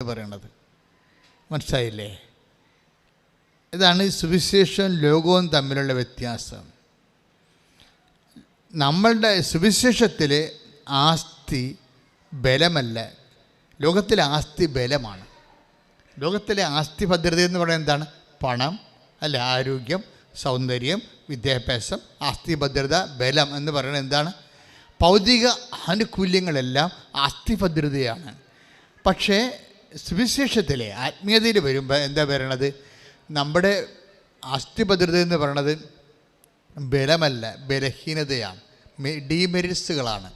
പറയുന്നത്. മനസ്സിലായില്ലേ? ഇതാണ് സുവിശേഷവും ലോകവും തമ്മിലുള്ള വ്യത്യാസം. നമ്മളുടെ സുവിശേഷത്തിൽ ആസ്തി ബലമല്ല, ലോകത്തിലെ ആസ്തി ബലമാണ്. ലോകത്തിലെ ആസ്തി ഭദ്രത എന്ന് പറയുന്നത് എന്താണ്? പണം, അല്ല, ആരോഗ്യം, സൗന്ദര്യം, വിദ്യാഭ്യാസം. ആസ്തി ഭദ്രത, ബലം എന്ന് പറയുന്നത് എന്താണ്? ഭൗതിക ആനുകൂല്യങ്ങളെല്ലാം ആസ്തി ഭദ്രതയാണ്. പക്ഷേ സുവിശേഷത്തിലെ ആത്മീയതയിൽ വരുമ്പോൾ എന്താ പറയണത്? നമ്മുടെ ആസ്തി ഭദ്രത എന്ന് പറയണത് ബലമല്ല, ബലഹീനതയാണ്, ഡീമെരിറ്റ്സുകളാണ്.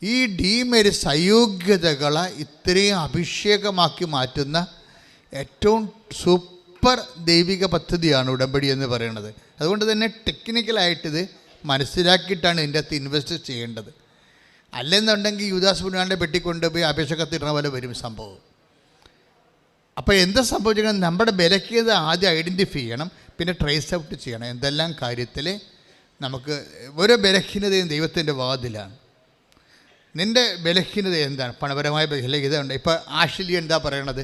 ഈ ഡീമെരിറ്റ്സ്, അയോഗ്യതകളെ ഇത്രയും അഭിഷേകമാക്കി മാറ്റുന്ന ഏറ്റവും സൂപ്പർ ദൈവിക പദ്ധതിയാണ് ഉടമ്പടി എന്ന് പറയുന്നത്. അതുകൊണ്ട് തന്നെ ടെക്നിക്കലായിട്ടിത് മനസ്സിലാക്കിയിട്ടാണ് ഇതിൻ്റെ അകത്ത് ഇൻവെസ്റ്റ് ചെയ്യേണ്ടത്. അല്ലെന്നുണ്ടെങ്കിൽ യൂദാസ് പുണ്യാളൻ്റെ പെട്ടിക്കൊണ്ടുപോയി അപേക്ഷകത്തിടുന്ന പോലെ വരും സംഭവം. അപ്പോൾ എന്താ സംഭവിച്ചാൽ നമ്മുടെ ബലഹീനത ആദ്യം ഐഡൻറ്റിഫൈ ചെയ്യണം, പിന്നെ ട്രേസ് ഔട്ട് ചെയ്യണം. എന്തെല്ലാം കാര്യത്തിൽ നമുക്ക് ഓരോ ബലഹീനതയും ദൈവത്തിൻ്റെ വാതിലാണ്. നിൻ്റെ ബലഹീനത എന്താണ്? പണപരമായ ബലഹീനത ഉണ്ട്. ഇപ്പോൾ ആഷിലി എന്താ പറയണത്?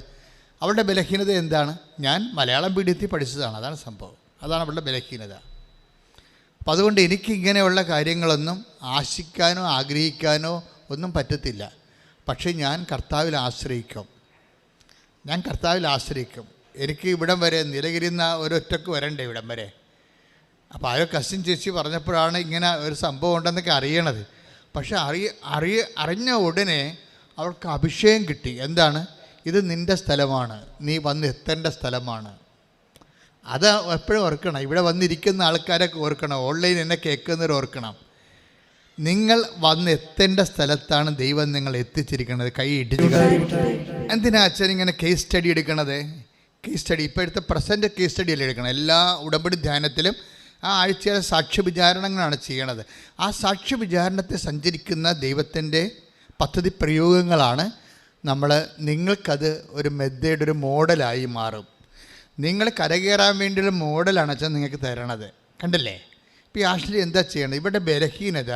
അവളുടെ ബലഹീനത എന്താണ്? ഞാൻ മലയാളം മീഡിയത്തിൽ പഠിച്ചതാണ്, അതാണ് സംഭവം, അതാണ് അവളുടെ ബലഹീനത. അപ്പം അതുകൊണ്ട് എനിക്ക് ഇങ്ങനെയുള്ള കാര്യങ്ങളൊന്നും ആശിക്കാനോ ആഗ്രഹിക്കാനോ ഒന്നും പറ്റത്തില്ല. പക്ഷേ ഞാൻ കർത്താവിൽ ആശ്രയിക്കും. എനിക്ക് ഇവിടം വരെ നീലഗിരിന്ന ഒരൊറ്റക്ക് വരണ്ടേ ഇവിടം വരെ. അപ്പോൾ ആരോ കസിൻ ചേച്ചി പറഞ്ഞപ്പോഴാണ് ഇങ്ങനെ ഒരു സംഭവം ഉണ്ടെന്നൊക്കെ അറിയണത്. പക്ഷെ അറിഞ്ഞ ഉടനെ അവൾക്ക് അഭിഷേകം കിട്ടി. എന്താണ്? ഇത് നിൻ്റെ സ്ഥലമാണ്, നീ വന്ന് എത്തേണ്ട സ്ഥലമാണ്. അത് എപ്പോഴും ഓർക്കണം. ഇവിടെ വന്നിരിക്കുന്ന ആൾക്കാരൊക്കെ ഓർക്കണം, ഓൺലൈൻ എന്നെ കേൾക്കുന്നവർ ഓർക്കണം. നിങ്ങൾ വന്ന് എത്തേണ്ട സ്ഥലത്താണ് ദൈവം നിങ്ങൾ എത്തിച്ചിരിക്കുന്നത്. കൈ ഇടിച്ച്. എന്തിനാ അച്ഛൻ ഇങ്ങനെ കേസ് സ്റ്റഡി എടുക്കണത്? കേസ് സ്റ്റഡി ഇപ്പോഴത്തെ പ്രസൻറ്റ് കേസ് സ്റ്റഡി അല്ലേ എടുക്കണം. എല്ലാ ഉടമ്പടി ധ്യാനത്തിലും ആ ആഴ്ചയിലെ സാക്ഷ്യ വിചാരണങ്ങളാണ് ചെയ്യണത്. ആ സാക്ഷ്യ വിചാരണത്തെ സഞ്ചരിക്കുന്ന ദൈവത്തിൻ്റെ പദ്ധതി പ്രയോഗങ്ങളാണ് നിങ്ങൾക്കത് ഒരു മെത്തേഡ്, ഒരു മോഡലായി മാറും. നിങ്ങൾ കരകയറാൻ വേണ്ടിയൊരു മോഡലാണ് അച്ഛൻ നിങ്ങൾക്ക് തരണത്. കണ്ടില്ലേ? ഇപ്പോൾ ഈ ആഷ്ലി എന്താ ചെയ്യണത്? ഇവിടെ ബലഹീനത,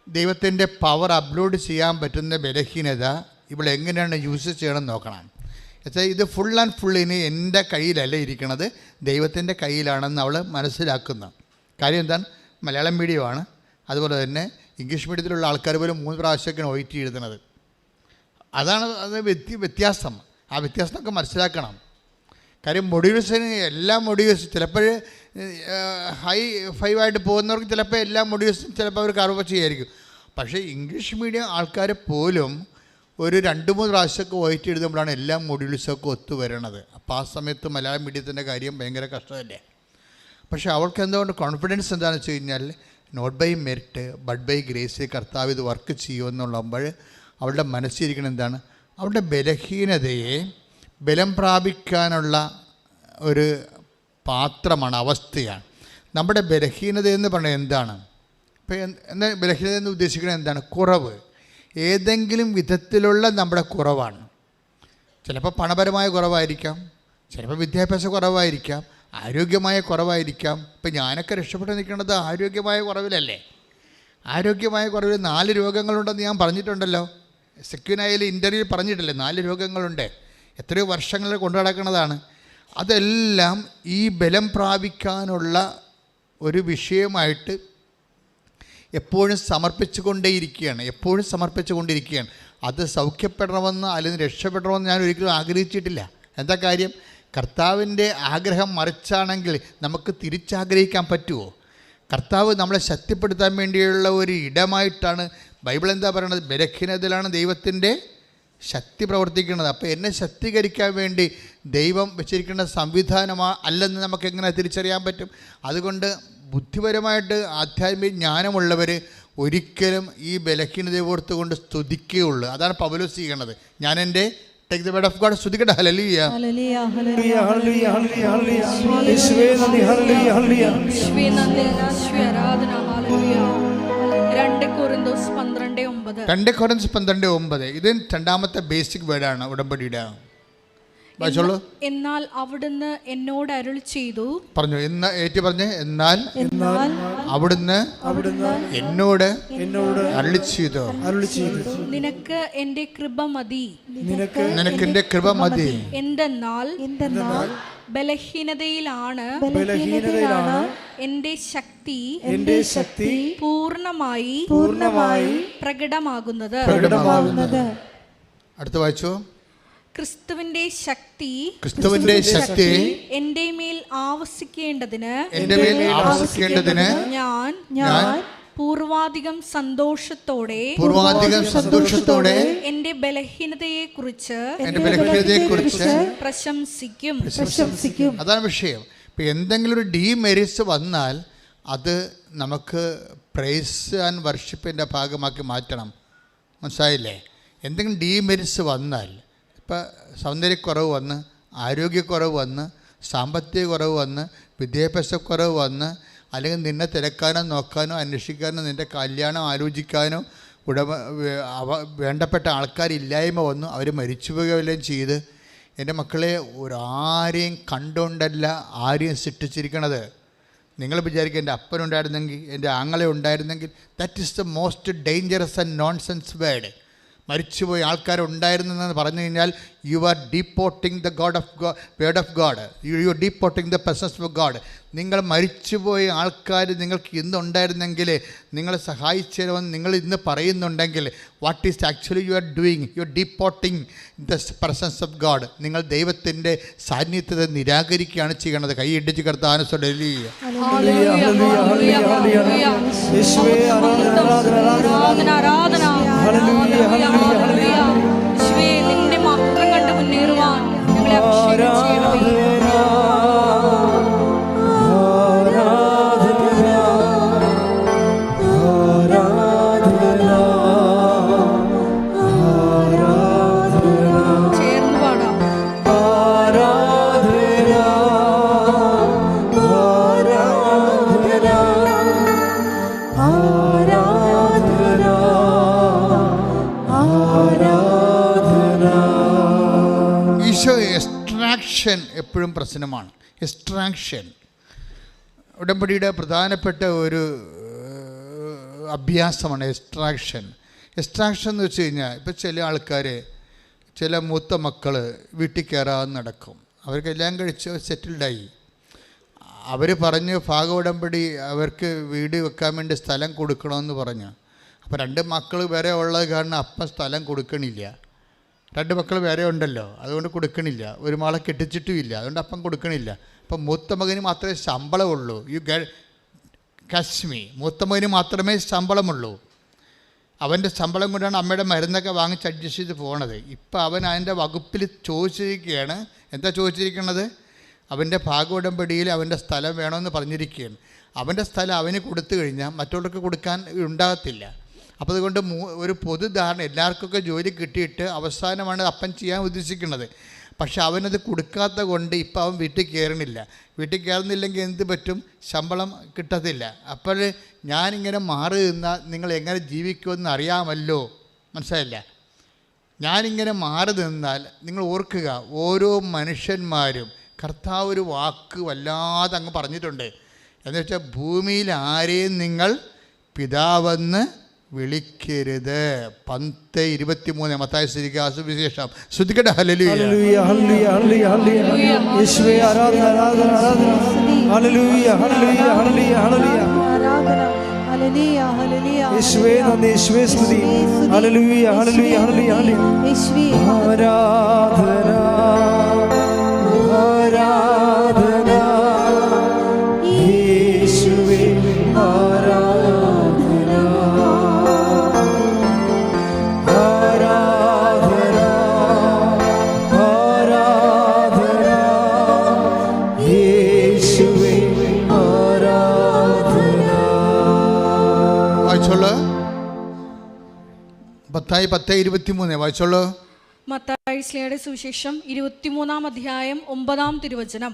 ദൈവത്തിൻ്റെ പവർ അപ്ലോഡ് ചെയ്യാൻ പറ്റുന്ന ബലഹീനത ഇവിടെ എങ്ങനെയാണ് യൂസ് ചെയ്യണമെന്ന് നോക്കണം. വെച്ചാൽ ഇത് ഫുൾ ആൻഡ് ഫുൾ ഇനി എൻ്റെ കയ്യിലല്ല ഇരിക്കണത്, ദൈവത്തിൻ്റെ കയ്യിലാണെന്ന് അവൾ മനസ്സിലാക്കുന്ന കാര്യം എന്താണ്? മലയാളം മീഡിയമാണ്, അതുപോലെ തന്നെ ഇംഗ്ലീഷ് മീഡിയത്തിലുള്ള ആൾക്കാർ പോലും 3 പ്രാവശ്യമൊക്കെയാണ് OIT എഴുതുന്നത്. അതാണ് വ്യത്യാസം. ആ വ്യത്യാസമൊക്കെ മനസ്സിലാക്കണം. കാര്യം മൊഡ്യൂൾസിന് എല്ലാ മൊഡ്യൂൾസും ചിലപ്പോൾ ഹൈ 5 ആയിട്ട് പോകുന്നവർക്ക് ചിലപ്പോൾ എല്ലാ മൊഡ്യൂൾസും ചിലപ്പോൾ അവർ കർവ് ചെയ്യായിരിക്കും. പക്ഷേ ഇംഗ്ലീഷ് മീഡിയം ആൾക്കാർ പോലും ഒരു 2-3 പ്രാവശ്യമൊക്കെ OIT എഴുതുമ്പോഴാണ് എല്ലാ മൊഡ്യൂൾസൊക്കെ ഒത്തുവരണത്. അപ്പോൾ ആ സമയത്ത് മലയാളം മീഡിയത്തിൻ്റെ കാര്യം ഭയങ്കര കഷ്ടമല്ലേ. പക്ഷേ അവൾക്ക് എന്തുകൊണ്ട് കോൺഫിഡൻസ് എന്താണെന്ന് വെച്ച് കഴിഞ്ഞാൽ not by merit but by grace കർത്താവ് ഇത് വർക്ക് ചെയ്യുമെന്നുള്ളപ്പോൾ അവളുടെ മനസ്സിരിക്കണം എന്താണ്? അവളുടെ ബലഹീനതയെ ബലം പ്രാപിക്കാനുള്ള ഒരു പാത്രമാണ്, അവസ്ഥയാണ്. നമ്മുടെ ബലഹീനത എന്ന് പറഞ്ഞാൽ എന്താണ്? ഇപ്പോൾ എന്താ ബലഹീനത എന്ന് ഉദ്ദേശിക്കുന്നത്? എന്താണ്? കുറവ്, ഏതെങ്കിലും വിധത്തിലുള്ള നമ്മുടെ കുറവാണ്. ചിലപ്പോൾ പണപരമായ കുറവായിരിക്കാം, ചിലപ്പോൾ വിദ്യാഭ്യാസ കുറവായിരിക്കാം, ആരോഗ്യമായ കുറവായിരിക്കാം. ഇപ്പം ഞാനൊക്കെ രക്ഷപ്പെട്ട് നിൽക്കുന്നത് ആരോഗ്യമായ കുറവിലല്ലേ. ആരോഗ്യമായ കുറവിൽ 4 രോഗങ്ങളുണ്ടെന്ന് ഞാൻ പറഞ്ഞിട്ടുണ്ടല്ലോ. സെക്യൂനായിൽ ഇൻ്റർവ്യൂ പറഞ്ഞിട്ടില്ലേ? 4 രോഗങ്ങളുണ്ട്. എത്രയോ വർഷങ്ങൾ കൊണ്ടു നടക്കുന്നതാണ്. അതെല്ലാം ഈ ബലം പ്രാപിക്കാനുള്ള ഒരു വിഷയമായിട്ട് എപ്പോഴും സമർപ്പിച്ചുകൊണ്ടേയിരിക്കുകയാണ്. അത് സൗഖ്യപ്പെടണമെന്ന് അല്ലെങ്കിൽ രക്ഷപ്പെടണമെന്ന് ഞാൻ ഒരിക്കലും ആഗ്രഹിച്ചിട്ടില്ല. എന്താ കാര്യം? കർത്താവിൻ്റെ ആഗ്രഹം മറിച്ചാണെങ്കിൽ നമുക്ക് തിരിച്ചാഗ്രഹിക്കാൻ പറ്റുമോ? കർത്താവ് നമ്മളെ ശക്തിപ്പെടുത്താൻ വേണ്ടിയുള്ള ഒരു ഇടമായിട്ടാണ് ബൈബിൾ എന്താ പറയണത്? ബലഹീനതയിലാണ് ദൈവത്തിൻ്റെ ശക്തി പ്രവർത്തിക്കുന്നത്. അപ്പോൾ എന്നെ ശക്തീകരിക്കാൻ വേണ്ടി ദൈവം വെച്ചിരിക്കുന്ന അല്ലെന്ന് നമുക്ക് എങ്ങനെ തിരിച്ചറിയാൻ പറ്റും? അതുകൊണ്ട് ബുദ്ധിപരമായിട്ട് ആധ്യാത്മിക ജ്ഞാനമുള്ളവർ ഒരിക്കലും ഈ ബലഹീനതയെ ഓർത്തുകൊണ്ട് സ്തുതിക്കുകയുള്ളൂ. അതാണ് പൗലോസ് ചെയ്യണത്. ഞാൻ എൻ്റെ Take the word of God. സ്തുതിക്കട്ടെ. ഹല്ലേലൂയ. ഹല്ലേലൂയ. ഹല്ലേലൂയ. ഹല്ലേലൂയ. ഹല്ലേലൂയ. യേശുവേ നന്ദി. ഹല്ലേലൂയ. ഹല്ലേലൂയ. യേശുവേ നന്ദി. യേശുവേ ആരാധന. ഹല്ലേലൂയ. 2 കൊരിന്തോസ് 12:9. 2 കൊരിന്തോസ് 12:9. ഇത് രണ്ടാമത്തെ ബേസിക് വേർഡാണ് ഉടമ്പടിയുടെ. വായിച്ചോളൂ. എന്നാൽ അവിടുന്ന് എന്നോട് അരുളി ചെയ്തു. പറഞ്ഞു, എന്ന് ഏറ്റു പറഞ്ഞ്, എന്നാൽ അവിടുന്ന് എന്നോട് അരുളി ചെയ്തു. നിനക്ക് എന്റെ കൃപ മതി. നിനക്ക് എന്റെ കൃപ മതി. എന്തെന്നാൽ ബലഹീനതയിലാണ് എന്റെ ശക്തി പൂർണ്ണമായി പ്രകടമാകുന്നത്. അടുത്ത വായിച്ചു. ക്രിസ്തുവിന്റെ ശക്തി എന്റെ മേൽ ആവസിക്കേണ്ടതിന് ഞാൻ പൂർവാധികം സന്തോഷത്തോടെ എന്റെ ബലഹീനതയെ കുറിച്ച് പ്രശംസിക്കും. അതാണ് വിഷയം. ഇപ്പൊ എന്തെങ്കിലും ഒരു ഡീമെറിറ്റ്സ് വന്നാൽ അത് നമുക്ക് പ്രൈസ് ആൻഡ് വർഷിപ്പിന്റെ ഭാഗമാക്കി മാറ്റണം. മനസ്സിലായില്ലേ? എന്തെങ്കിലും ഡീമെറിറ്റ്സ് വന്നാൽ, ഇപ്പം സൗന്ദര്യക്കുറവ് വന്ന്, ആരോഗ്യക്കുറവ് വന്ന്, സാമ്പത്തിക കുറവ് വന്ന്, വിദ്യാഭ്യാസക്കുറവ് വന്ന്, അല്ലെങ്കിൽ നിന്നെ തിരക്കാനോ നോക്കാനോ അന്വേഷിക്കാനോ നിൻ്റെ കല്യാണം ആലോചിക്കാനോ വേണ്ടപ്പെട്ട ആൾക്കാരില്ലായ്മ വന്നു, അവർ മരിച്ചു പോവുകയെല്ലാം ചെയ്ത്, എൻ്റെ മക്കളെ ഒരാരെയും കണ്ടുകൊണ്ടല്ല ആരെയും സൃഷ്ടിച്ചിരിക്കണത്. നിങ്ങൾ വിചാരിക്കുക എൻ്റെ അപ്പനുണ്ടായിരുന്നെങ്കിൽ, എൻ്റെ ആങ്ങളെ ഉണ്ടായിരുന്നെങ്കിൽ. That is the most dangerous and nonsense word. മരിച്ചുപോയി ആൾക്കാരുണ്ടായിരുന്നെന്ന് പറഞ്ഞു കഴിഞ്ഞാൽ you are deporting the word of God. You are deporting the presence of God. നിങ്ങൾ മരിച്ചുപോയ ആൾക്കാർ നിങ്ങൾക്ക് ഇന്നുണ്ടായിരുന്നെങ്കിൽ, നിങ്ങളെ സഹായിച്ചതെന്ന് നിങ്ങൾ ഇന്ന് പറയുന്നുണ്ടെങ്കിൽ, what is actually you are doing? You are deporting the presence of God. നിങ്ങൾ ദൈവത്തിൻ്റെ സാന്നിധ്യത്തെ നിരാകരിക്കുകയാണ് ചെയ്യണത്. കൈ ഇടിച്ച് കർത്താവിനെ നിന്റെ മാത്രം കണ്ട് മുന്നേറുവാൻ ഞങ്ങളെ ചേർന്ന് പാടാം. ഈശോ എക്സ്ട്രാക്ഷൻ എപ്പോഴും പ്രശ്നമാണ്. എക്സ്ട്രാക്ഷൻ ഉടമ്പടിയുടെ പ്രധാനപ്പെട്ട ഒരു അഭ്യാസമാണ് എക്സ്ട്രാക്ഷൻ. എക്സ്ട്രാക്ഷൻ എന്ന് വെച്ച് കഴിഞ്ഞാൽ, ഇപ്പോൾ ചില ആൾക്കാർ, ചില മൂത്ത മക്കൾ വീട്ടിൽ കയറാതെ നടക്കും. അവർക്കെല്ലാം കഴിച്ച് സെറ്റിൽഡായി. അവർ പറഞ്ഞ് ഉടമ്പടി അവർക്ക് വീട് വെക്കാൻ വേണ്ടി സ്ഥലം കൊടുക്കണമെന്ന് പറഞ്ഞു. അപ്പോൾ 2 മക്കൾ വേറെ ഉള്ളത് കാരണം അപ്പം സ്ഥലം കൊടുക്കണില്ല. 2 മക്കൾ വേറെ ഉണ്ടല്ലോ, അതുകൊണ്ട് കൊടുക്കണില്ല. ഒരു മകളെ കെട്ടിച്ചിട്ടുമില്ല, അതുകൊണ്ട് അപ്പം കൊടുക്കണില്ല. അപ്പം മൂത്ത മകന് മാത്രമേ ശമ്പളമുള്ളൂ. കാശ്മീർ മൂത്ത മകന് മാത്രമേ ശമ്പളമുള്ളൂ. അവൻ്റെ ശമ്പളം കൊണ്ടാണ് അമ്മയുടെ മരുന്നൊക്കെ വാങ്ങിച്ച് അഡ്ജസ്റ്റ് ചെയ്ത് പോകണത്. ഇപ്പം അവൻ അതിൻ്റെ വകുപ്പിൽ ചോദിച്ചിരിക്കുകയാണ്. എന്താ ചോദിച്ചിരിക്കുന്നത്? അവൻ്റെ ഉടമ്പടിയിൽ അവൻ്റെ സ്ഥലം വേണമെന്ന് പറഞ്ഞിരിക്കുകയാണ്. അവൻ്റെ സ്ഥലം അവന് കൊടുത്തു കഴിഞ്ഞാൽ മറ്റുള്ളവർക്ക് കൊടുക്കാൻ ഉണ്ടാകത്തില്ല. അപ്പോൾ അതുകൊണ്ട് ഒരു പൊതുധാരണ, എല്ലാവർക്കൊക്കെ ജോലി കിട്ടിയിട്ട് അവസാനമാണ് അപ്പൻ ചെയ്യാൻ ഉദ്ദേശിക്കുന്നത്. പക്ഷെ അവനത് കൊടുക്കാത്ത കൊണ്ട് ഇപ്പം അവൻ വീട്ടിൽ കയറണില്ല. വീട്ടിൽ കയറുന്നില്ലെങ്കിൽ എന്ത് പറ്റും? ശമ്പളം കിട്ടത്തില്ല. അപ്പോൾ ഞാനിങ്ങനെ മാറി നിന്നാൽ നിങ്ങൾ എങ്ങനെ ജീവിക്കുമെന്ന് അറിയാമല്ലോ. മനസ്സിലായില്ല? ഞാനിങ്ങനെ മാറി നിന്നാൽ നിങ്ങൾ ഓർക്കുക, ഓരോ മനുഷ്യന്മാരും കർത്താവ് ഒരു വാക്ക് വല്ലാതെ അങ്ങ് പറഞ്ഞിട്ടുണ്ട്. എന്ന് വെച്ചാൽ ഭൂമിയിൽ ആരെയും നിങ്ങൾ പിതാവെന്ന് വിളിക്കരുത്. 10:23 മത്തായി സുവിശേഷം. ശ്രദ്ധിക്കട്ടെ. ഹല്ലേലൂയ ഹല്ലേലൂയ ഹല്ലേലൂയ ഹല്ലേലൂയ. യേശുവേ ആരാധന ആരാധന ആരാധന. ഹല്ലേലൂയ ഹല്ലേലൂയ ഹല്ലേലൂയ ഹല്ലേലൂയ. ആരാധന. ഹല്ലേലൂയ ഹല്ലേലൂയ. യേശുവേ നന്ദി, യേശുവേ സ്തുതി. ഹല്ലേലൂയ ഹല്ലേലൂയ ഹല്ലേലൂയ ഹല്ലേലൂയ. യേശുവേ ആരാധന ആരാധന. യേശുവേ ആരാധന ആരാധന ആരാധന. യേശുവേ ആരാധന. വായിച്ചോളൂ. മത്തായി 10:23 വായിച്ചോളൂ. മത്തായി ശ്ലീഹയുടെ സുവിശേഷം 23-ാം അധ്യായം 9-ാം തിരുവചനം.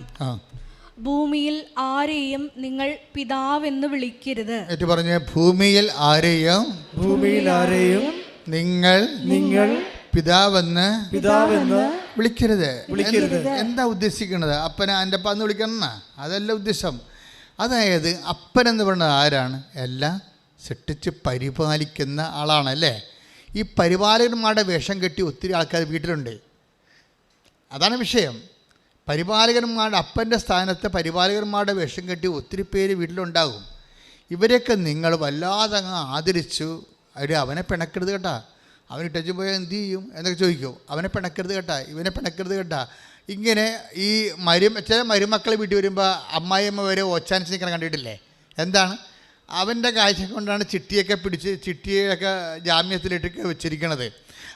ഭൂമിയിൽ ആരെയും നിങ്ങൾ പിതാവെന്ന് വിളിക്കരുത്. ഏറ്റു പറഞ്ഞ ഭൂമിയിൽ ആരെയും നിങ്ങൾ പിതാവെന്ന് വിളിക്കരുത്. എന്താ ഉദ്ദേശിക്കുന്നത്? അപ്പനെ എൻ്റെ അപ്പ എന്ന് വിളിക്കണം, അതല്ല ഉദ്ദേശം. അതായത് അപ്പൻ എന്ന് പറയുന്നത് ആരാണ്? എല്ലാം സൃഷ്ടിച്ച് പരിപാലിക്കുന്ന ആളാണല്ലേ. ഈ പരിപാലകന്മാരുടെ വേഷം കെട്ടി ഒത്തിരി ആൾക്കാർ വീട്ടിലുണ്ട്. അതാണ് വിഷയം. പരിപാലകന്മാരുടെ അപ്പൻ്റെ സ്ഥാനത്ത് പരിപാലകന്മാരുടെ വേഷം കെട്ടി ഒത്തിരി പേര് വീട്ടിലുണ്ടാകും. ഇവരെയൊക്കെ നിങ്ങൾ വല്ലാതെ അങ്ങ് ആദരിച്ചു. അവനെ പിണക്കരുത് കേട്ടാ, അവൻ ഇട്ടു പോയാൽ എന്ത് ചെയ്യും എന്നൊക്കെ ചോദിക്കും. അവനെ പിണക്കരുത് കേട്ടാ, ഇവനെ പിണക്കരുത് കേട്ടാ. ഇങ്ങനെ ഈ ചില മരുമക്കൾ വീട്ടിൽ വരുമ്പോൾ അമ്മായിയമ്മ വരെ ഓച്ചാനിച്ച് നിൽക്കണം കണ്ടിട്ടില്ലേ? എന്താണ്? അവൻ്റെ കാഴ്ച കൊണ്ടാണ് ചിട്ടിയൊക്കെ പിടിച്ച് ചിട്ടിയൊക്കെ ജാമ്യത്തിലിട്ടൊക്കെ വെച്ചിരിക്കണത്.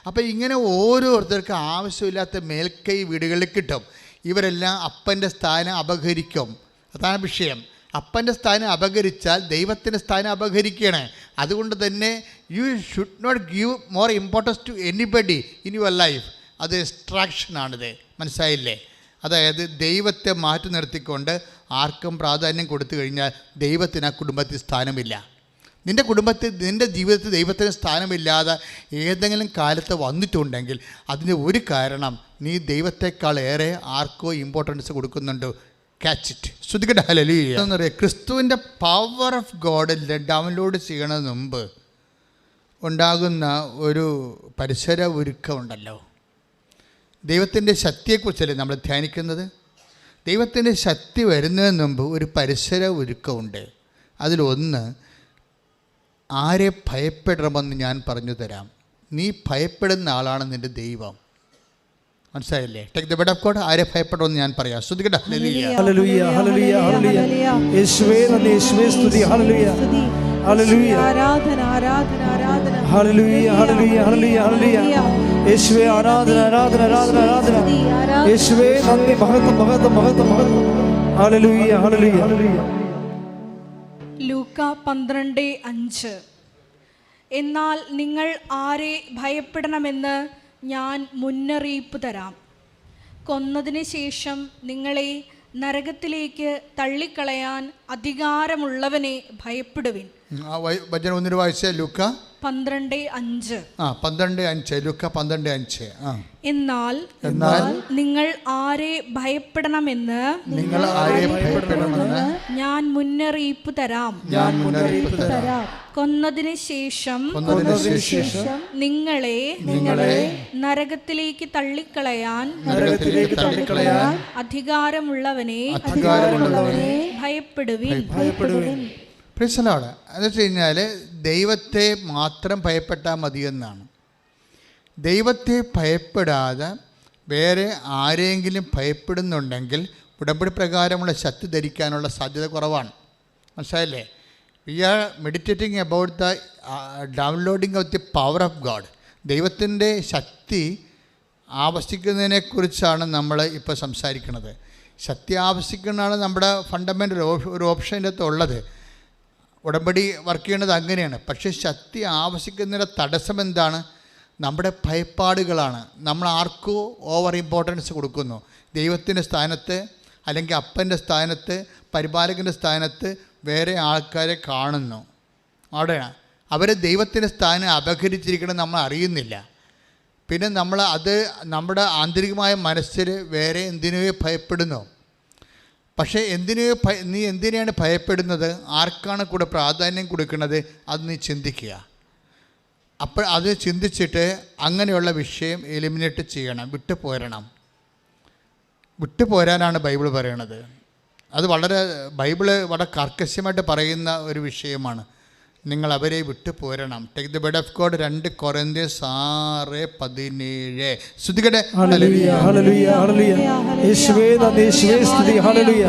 അപ്പോൾ ഇങ്ങനെ ഓരോരുത്തർക്ക് ആവശ്യമില്ലാത്ത മേൽക്കൈ വീടുകളിൽ കിട്ടും. ഇവരെല്ലാം അപ്പൻ്റെ സ്ഥാനം അപഹരിക്കും. അതാണ് വിഷയം. അപ്പൻ്റെ സ്ഥാനം അപഹരിച്ചാൽ ദൈവത്തിൻ്റെ സ്ഥാനം അപഹരിക്കുകയാണ്. അതുകൊണ്ട് തന്നെ you should not give more importance to anybody in your life. അത് ഡിസ്ട്രാക്ഷനാണിത്. മനസ്സിലായില്ലേ? അതായത് ദൈവത്തെ മാറ്റി നിർത്തിക്കൊണ്ട് ആർക്കും പ്രാധാന്യം കൊടുത്തു കഴിഞ്ഞാൽ ദൈവത്തിന് ആ കുടുംബത്തിൽ സ്ഥാനമില്ല. നിൻ്റെ കുടുംബത്തിൽ, നിൻ്റെ ജീവിതത്തിൽ ദൈവത്തിന് സ്ഥാനമില്ലാതെ ഏതെങ്കിലും കാലത്ത് വന്നിട്ടുണ്ടെങ്കിൽ അതിന് ഒരു കാരണം നീ ദൈവത്തെക്കാൾ ഏറെ ആർക്കോ ഇമ്പോർട്ടൻസ് കൊടുക്കുന്നുണ്ട്. Catch it. ശ്രുതികട ഹല്ലേലൂയ എന്ന് പറയുക. ക്രിസ്തുവിൻ്റെ പവർ ഓഫ് ഗോഡ് ഡൗൺലോഡ് ചെയ്യണതിന് മുമ്പ് ഉണ്ടാകുന്ന ഒരു പരിസര ഒരുക്കമുണ്ടല്ലോ. ദൈവത്തിൻ്റെ ശക്തിയെക്കുറിച്ചല്ലേ നമ്മൾ ധ്യാനിക്കുന്നത്. ദൈവത്തിൻ്റെ ശക്തി വരുന്നതിന് മുമ്പ് ഒരു പരിസര ഒരുക്കമുണ്ട്. അതിലൊന്ന്, ആരെ ഭയപ്പെടണമെന്ന് ഞാൻ പറഞ്ഞു തരാം. നീ ഭയപ്പെടുന്ന ആളാണ് നിൻ്റെ ദൈവം. മനസ്സിലായില്ലേ? Take the word of God. ആരെ ഭയപ്പെടണമെന്ന് ഞാൻ പറയാം. ശ്രുതികട ഹല്ലേലൂയ ഹല്ലേലൂയ ഹല്ലേലൂയ ഹല്ലേലൂയ. യേശുവേ നന്ദി, യേശുവേ സ്തുതി. ഹല്ലേലൂയ ഹല്ലേലൂയ. ആരാധന ആരാധന ആരാധന. ഹല്ലേലൂയ ഹല്ലേലൂയ ഹല്ലേലൂയ ഹല്ലേലൂയ. യേശുവേ ആരാധന ആരാധന ആരാധന ആരാധന. യേശുവേ നന്ദി, മഹത്വം മഹത്വം മഹത്വം മഹത്വം. ഹല്ലേലൂയ ഹല്ലേലൂയ ഹല്ലേലൂയ. ലൂക്ക 12:5. എന്നാൽ നിങ്ങൾ ആരെ ഭയപ്പെടണമെന്ന് ഞാൻ മുന്നറിയിപ്പ് തരാം. കൊന്നതിന് ശേഷം നിങ്ങളെ നരകത്തിലേക്ക് തള്ളിക്കളയാൻ അധികാരമുള്ളവനെ ഭയപ്പെടുവിൻ. വചനം ഒന്നിന് വായിച്ചേ. ലൂക്ക 12:5. 12:5. ലൂക്ക 12:5. എന്നാൽ നിങ്ങൾ ആരെ ഭയപ്പെടണമെന്ന് ഞാൻ മുന്നറിയിപ്പ് തരാം. കൊന്നതിന് ശേഷം നിങ്ങളെ നരകത്തിലേക്ക് തള്ളിക്കളയാൻ അധികാരമുള്ളവനെ ഭയപ്പെടുവിൻ. പ്രിയപ്പെട്ടവരെ, എന്ന് വെച്ച് കഴിഞ്ഞാൽ ദൈവത്തെ മാത്രം ഭയപ്പെട്ടാൽ മതിയെന്നാണ്. ദൈവത്തെ ഭയപ്പെടാതെ വേറെ ആരെങ്കിലും ഭയപ്പെടുന്നുണ്ടെങ്കിൽ ഉടമ്പടി പ്രകാരമുള്ള ശക്തി ധരിക്കാനുള്ള സാധ്യത കുറവാണ്. മനസ്സിലായില്ലേ? We are meditating about the downloading of the power of God. ദൈവത്തിൻ്റെ ശക്തി ആവശ്യിക്കുന്നതിനെക്കുറിച്ചാണ് നമ്മൾ ഇപ്പോൾ സംസാരിക്കുന്നത്. ശക്തി ആവശ്യിക്കുന്നതാണ് നമ്മുടെ ഫണ്ടമെൻ്റൽ ഒരു ഓപ്ഷൻ്റെ അകത്ത് ഉള്ളത്. ഉടമ്പടി വർക്ക് ചെയ്യേണ്ടത് അങ്ങനെയാണ്. പക്ഷേ ശക്തി ആവശ്യിക്കുന്നതിൻ്റെ തടസ്സം എന്താണ്? നമ്മുടെ ഭയപ്പാടുകളാണ്. നമ്മൾ ആർക്കോ ഓവർ ഇമ്പോർട്ടൻസ് കൊടുക്കുന്നു. ദൈവത്തിൻ്റെ സ്ഥാനത്ത് അല്ലെങ്കിൽ അപ്പൻ്റെ സ്ഥാനത്ത് പരിപാലകൻ്റെ സ്ഥാനത്ത് വേറെ ആൾക്കാരെ കാണുന്നു. അവിടെയാണ് അവർ ദൈവത്തിൻ്റെ സ്ഥാനം അപഹരിച്ചിരിക്കണം, നമ്മൾ അറിയുന്നില്ല. പിന്നെ നമ്മൾ അത് നമ്മുടെ ആന്തരികമായ മനസ്സിൽ വേറെ എന്തിനെയോ ഭയപ്പെടുന്നു. പക്ഷേ നീ എന്തിനെയാണ് ഭയപ്പെടുന്നത്? ആർക്കാണ് കൂടെ പ്രാധാന്യം കൊടുക്കുന്നത്? അത് നീ ചിന്തിക്കുക. അപ്പോൾ അത് ചിന്തിച്ചിട്ട് അങ്ങനെയുള്ള വിഷയം എലിമിനേറ്റ് ചെയ്യണം, വിട്ടുപോരാനാണ് ബൈബിൾ പറയണത്. അത് ബൈബിള് വളരെ കർക്കശമായിട്ട് പറയുന്ന ഒരു വിഷയമാണ്. നിങ്ങൾ അവരെ വിട്ടു പോരണം. Take the word of God. 2 കൊരിന്ത്യർ 6:17. ശ്രുതികടെ ഹല്ലേലൂയ ഹല്ലേലൂയ ഹല്ലേലൂയ. യേശുവേ നന്ദി, യേശുവേ സ്തുതി. ഹല്ലേലൂയ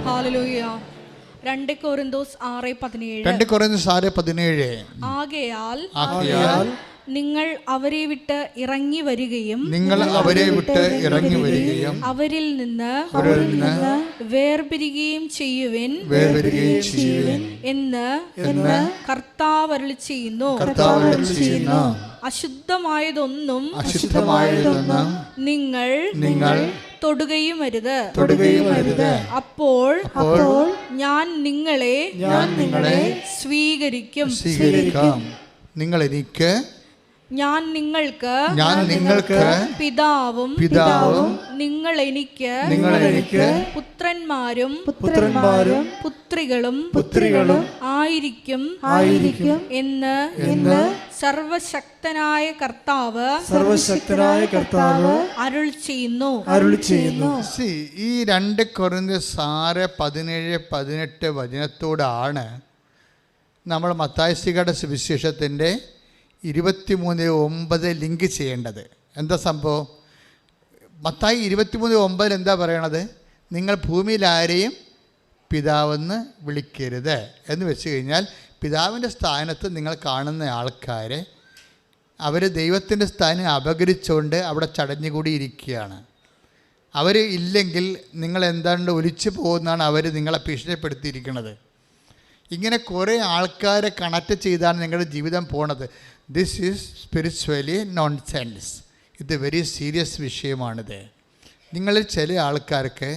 ഹല്ലേലൂയ. 2 കൊരിന്ത്യർ 6:17. ആകയാൽ നിങ്ങൾ അവരെ വിട്ട് ഇറങ്ങി വരികയും അവരിൽ നിന്ന് വേർപിരിയുകയും ചെയ്യുവിൻ എന്ന് കർത്താവ് അരുളി ചെയ്യുന്നു. അശുദ്ധമായതൊന്നും നിങ്ങൾ തൊടുകയും അരുത്. അപ്പോൾ ഞാൻ നിങ്ങളെ സ്വീകരിക്കും. നിങ്ങൾ എനിക്ക് ഞാൻ നിങ്ങൾക്ക് പിതാവും നിങ്ങൾ എനിക്ക് പുത്രന്മാരും പുത്രികളും ആയിരിക്കും എന്ന് സർവശക്തനായ കർത്താവ് അരുൾ ചെയ്യുന്നു. ഈ 2 കൊരിന്ത്യർ 6:17-18 വചനത്തോടാണ് നമ്മൾ മത്തായിയുടെ സുവിശേഷത്തിൻ്റെ 23:9 ലിങ്ക് ചെയ്യേണ്ടത്. എന്താ സംഭവം? മത്തായി 23:9 എന്താ പറയണത്? നിങ്ങൾ ഭൂമിയിൽ ആരെയും പിതാവെന്ന് വിളിക്കരുത് എന്ന് വെച്ച് കഴിഞ്ഞാൽ പിതാവിൻ്റെ സ്ഥാനത്ത് നിങ്ങൾ കാണുന്ന ആൾക്കാരെ അവർ ദൈവത്തിൻ്റെ സ്ഥാനം അപകരിച്ചുകൊണ്ട് അവിടെ ചടഞ്ഞുകൂടി ഇരിക്കുകയാണ്. അവർ ഇല്ലെങ്കിൽ നിങ്ങൾ എന്താണ്ട് ഒലിച്ചു പോകുന്നതാണ് അവർ നിങ്ങളെ ഭീഷണിപ്പെടുത്തിയിരിക്കുന്നത്. ഇങ്ങനെ കുറേ ആൾക്കാരെ കണക്ട് ചെയ്താണ് നിങ്ങളുടെ ജീവിതം പോണത്. This is spiritually nonsense. ഇത് വെരി സീരിയസ് വിഷയമാണിത്. നിങ്ങളിൽ ചില ആൾക്കാർക്ക്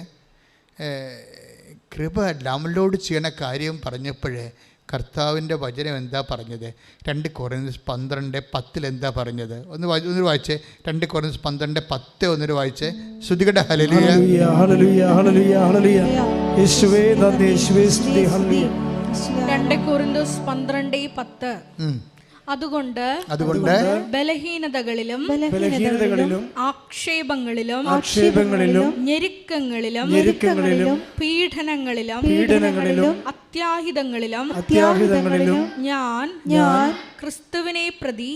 കൃപ ഡൗൺലോഡ് ചെയ്യണ കാര്യം പറഞ്ഞപ്പോഴേ കർത്താവിൻ്റെ വചനം എന്താ പറഞ്ഞത്? 2 കൊരിന്ത്യർ 12:10 എന്താ പറഞ്ഞത്? ഒന്ന് വായിച്ചേ. 2 കൊരിന്ത്യർ 12:10 ഒന്നൊരു വായിച്ചേ. ശ്രുതികട ഹല്ലേലൂയ ഹല്ലേലൂയ ഹല്ലേലൂയ ഹല്ലേലൂയ യേശുവേ നന്ദി, യേശുവേ സ്തുതി ഹല്ലേലൂയ. 2 കൊരിന്ത്യർ 12:10 അതുകൊണ്ട് ബലഹീനതകളിലും ആക്ഷേപങ്ങളിലും ഞെരുക്കങ്ങളിലും പീഡനങ്ങളിലും അത്യാഹിതങ്ങളിലും ഞാൻ ക്രിസ്തുവിനെ പ്രതി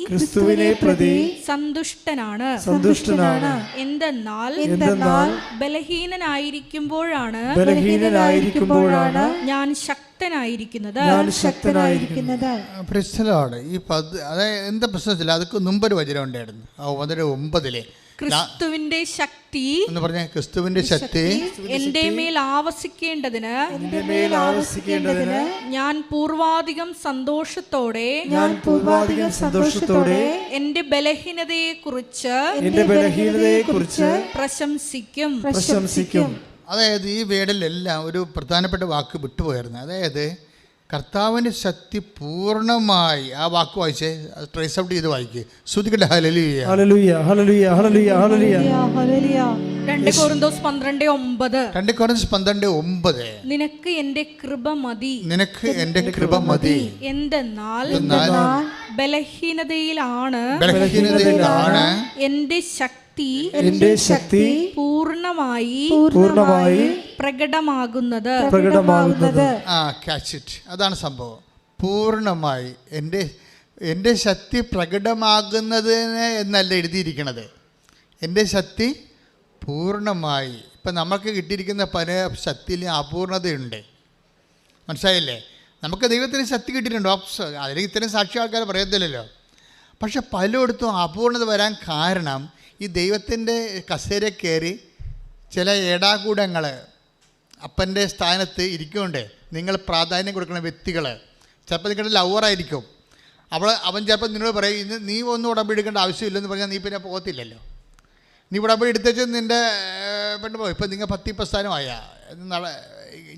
സന്തുഷ്ടനാണ്. എന്തെന്നാൽ ബലഹീനനായിരിക്കുമ്പോഴാണ് ഞാൻ ശക്തനായിരിക്കുന്നത്. ഈ അതായത് എന്താ പ്രശ്നത്തില്ല, അതൊക്കെ മുമ്പൊരു വചനം ഉണ്ടായിരുന്നു. 9 ക്രിസ്തുവിന്റെ ശക്തി എന്ന് പറഞ്ഞ ക്രിസ്തുവിന്റെ ശക്തി എന്റെ മേൽ ആവസിക്കേണ്ടതിന് ഞാൻ പൂർവാധികം സന്തോഷത്തോടെ എന്റെ ബലഹീനതയെ കുറിച്ച് പ്രശംസിക്കും. അതായത് ഈ വേടലെല്ലാം ഒരു പ്രധാനപ്പെട്ട വാക്ക് വിട്ടുപോയിരുന്നു. അതായത് കർത്താവിൻ്റെ ശക്തി പൂർണ്ണമായി, ആ വാക്ക് വായിച്ചേ, ട്രേസ് ഔട്ട് ചെയ്ത് വായിക്കുക. ശ്രുതികട ഹല്ലേലൂയ ഹല്ലേലൂയ ഹല്ലേലൂയ ഹല്ലേലൂയ ഹല്ലേലൂയ. 2 കൊരിന്ത്യർ 12:9 നിനക്ക് എന്റെ കൃപ മതി എന്തെന്നാൽ ബലഹീനതയിലാണ് എന്റെ ശക്തി പൂർണ്ണമായി പ്രകടമാകുന്നത്. അതാണ് സംഭവം. പൂർണ്ണമായി എൻ്റെ ശക്തി പ്രകടമാകുന്നതിന് എന്നല്ല എഴുതിയിരിക്കണത്. എൻ്റെ ശക്തി പൂർണ്ണമായി. ഇപ്പം നമുക്ക് കിട്ടിയിരിക്കുന്ന പല ശക്തിയിലും അപൂർണതയുണ്ട്. മനസ്സിലായില്ലേ? നമുക്ക് ദൈവത്തിന് ശക്തി കിട്ടിയിട്ടുണ്ട്. അതിൽ ഇത്രയും സാക്ഷി ആൾക്കാർ പറയത്തില്ലല്ലോ. പക്ഷെ പലയിടത്തും അപൂർണത വരാൻ കാരണം ഈ ദൈവത്തിൻ്റെ കസേര കയറി ചില ഏടാകൂടങ്ങൾ അപ്പൻ്റെ സ്ഥാനത്ത് ഇരിക്കുന്നുണ്ട്. നിങ്ങൾ പ്രാധാന്യം കൊടുക്കുന്ന വ്യക്തികൾ, ചിലപ്പോൾ നിങ്ങളുടെ ലവറായിരിക്കും. അവൻ ചിലപ്പോൾ നിന്നോട് പറയും, ഇന്ന് നീ ഒന്നും ഉടമ്പടി എടുക്കേണ്ട ആവശ്യമില്ലെന്ന് പറഞ്ഞാൽ നീ പിന്നെ പോകത്തില്ലല്ലോ. നീ ഉടമ്പടി എടുത്തേച്ച് നിൻ്റെ പെണ്ണ് പോയി, ഇപ്പം നിങ്ങൾ 10 സ്ഥാനമായ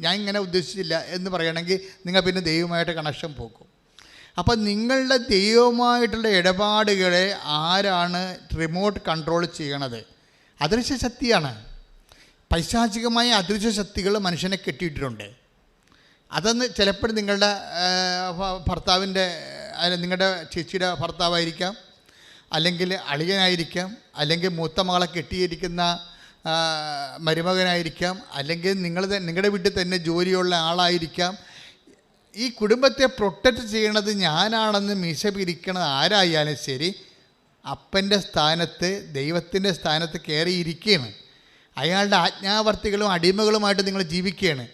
ഞാൻ ഇങ്ങനെ ഉദ്ദേശിച്ചില്ല എന്ന് പറയണമെങ്കിൽ നിങ്ങൾ പിന്നെ ദൈവമായിട്ട് കണക്ഷൻ പോകും. അപ്പം നിങ്ങളുടെ ദൈവമായിട്ടുള്ള ഇടപാടുകളെ ആരാണ് റിമോട്ട് കൺട്രോൾ ചെയ്യണത്? അദൃശ്യ ശക്തിയാണ്. പൈശാചികമായ അദൃശ്യ ശക്തികൾ മനുഷ്യനെ കെട്ടിയിട്ടിട്ടുണ്ട്. അതൊന്ന് ചിലപ്പോൾ നിങ്ങളുടെ ഭർത്താവിൻ്റെ, നിങ്ങളുടെ ചേച്ചിയുടെ ഭർത്താവായിരിക്കാം, അല്ലെങ്കിൽ അളിയനായിരിക്കാം, അല്ലെങ്കിൽ മൂത്ത മകളെ കെട്ടിയിരിക്കുന്ന മരുമകനായിരിക്കാം, അല്ലെങ്കിൽ നിങ്ങളുടെ വീട്ടിൽ തന്നെ ജോലിയുള്ള ആളായിരിക്കാം. ഈ കുടുംബത്തെ പ്രൊട്ടക്റ്റ് ചെയ്യണത് ഞാനാണെന്ന് മീശ പിരിക്കണത് ആരായാലും ശരി, അപ്പൻ്റെ സ്ഥാനത്ത് ദൈവത്തിൻ്റെ സ്ഥാനത്ത് കയറിയിരിക്കുകയാണ്. അയാളുടെ ആജ്ഞാവർത്തികളും അടിമകളുമായിട്ട് നിങ്ങൾ ജീവിക്കുകയാണ്.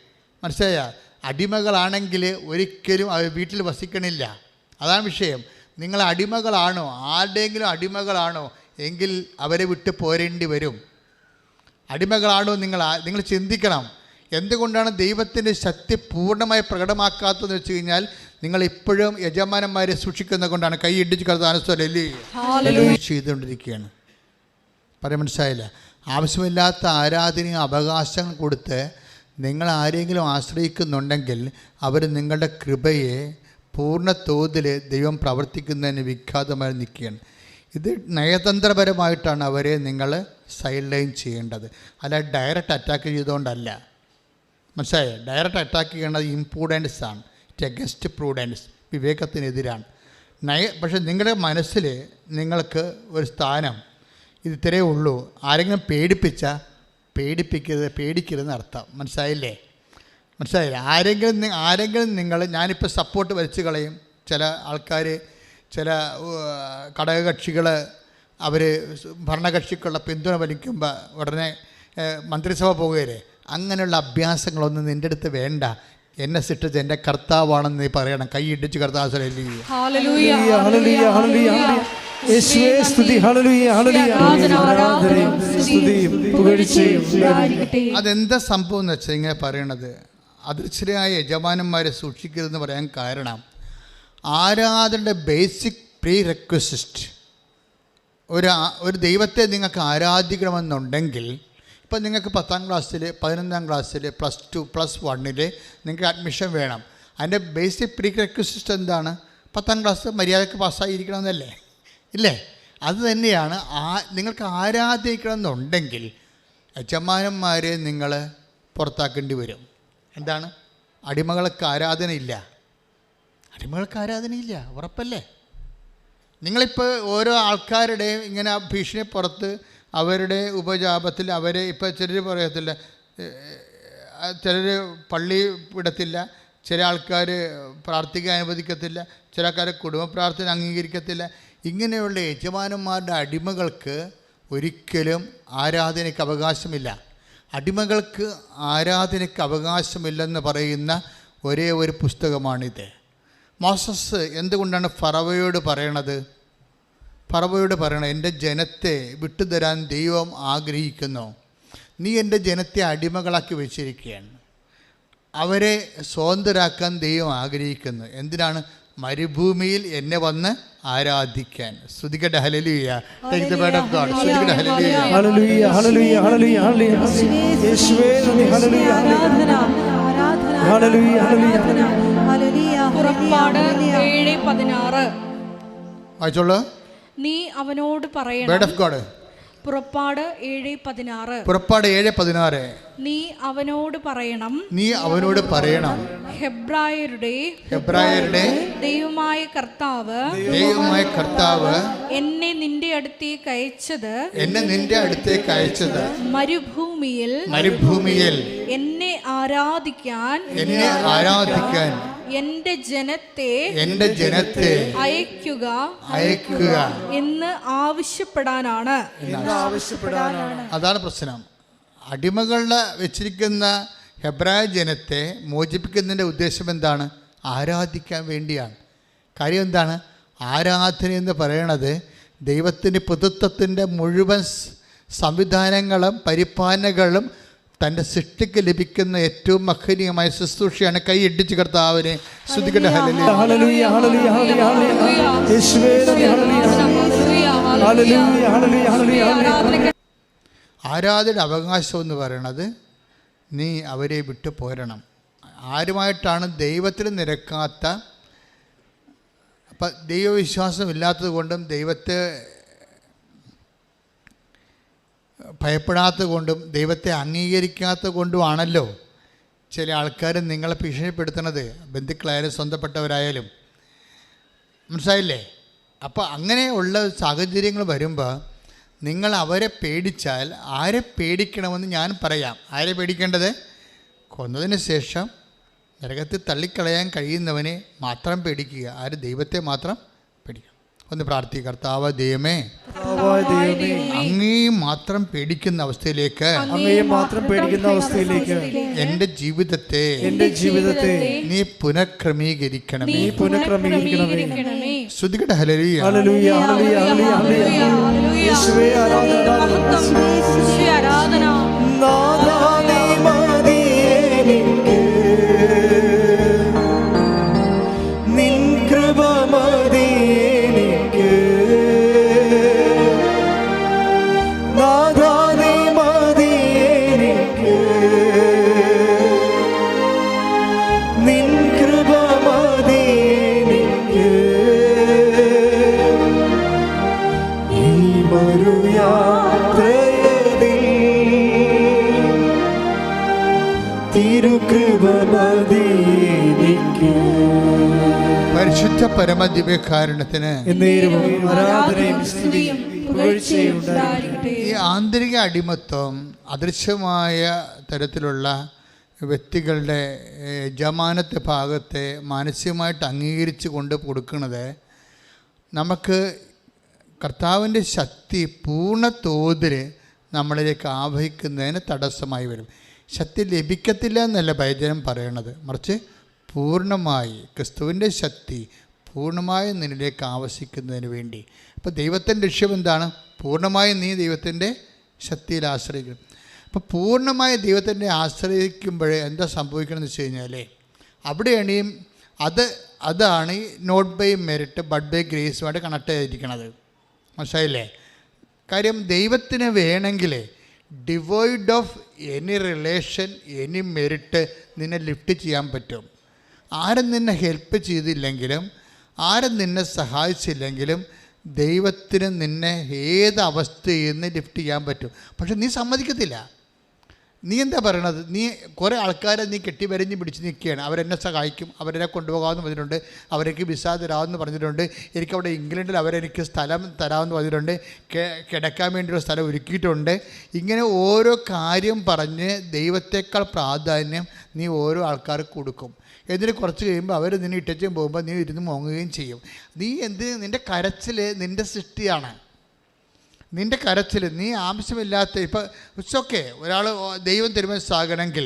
മനസ്സിലായ? അടിമകളാണെങ്കിൽ ഒരിക്കലും അവർ വീട്ടിൽ വസിക്കണില്ല. അതാണ് വിഷയം. നിങ്ങൾ അടിമകളാണോ, ആരുടെയെങ്കിലും അടിമകളാണോ എങ്കിൽ അവരെ വിട്ട് പോരേണ്ടി വരും. അടിമകളാണോ നിങ്ങൾ ചിന്തിക്കണം. എന്തുകൊണ്ടാണ് ദൈവത്തിൻ്റെ ശക്തി പൂർണ്ണമായി പ്രകടമാക്കാത്തതെന്ന് വെച്ച് കഴിഞ്ഞാൽ നിങ്ങൾ ഇപ്പോഴും യജമാനന്മാരെ സൂക്ഷിക്കുന്നത് കൊണ്ടാണ്. കൈ ഇടിച്ച് കർത്താനല്ലേ ചെയ്തുകൊണ്ടിരിക്കുകയാണ്. പറയാൻ മനസ്സിലായില്ല? ആവശ്യമില്ലാത്ത ആരാധനയും അവകാശം കൊടുത്ത് നിങ്ങൾ ആരെങ്കിലും ആശ്രയിക്കുന്നുണ്ടെങ്കിൽ അവർ നിങ്ങളുടെ കൃപയെ പൂർണ്ണ തോതിൽ ദൈവം പ്രവർത്തിക്കുന്നതിന് വിഖ്യാതമായി നിൽക്കുകയാണ്. ഇത് നയതന്ത്രപരമായിട്ടാണ് അവരെ നിങ്ങൾ സൈഡ് ലൈൻ ചെയ്യേണ്ടത്, അല്ല ഡയറക്റ്റ് അറ്റാക്ക് ചെയ്തുകൊണ്ടല്ല. മനസ്സിലായോ? ഡയറക്റ്റ് അറ്റാക്ക് ചെയ്യേണ്ടത് ഇംപ്രൂഡൻസ് ആണ്, ഇറ്റ് എഗൻസ്റ്റ് പ്രൂഡൻസ്, വിവേകത്തിനെതിരാണ്. പക്ഷേ നിങ്ങളുടെ മനസ്സിൽ നിങ്ങൾക്ക് ഒരു സ്ഥാനം ഇത് ഇത്രയേ ഉള്ളൂ. ആരെങ്കിലും പേടിക്കരുതെന്ന് അർത്ഥം. മനസ്സിലായില്ലേ? ആരെങ്കിലും നിങ്ങൾ, ഞാനിപ്പോൾ സപ്പോർട്ട് വലിച്ചു കളയും. ചില ആൾക്കാർ, ചില ഘടകകക്ഷികൾ അവർ ഭരണകക്ഷിക്കുള്ള പിന്തുണ വലിക്കുമ്പോൾ ഉടനെ മന്ത്രിസഭ പോകുകയല്ലേ. അങ്ങനെയുള്ള അഭ്യാസങ്ങളൊന്നും നിൻ്റെ അടുത്ത് വേണ്ട. എന്നെ സൃഷ്ടിച്ച എൻ്റെ കർത്താവാണെന്ന് നീ പറയണം. കൈ ഇടിച്ച് കർത്താവ് അതെന്താ സംഭവം എന്ന് വെച്ചാൽ ഇങ്ങനെ പറയണത്, അദൃശ്യരായ യജമാനന്മാരെ സൂക്ഷിക്കരുതെന്ന് പറയാൻ കാരണം ആരാധനയുടെ ബേസിക് പ്രീ റെക്വസിസ്റ്റ്, ഒരു ദൈവത്തെ നിങ്ങൾക്ക് ആരാധിക്കണമെന്നുണ്ടെങ്കിൽ, ഇപ്പം നിങ്ങൾക്ക് 10ാം ക്ലാസ്സിൽ 11ാം ക്ലാസ്സിൽ +2 +1 നിങ്ങൾക്ക് അഡ്മിഷൻ വേണം. അതിൻ്റെ ബേസിക് പ്രീ റെക്വസിസ്റ്റ് എന്താണ്? 10ാം ക്ലാസ് മര്യാദയ്ക്ക് പാസ്സായിരിക്കണമെന്നല്ലേ? ഇല്ലേ? അത് തന്നെയാണ്. നിങ്ങൾക്ക് ആരാധിക്കണമെന്നുണ്ടെങ്കിൽ യജമാനന്മാരെ നിങ്ങൾ പുറത്താക്കേണ്ടി വരും. എന്താണ്? അടിമകൾക്ക് ആരാധനയില്ല, ഉറപ്പല്ലേ? നിങ്ങളിപ്പോൾ ഓരോ ആൾക്കാരുടെയും ഇങ്ങനെ ഭീഷണി പുറത്ത് അവരുടെ ഉപജാപത്തിൽ അവരെ ഇപ്പോൾ ചിലർ പറയത്തില്ല, ചിലർ പള്ളി വിടത്തില്ല, ചില ആൾക്കാർ പ്രാർത്ഥിക്കാൻ അനുവദിക്കത്തില്ല, ചില ആൾക്കാർ കുടുംബ പ്രാർത്ഥന അംഗീകരിക്കത്തില്ല. ഇങ്ങനെയുള്ള യജമാനന്മാരുടെ അടിമകൾക്ക് ഒരിക്കലും ആരാധനയ്ക്ക് അവകാശമില്ല. അടിമകൾക്ക് ആരാധനയ്ക്ക് അവകാശമില്ലെന്ന് പറയുന്ന ഒരേ ഒരു പുസ്തകമാണിത്. മോസസ് എന്തുകൊണ്ടാണ് ഫറവോയോട് പറയണത്? എൻ്റെ ജനത്തെ വിട്ടുതരാൻ ദൈവം ആഗ്രഹിക്കുന്നു. നീ എൻ്റെ ജനത്തെ അടിമകളാക്കി വെച്ചിരിക്കുകയാണ്. അവരെ സ്വതന്ത്രരാക്കാൻ ദൈവം ആഗ്രഹിക്കുന്നു. എന്തിനാണ്? മരുഭൂമിയിൽ എന്നെ വന്ന് ആരാധിക്കാൻ. സ്തുതിക്കട്ടെ, ഹല്ലേലൂയ. Take the word of God. സ്തുതിക്കട്ടെ, ഹല്ലേലൂയ, ഹല്ലേലൂയ, ഹല്ലേലൂയ, ഹല്ലേലൂയ, ഹല്ലേലൂയ. യേശുവേ നന്ദി, ഹല്ലേലൂയ, ആരാധന, ഹല്ലേലൂയ, ഹല്ലേലൂയ, ഹല്ലേലൂയ. പുറപ്പാട് 7:16 വായിച്ചോളൂ. നീ അവനോട് പറയണം. Word of God. പുറപ്പാട് 7:16. നീ അവനോട് പറയണം, ഹെബ്രായരുടെ ദൈവമായ കർത്താവ് എന്നെ നിന്റെ അടുത്തേക്ക് അയച്ചത് മരുഭൂമിയിൽ എന്നെ ആരാധിക്കാൻ എന്റെ ജനത്തെ അയക്കുക എന്ന് ആവശ്യപ്പെടാനാണ്. അതാണ് പ്രശ്നം. അടിമകളുടെ വെച്ചിരിക്കുന്ന ഹെബ്രായ ജനത്തെ മോചിപ്പിക്കുന്നതിൻ്റെ ഉദ്ദേശം എന്താണ്? ആരാധിക്കാൻ വേണ്ടിയാണ്. കാര്യം എന്താണ്? ആരാധന എന്ന് പറയണത് ദൈവത്തിൻ്റെ പുതുത്വത്തിൻ്റെ മുഴുവൻ സംവിധാനങ്ങളും പരിപാലനകളും തൻ്റെ സൃഷ്ടിക്ക് ലഭിക്കുന്ന ഏറ്റവും മഹനീയമായ ശുശ്രൂഷയാണ്. കൈ ഇടിച്ച് കർത്താവിനെ സ്തുതിക്കട്ടെ. ഹല്ലേലൂയ, ഹല്ലേലൂയ, ഹല്ലേലൂയ, ഹല്ലേലൂയ. യേശുവേ നന്ദി, ഹല്ലേലൂയ, ഹല്ലേലൂയ, ഹല്ലേലൂയ. ആരാധനയുടെ അവകാശം എന്ന് പറയണത് നീ അവരെ വിട്ടു പോരണം. ആരുമായിട്ടാണ്? ദൈവത്തിൽ നിരക്കാത്ത, അപ്പം ദൈവവിശ്വാസം ഇല്ലാത്തത് കൊണ്ടും ദൈവത്തെ ഭയപ്പെടാത്തത് കൊണ്ടും ദൈവത്തെ അംഗീകരിക്കാത്തത് കൊണ്ടുമാണല്ലോ ചില ആൾക്കാർ നിങ്ങളെ ഭീഷണിപ്പെടുത്തുന്നത്, ബന്ധുക്കളായാലും സ്വന്തപ്പെട്ടവരായാലും. മനസ്സിലായില്ലേ? അപ്പോൾ അങ്ങനെയുള്ള സാഹചര്യങ്ങൾ വരുമ്പോൾ നിങ്ങൾ അവരെ പേടിച്ചാൽ, ആരെ പേടിക്കണമെന്ന് ഞാൻ പറയാം. ആരെ പേടിക്കേണ്ടത്? കൊന്നതിന് ശേഷം നരകത്തിൽ തള്ളിക്കളയാൻ കഴിയുന്നവനെ മാത്രം പേടിക്കുക. ആര്? ദൈവത്തെ മാത്രം പേടിക്കുക. ഒന്ന് പ്രാർത്ഥിക്കുക. കർത്താവ് ദൈവമേ, അങ്ങേ മാത്രം പേടിക്കുന്ന അവസ്ഥയിലേക്ക് എൻ്റെ ജീവിതത്തെ നീ പുനഃക്രമീകരിക്കണമേ. ശ്രുതികട്ടെ. ഹല്ലേലൂയ, ഹല്ലേലൂയ, ഹല്ലേലൂയ, ഹല്ലേലൂയ. യേശുവേ ആരാധന. നാഥാനേ മതിയെനിക്ക് നിൻ കൃപ മതിയെനിക്ക്. നാഥാനേ മതിയെനിക്ക് നിൻ കൃപ മതിയെനിക്ക്. പരിശുദ്ധ പരമദിവ്യകാരുണ്യത്തിന് എന്നേരവും ആരാധനയും സ്തുതിയും പുകഴ്ചയും ഉണ്ടായിരിക്കട്ടെ. ഈ ആന്തരിക അടിമത്വം അദൃശ്യമായ തരത്തിലുള്ള വ്യക്തികളുടെ യജമാനത്തെ ഭാഗത്തെ മാനസികമായിട്ട് അംഗീകരിച്ച് കൊണ്ട് കൊടുക്കുന്നത് നമുക്ക് കർത്താവിൻ്റെ ശക്തി പൂർണ്ണ തോതിൽ നമ്മളിലേക്ക് ആവഹിക്കുന്നതിന് തടസ്സമായി വരും. ശക്തി ലഭിക്കത്തില്ല എന്നല്ല വചനം പറയണത്, മറിച്ച് പൂർണ്ണമായി ക്രിസ്തുവിൻ്റെ ശക്തി പൂർണ്ണമായി നിന്നിലേക്ക് ആവശിക്കുന്നതിന് വേണ്ടി. അപ്പോൾ ദൈവത്തിൻ്റെ ലക്ഷ്യം എന്താണ്? പൂർണ്ണമായും നീ ദൈവത്തിൻ്റെ ശക്തിയിൽ ആശ്രയിക്കണം. അപ്പോൾ പൂർണ്ണമായി ദൈവത്തിൻ്റെ ആശ്രയിക്കുമ്പോൾ എന്താ സംഭവിക്കണമെന്ന് വെച്ച് കഴിഞ്ഞാൽ അവിടെയാണ് അതാണ് ഈ not by merit but by ഗ്രേസുമായിട്ട് കണക്ട് ചെയ്തിരിക്കുന്നത്. മനസ്സിലായില്ലേ? കാര്യം ദൈവത്തിന് വേണമെങ്കിൽ devoid of any relation any merit നിന്നെ ലിഫ്റ്റ് ചെയ്യാൻ പറ്റും. ആരും നിന്നെ ഹെൽപ്പ് ചെയ്തില്ലെങ്കിലും ആരും നിന്നെ സഹായിച്ചില്ലെങ്കിലും ദൈവത്തിന് നിന്നെ ഏത് അവസ്ഥയിൽ നിന്ന് ലിഫ്റ്റ് ചെയ്യാൻ പറ്റും. പക്ഷെ നീ സമ്മതിക്കത്തില്ല. നീ എന്താ പറയണത്? നീ കുറേ ആൾക്കാരെ നീ കെട്ടിവരഞ്ഞ് പിടിച്ച് നിൽക്കുകയാണ്. അവരെന്നെ സഹായിക്കും, അവരെന്നെ കൊണ്ടുപോകാമെന്ന് പറഞ്ഞിട്ടുണ്ട്, അവർക്ക് വിസ തരാമെന്ന് പറഞ്ഞിട്ടുണ്ട്, എനിക്കവിടെ ഇംഗ്ലണ്ടിൽ അവരെനിക്ക് സ്ഥലം തരാമെന്ന് പറഞ്ഞിട്ടുണ്ട്, കിടക്കാൻ വേണ്ടിയുള്ള സ്ഥലം ഒരുക്കിയിട്ടുണ്ട്. ഇങ്ങനെ ഓരോ കാര്യം പറഞ്ഞ് ദൈവത്തെക്കാൾ പ്രാധാന്യം നീ ഓരോ ആൾക്കാർക്ക് കൊടുക്കും. എന്നിട്ട് കുറച്ച് കഴിയുമ്പോൾ അവർ നിന്നെ ഇട്ടച്ചും പോകുമ്പോൾ നീ ഇരുന്ന് മോങ്ങുകയും ചെയ്യും. നിൻ്റെ കരച്ചിൽ നിൻ്റെ സൃഷ്ടിയാണ്. നിൻ്റെ കരച്ചിൽ നീ ആവശ്യമില്ലാത്ത ഇപ്പോൾ ഇറ്റ്സ് ഒരാൾ ദൈവം തിരുമനസ്സാകണമെങ്കിൽ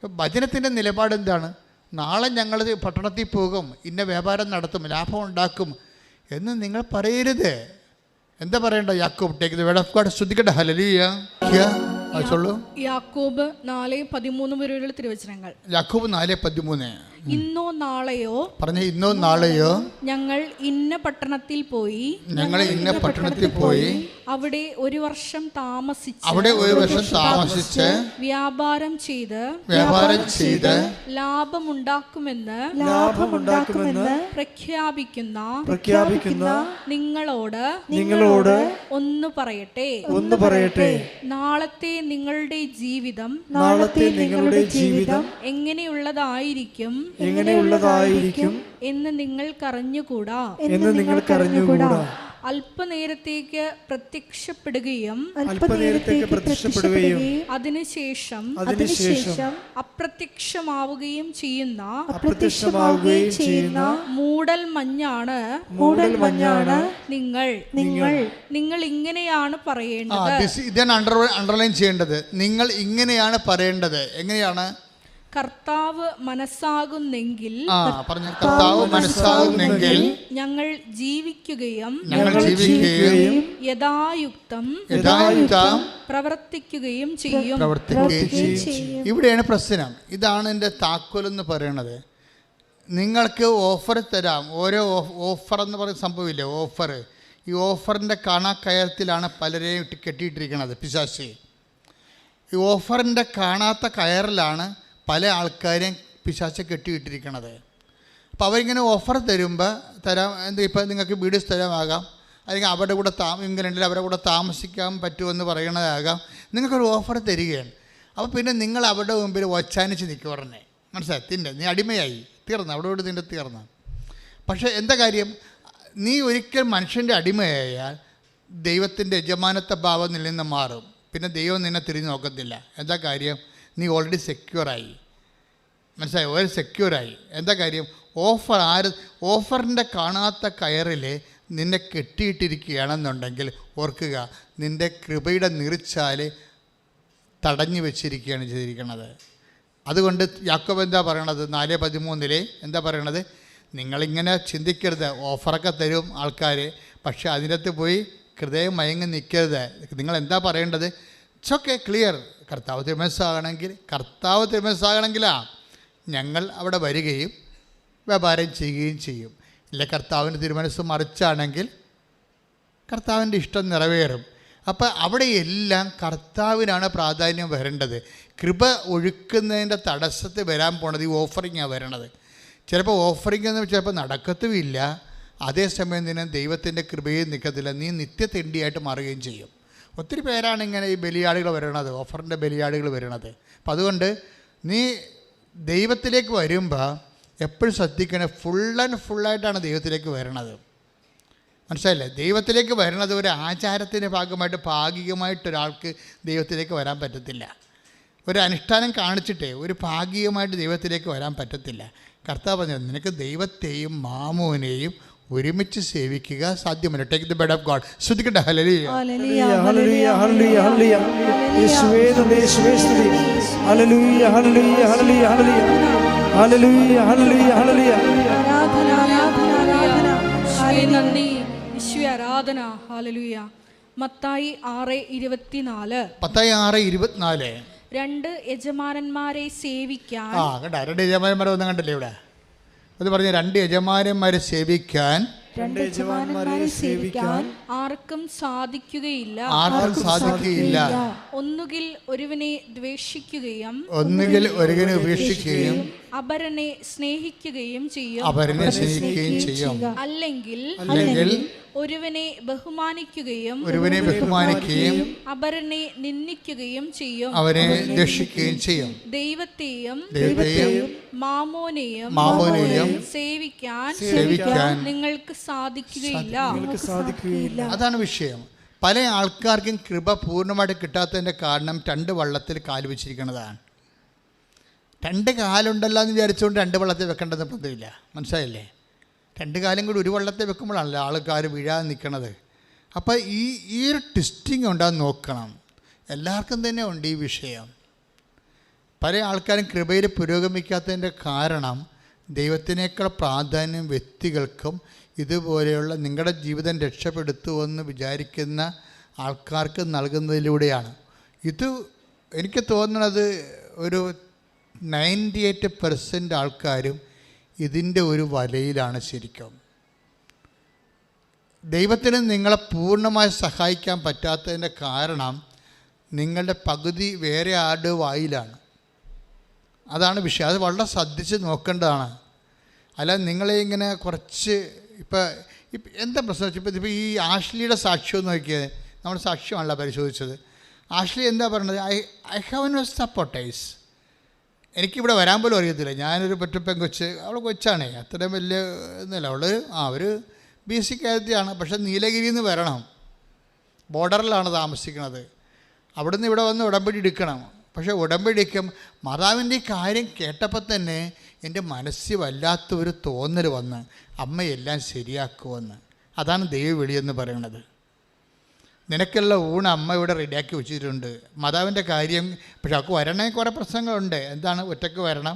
വചനത്തിൻ്റെ നിലപാട് എന്താണ്? നാളെ ഞങ്ങൾ പട്ടണത്തിൽ പോകും, ഇന്ന വ്യാപാരം നടത്തും, ലാഭം ഉണ്ടാക്കും എന്ന് നിങ്ങൾ പറയരുത്. എന്താ പറയണ്ട? യാക്കോബ് take the word of God. ശ്രദ്ധിക്കട്ടെ. ഹല്ലേലൂയ. യാക്കോബ് 4:13 വരെയുള്ള തിരുവചനങ്ങൾ. യാക്കോബ് 4:13. ഇന്നോ നാളെയോ പറഞ്ഞ ഇന്നോ നാളെയോ ഞങ്ങൾ ഇന്ന പട്ടണത്തിൽ പോയി അവിടെ ഒരു വർഷം താമസിച്ച് വ്യാപാരം ചെയ്ത് ലാഭമുണ്ടാക്കുമെന്ന് പ്രഖ്യാപിക്കുന്ന നിങ്ങളോട് ഒന്ന് പറയട്ടെ. നാളത്തെ നിങ്ങളുടെ ജീവിതം എങ്ങനെയുള്ളതായിരിക്കും എന്ന് നിങ്ങൾക്കറിഞ്ഞുകൂടാ. അല്പനേരത്തേക്ക് പ്രത്യക്ഷപ്പെടുകയും അതിനുശേഷം അപ്രത്യക്ഷമാവുകയും ചെയ്യുന്ന മൂടൽ മഞ്ഞാണ് നിങ്ങൾ ഇങ്ങനെയാണ് പറയേണ്ടത്. ഇതാണ് അണ്ടർലൈൻ ചെയ്യേണ്ടത്. നിങ്ങൾ ഇങ്ങനെയാണ് പറയേണ്ടത്. എങ്ങനെയാണ്? കർത്താവ് മനസ്സാകുന്നെങ്കിൽ ഞങ്ങൾ ജീവിക്കുകയും യഥായുക്തം പ്രവർത്തിക്കുകയും ചെയ്യും. ഇവിടെയാണ് പ്രശ്നം. ഇതാണ് എൻ്റെ താക്കോലെന്ന് പറയണത്. നിങ്ങൾക്ക് ഓഫർ തരാം. ഓരോ ഓഫർ എന്ന് പറയുന്ന സംഭവമില്ലേ, ഓഫർ. ഈ ഓഫറിൻ്റെ കാണാക്കയത്തിലാണ് പലരെയും കെട്ടിയിട്ടിരിക്കുന്നത് പിശാച്. ഈ ഓഫറിൻ്റെ കാണാത്ത കയറിലാണ് പല ആൾക്കാരെയും പിശാച് കെട്ടിയിട്ടിരിക്കണത്. അപ്പോൾ അവരിങ്ങനെ ഓഫർ തരുമ്പോൾ ഇപ്പോൾ നിങ്ങൾക്ക് വീട് സ്ഥലമാകാം, അല്ലെങ്കിൽ അവരുടെ കൂടെ ഇംഗ്ലണ്ടിൽ അവരുടെ കൂടെ താമസിക്കാൻ പറ്റുമെന്ന് പറയണതാകാം. നിങ്ങൾക്കൊരു ഓഫർ തരികയാണ്. അപ്പോൾ പിന്നെ നിങ്ങൾ അവരുടെ മുമ്പിൽ ഒച്ചാനിച്ച് നിൽക്കുക. ഉടനെ മനസ്സിലായി, നീ അടിമയായി തീർന്നു, അവിടെ നിൻ്റെ തീർന്നു. പക്ഷേ എന്താ കാര്യം? നീ ഒരിക്കൽ മനുഷ്യൻ്റെ അടിമയായാൽ ദൈവത്തിൻ്റെ യജമാനത്തെ ഭാവം നിന്ന് മാറും. പിന്നെ ദൈവം നിന്നെ തിരിഞ്ഞ് നോക്കത്തില്ല. എന്താ കാര്യം? നീ ഓൾറെഡി സെക്യൂറായി. മനസ്സിലായി? ഒരു സെക്യൂറായി. എന്താ കാര്യം? ഓഫറിൻ്റെ കാണാത്ത കയറിൽ നിന്നെ കെട്ടിയിട്ടിരിക്കുകയാണെന്നുണ്ടെങ്കിൽ ഓർക്കുക, നിൻ്റെ കൃപയുടെ നിറിച്ചാൽ തടഞ്ഞു വെച്ചിരിക്കുകയാണ് ചെയ്തിരിക്കുന്നത്. അതുകൊണ്ട് യാക്കോബ് എന്താ പറയണത്? 4:13 എന്താ പറയണത്? നിങ്ങളിങ്ങനെ ചിന്തിക്കരുത്. ഓഫറൊക്കെ തരും ആൾക്കാർ, പക്ഷെ അതിനകത്ത് പോയി ഹൃദയം മയങ്ങി നിൽക്കരുത്. നിങ്ങൾ എന്താ പറയേണ്ടത്? It's clear. കർത്താവ് തിരുമനസ്സാകണമെങ്കിലാ ഞങ്ങൾ അവിടെ വരികയും വ്യാപാരം ചെയ്യുകയും ചെയ്യും. ഇല്ല, കർത്താവിൻ്റെ തിരുമനസ്സ് മറിച്ചാണെങ്കിൽ കർത്താവിൻ്റെ ഇഷ്ടം നിറവേറും. അപ്പോൾ അവിടെയെല്ലാം കർത്താവിനാണ് പ്രാധാന്യം വരേണ്ടത്. കൃപ ഒഴുക്കുന്നതിൻ്റെ തടസ്സത്തിൽ വരാൻ പോണത് ഈ ഓഫറിങ്ങാണ് വരണത്. ചിലപ്പോൾ ഓഫറിങ് എന്ന് ചിലപ്പോൾ നടക്കത്തുമില്ല. അതേസമയം തന്നെ ദൈവത്തിൻ്റെ കൃപയും നിൽക്കത്തില്ല. നീ നിത്യതെണ്ടിയായിട്ട് മാറുകയും ചെയ്യും. ഒത്തിരി പേരാണ് ഇങ്ങനെ ഈ ബലിയാടുകൾ വരണത്, ഓഫറിൻ്റെ ബലിയാടുകൾ വരണത്. അപ്പം അതുകൊണ്ട് നീ ദൈവത്തിലേക്ക് വരുമ്പോൾ എപ്പോഴും ശ്രദ്ധിക്കണേ, ഫുൾ ആൻഡ് ഫുള്ളായിട്ടാണ് ദൈവത്തിലേക്ക് വരണത്. മനസ്സിലായില്ലേ? ദൈവത്തിലേക്ക് വരണത് ഒരു ആചാരത്തിൻ്റെ ഭാഗമായിട്ട് ഭാഗികമായിട്ടൊരാൾക്ക് ദൈവത്തിലേക്ക് വരാൻ പറ്റത്തില്ല. ഒരു അനുഷ്ഠാനം കാണിച്ചിട്ടേ ഒരു ഭാഗികമായിട്ട് ദൈവത്തിലേക്ക് വരാൻ പറ്റത്തില്ല. കർത്താവ് പറഞ്ഞത് നിനക്ക് ദൈവത്തെയും മാമോനെയും ഒരുമിച്ച് സേവിക്കുക സാധ്യമല്ല. Take the word of God. ശ്രദ്ധിക്കട്ടെ. ഹല്ലേലൂയ ഹല്ലേലൂയ ഹല്ലേലൂയ ഹല്ലേലൂയ ഹല്ലേലൂയ യേശുവേ നന്ദി, യേശുവേ സ്തുതി. ഹല്ലേലൂയ ഹല്ലേലൂയ ഹല്ലേലൂയ ഹല്ലേലൂയ ഹല്ലേലൂയ ഹല്ലേലൂയ ഹല്ലേലൂയ ആരാധന ആരാധന ആരാധന. യേശുവേ നന്ദി, യേശുവേ ആരാധന. ഹല്ലേലൂയ. മത്തായി 6:24. മത്തായി 6:24. 2 യജമാനന്മാരെ സേവിക്കാൻ. കണ്ട 2 യജമാനന്മാരെ ഒന്നും കണ്ടില്ലേ ഇവിടെ? അത് പറഞ്ഞ 2 യജമാനന്മാരെ സേവിക്കാൻ, 2 യജമാനന്മാരെ സേവിക്കാൻ ആർക്കും സാധിക്കുകയില്ല. ഒന്നുകിൽ ഒരുവനെ ദ്വേഷിക്കുകയും ഉപേക്ഷിക്കുകയും അപരനെ സ്നേഹിക്കുകയും ചെയ്യും. അല്ലെങ്കിൽ ഒരുവനെ ബഹുമാനിക്കുകയും അപരനെ നിന്ദിക്കുകയും ചെയ്യും. ദൈവത്തെയും മാമോനെയും സേവിക്കാൻ നിങ്ങൾക്ക് സാധിക്കുകയില്ല. അതാണ് വിഷയം. പല ആൾക്കാർക്കും കൃപ പൂർണ്ണമായിട്ട് കിട്ടാത്തതിൻ്റെ കാരണം 2 വള്ളത്തിൽ കാല് വെച്ചിരിക്കുന്നതാണ്. 2 കാലുണ്ടല്ലോ എന്ന് വിചാരിച്ചുകൊണ്ട് 2 വള്ളത്തിൽ വെക്കേണ്ടത് പതിവില്ല. മനസ്സിലായില്ലേ? 2 കാലും കൂടി ഒരു വള്ളത്തിൽ വെക്കുമ്പോഴാണല്ലോ ആൾക്കാർ വീഴാതെ നിൽക്കണത്. അപ്പോൾ ഈ ഒരു ട്വിസ്റ്റിങ് ഉണ്ടാകുന്ന നോക്കണം. എല്ലാവർക്കും തന്നെ ഉണ്ട് ഈ വിഷയം. പല ആൾക്കാരും കൃപയിൽ പുരോഗമിക്കാത്തതിൻ്റെ കാരണം ദൈവത്തിനേക്കാൾ പ്രാധാന്യം വ്യക്തികൾക്കും ഇതുപോലെയുള്ള നിങ്ങളുടെ ജീവിതം രക്ഷപ്പെടുത്തുമെന്ന് വിചാരിക്കുന്ന ആൾക്കാർക്ക് നൽകുന്നതിലൂടെയാണ്. ഇത് എനിക്ക് തോന്നുന്നത് ഒരു 98% ആൾക്കാരും ഇതിൻ്റെ ഒരു വലയിലാണ് ശരിക്കും. ദൈവത്തിന് നിങ്ങളെ പൂർണ്ണമായി സഹായിക്കാൻ പറ്റാത്തതിൻ്റെ കാരണം നിങ്ങളുടെ പകുതി വേറെ ആരുടെ വായിലാണ്. അതാണ് വിഷയം. അത് വളരെ ശ്രദ്ധിച്ച് നോക്കേണ്ടതാണ്. അല്ല നിങ്ങളെ ഇങ്ങനെ കുറച്ച് ഇപ്പം എന്താ പ്രശ്നം വെച്ചാൽ ഇപ്പോൾ ഈ ആഷ്ലിയുടെ സാക്ഷ്യം നോക്കിയത് നമ്മൾ സാക്ഷ്യമാണല്ലോ പരിശോധിച്ചത്. ആഷ്ലി എന്താ പറയുന്നത്? I have no supporters. എനിക്കിവിടെ വരാൻ പോലും അറിയത്തില്ല. ഞാനൊരു പെൺകൊച്ച്, അവൾ കൊച്ചാണേ, അത്രയും വലിയ ഒന്നുമില്ല. അവർ BC കാര്യത്തിലാണ്. പക്ഷേ നീലഗിരിയിൽ നിന്ന് വരണം, ബോർഡറിലാണ് താമസിക്കുന്നത്. അവിടുന്ന് ഇവിടെ വന്ന് ഉടമ്പടി എടുക്കണം. പക്ഷേ ഉടമ്പടിക്കും മാതാവിൻ്റെ കാര്യം കേട്ടപ്പോൾ തന്നെ എൻ്റെ മനസ്സിൽ വല്ലാത്തൊരു തോന്നൽ വന്ന് അമ്മയെല്ലാം ശരിയാക്കുമെന്ന്. അതാണ് ദൈവവിളിയെന്ന് പറയുന്നത്. നിനക്കുള്ള ഊണ് അമ്മ ഇവിടെ റെഡിയാക്കി വെച്ചിട്ടുണ്ട്. മാതാവിൻ്റെ കാര്യം പക്ഷെ അവൾക്ക് വരണേ കുറേ പ്രശ്നങ്ങളുണ്ട്. എന്താണ്? ഒറ്റയ്ക്ക് വരണം,